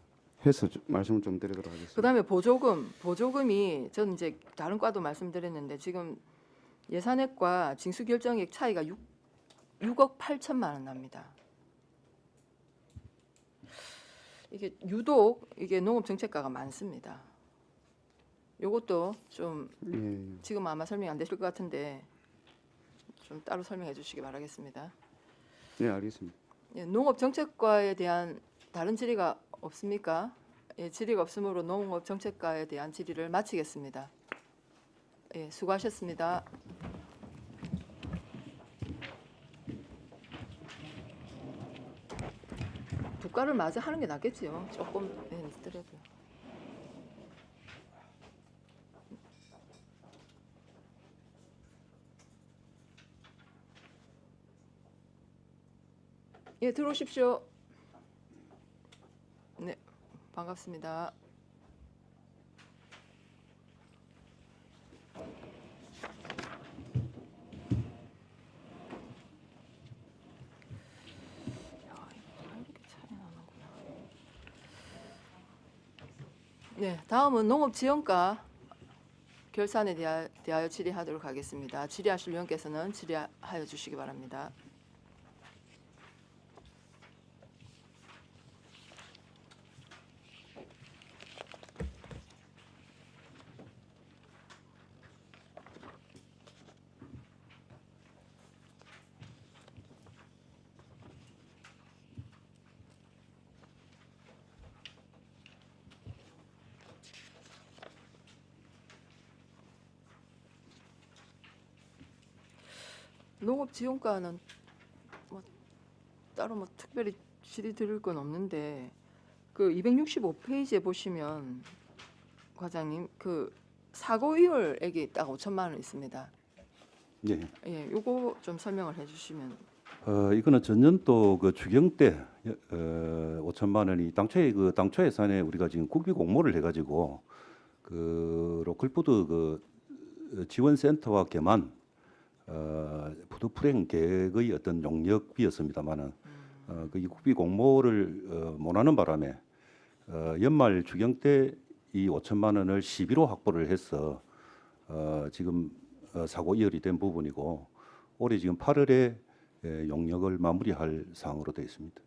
해서 말씀을 좀 드리도록 하겠습니다. 그다음에 보조금이 전 이제 다른 과도 말씀드렸는데 지금 예산액과 징수 결정액 차이가 6억 8천만 원 납니다. 이게 유독 이게 농업 정책과가 많습니다. 요것도 좀 지금 아마 설명 안 되실 것 같은데 좀 따로 설명해 주시기 바라겠습니다. 네, 알겠습니다. 예, 농업 정책과에 대한 다른 질의가 없습니까? 예, 질의가 없으므로 농업 정책과에 대한 질의를 마치겠습니다. 예, 수고하셨습니다. 두가를 마저 하는 게 낫겠지요. 조금 있더라도. 예, 들어오십시오. 네, 반갑습니다. 네, 다음은 농업지원과 결산에 대하여 질의하도록 하겠습니다. 질의하실 위원께서는 질의하여 주시기 바랍니다. 농업지원과는 뭐 따로 뭐 특별히 질의 드릴 건 없는데 그 265페이지에 보시면 과장님 그 사고 이율액이 딱 5천만 원 있습니다. 예. 예, 요거 좀 설명을 해주시면. 이거는 전년도 그 추경 때 5천만 원이 당초 예산에 우리가 지금 국비 공모를 해가지고 그 로컬푸드 그 지원센터와 겸한 푸드 프랭 계획의 어떤 용역비였습니다만은 그 국비 공모를 못하는 바람에 연말 추경 때 이 5천만 원을 시비로 확보를 해서 지금 사고 이혈이 된 부분이고 올해 지금 8월에 용역을 마무리할 사항으로 되어 있습니다.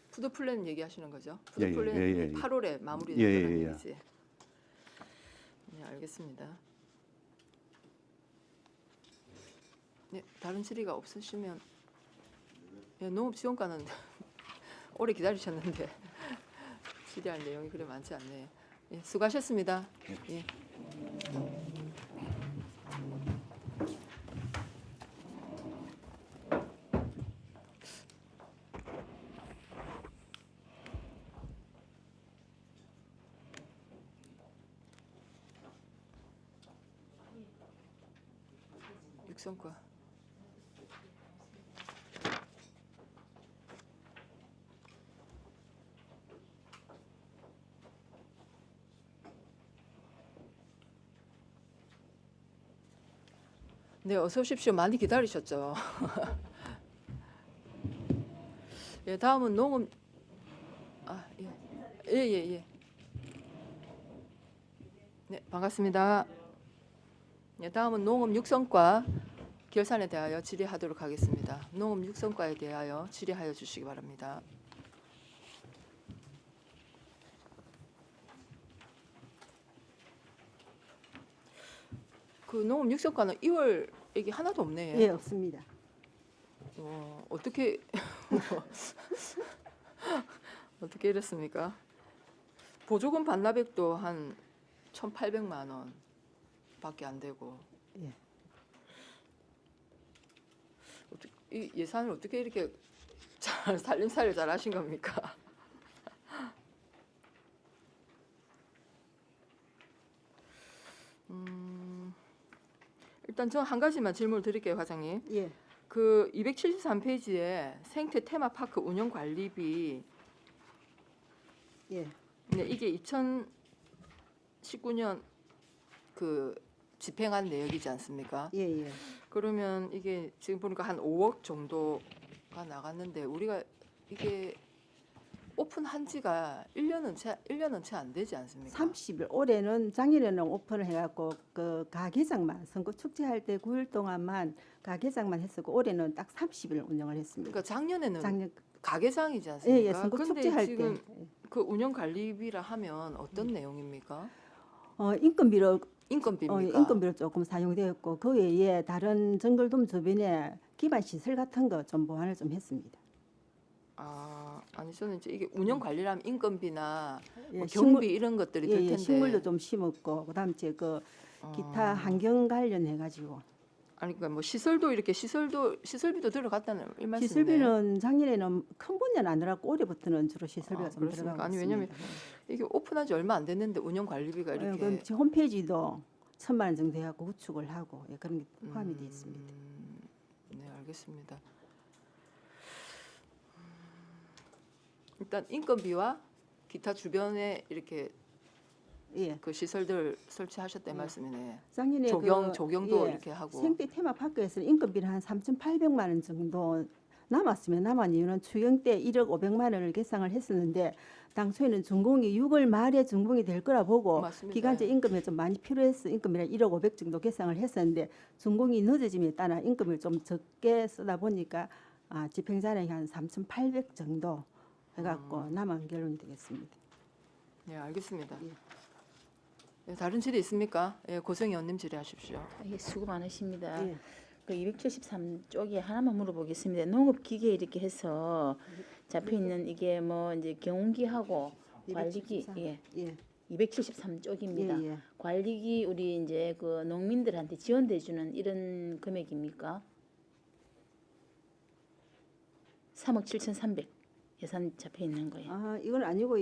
푸드 플랜 얘기하시는 거죠? 푸드 예, 플랜 예, 예. 8월에 마무리될 예, 거라는 예, 예. 얘기지. 네, 알겠습니다. 네, 다른 질의가 없으시면 예, 농업지원과는 오래 기다리셨는데 질의할 내용이 그래 많지 않네요. 예, 수고하셨습니다. 예. 육성과 네, 어서 오십시오. 많이 기다리셨죠? 예, 다음은 농업 예. 네, 반갑습니다. 네, 다음은 농업 육성과 결산에 대하여 질의하도록 하겠습니다. 농업 육성과에 대하여 질의하여 주시기 바랍니다. 그 농업 육성과는 2월 얘기 하나도 없네요. 예, 없습니다. 어떻게 어떻게 이랬습니까? 보조금 반납액도 한 1,800만 원밖에 안 되고. 예. 이 예산을 어떻게 이렇게 잘 살림살이를 잘 하신 겁니까? 일단 저 한 가지만 질문을 드릴게요, 과장님. 예. 그 273페이지에 생태 테마파크 운영 관리비. 예. 네, 이게 2019년 그 집행한 내역이지 않습니까? 예. 그러면 이게 지금 보니까 한 5억 정도가 나갔는데 우리가 이게 오픈한 지가 1년은 채 안 되지 않습니까? 30일 올해는 작년에는 오픈을 해갖고 그 가게장만 선거 축제할 때 9일 동안만 가게장만 했었고 올해는 딱 30일 운영을 했습니다. 그러니까 작년에는 가계상이지 않습니까? 예, 예, 선거 근데 축제할 지금 때. 그 운영 관리비라 하면 어떤 내용입니까? 인건비로 인건비입니까? 인건비로 조금 사용되었고 그 외에 다른 정글돔 주변에 기반 시설 같은 거 좀 보완을 좀 했습니다. 아니 저는 이제 이게 운영 관리라면 인건비나 예, 뭐 식물- 경비 이런 것들이 될 텐데. 식물도 좀 심었고 그다음 이제 그 기타 환경 관련해 가지고 아니 그러니까 뭐 시설비도 들어갔다는 이 말씀이네. 시설비는 작년에는 큰 분야는 안 들어갔고 올해부터는 주로 시설비가 좀 그렇습니까? 들어가고 아니 있습니다. 왜냐면 이게 오픈한 지 얼마 안 됐는데 운영 관리비가 이렇게 그럼 제 홈페이지도 1,000만 원 정도 해갖고 구축을 하고 그런 게 포함이 되어 있습니다. 네, 알겠습니다. 일단 인건비와 기타 주변에 이렇게 그 시설들 설치하셨다는 말씀이네. 작년에 조경도 이렇게 하고. 생태 테마파크에서는 인건비는 한 3,800만 원 정도 남았으면 남은 이유는 추경 때 1억 500만 원을 계상을 했었는데 당초에는 준공이 6월 말에 준공이 될 거라 보고 맞습니다. 기간제 인건비가 좀 많이 필요해서 인건비를 1억 500 정도 계상을 했었는데 준공이 늦어짐에 따라 인건비를 좀 적게 쓰다 보니까 집행자량이 한 3,800 정도 해갖고 남은 결론이 되겠습니다. 네, 알겠습니다. 네, 다른 질의 있습니까? 예, 고성희 의원님 질의하십시오. 예, 수고 많으십니다. 그 273쪽에 하나만 물어보겠습니다. 농업기계 이렇게 해서 잡혀 있는 이게 뭐 이제 경운기하고 관리기 273쪽입니다. 예. 관리기 우리 이제 그 농민들한테 지원돼 주는 이런 금액입니까? 3억 7,300 예산 잡혀 있는 거예요. 이건 아니고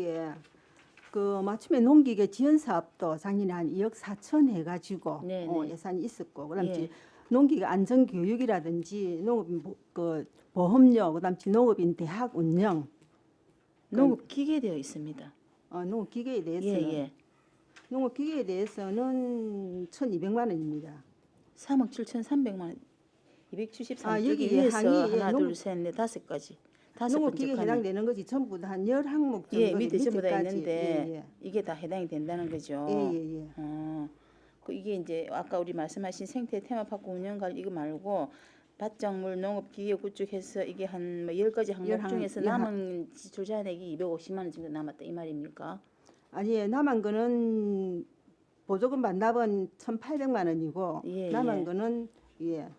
그 맞춤의 농기계 지원 사업도 작년에 한 2억 4천 해가지고 예산이 있었고 그다음 예. 농기계 안전 교육이라든지 농업인 그 보험료 그다음 농업인 대학 운영 농업기계 되어 있습니다. 농업기계에 대해서는 예. 농업기계에 대해서는 1,200만 원입니다. 3억 7,300만 원. 273쪽에 여기 위해서 항이 하나 둘 셋 넷 다섯 가지. 다섯 번째 농업기계에 칸에. 해당되는 것이 전부 다 한 10항목 정도 밑에 전부 다 밑에까지. 있는데 이게 다 해당이 된다는 거죠. 예. 그 이게 이제 아까 우리 말씀하신 생태 테마파크 운영관리 이거 말고 밭작물 농업기계 구축해서 이게 한 뭐 10가지 항목 중에서 남은 지출 잔액이 250만 원 정도 남았다 이 말입니까? 아니 남은 거는 보조금 반납은 1,800만 원이고 남은 거는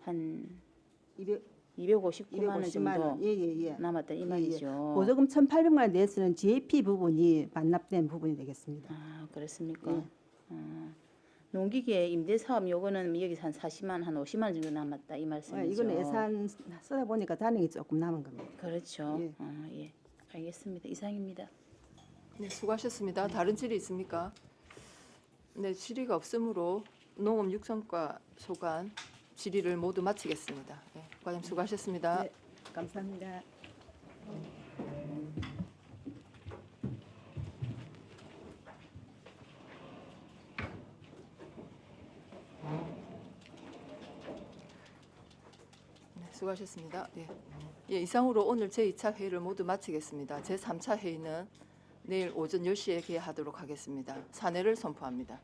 한 259만 원 정도 남았다 이 말이죠. 보조금 1,800만 원 내에서는 GAP 부분이 반납된 부분이 되겠습니다. 그렇습니까? 농기계 임대 사업 요거는 여기서 한 40만 한 50만 원 정도 남았다 이 말씀이죠. 이거는 예산 쓰다 보니까 단액이 조금 남은 겁니다. 그렇죠. 알겠습니다. 이상입니다. 네, 수고하셨습니다. 다른 질의 있습니까? 네, 질의가 없으므로 농업 육성과 소관 질의를 모두 마치겠습니다. 네, 과장님 수고하셨습니다. 네, 감사합니다. 네, 수고하셨습니다. 이상으로 오늘 제2차 회의를 모두 마치겠습니다. 제3차 회의는 내일 오전 10시에 개하도록 하겠습니다. 사내를 선포합니다.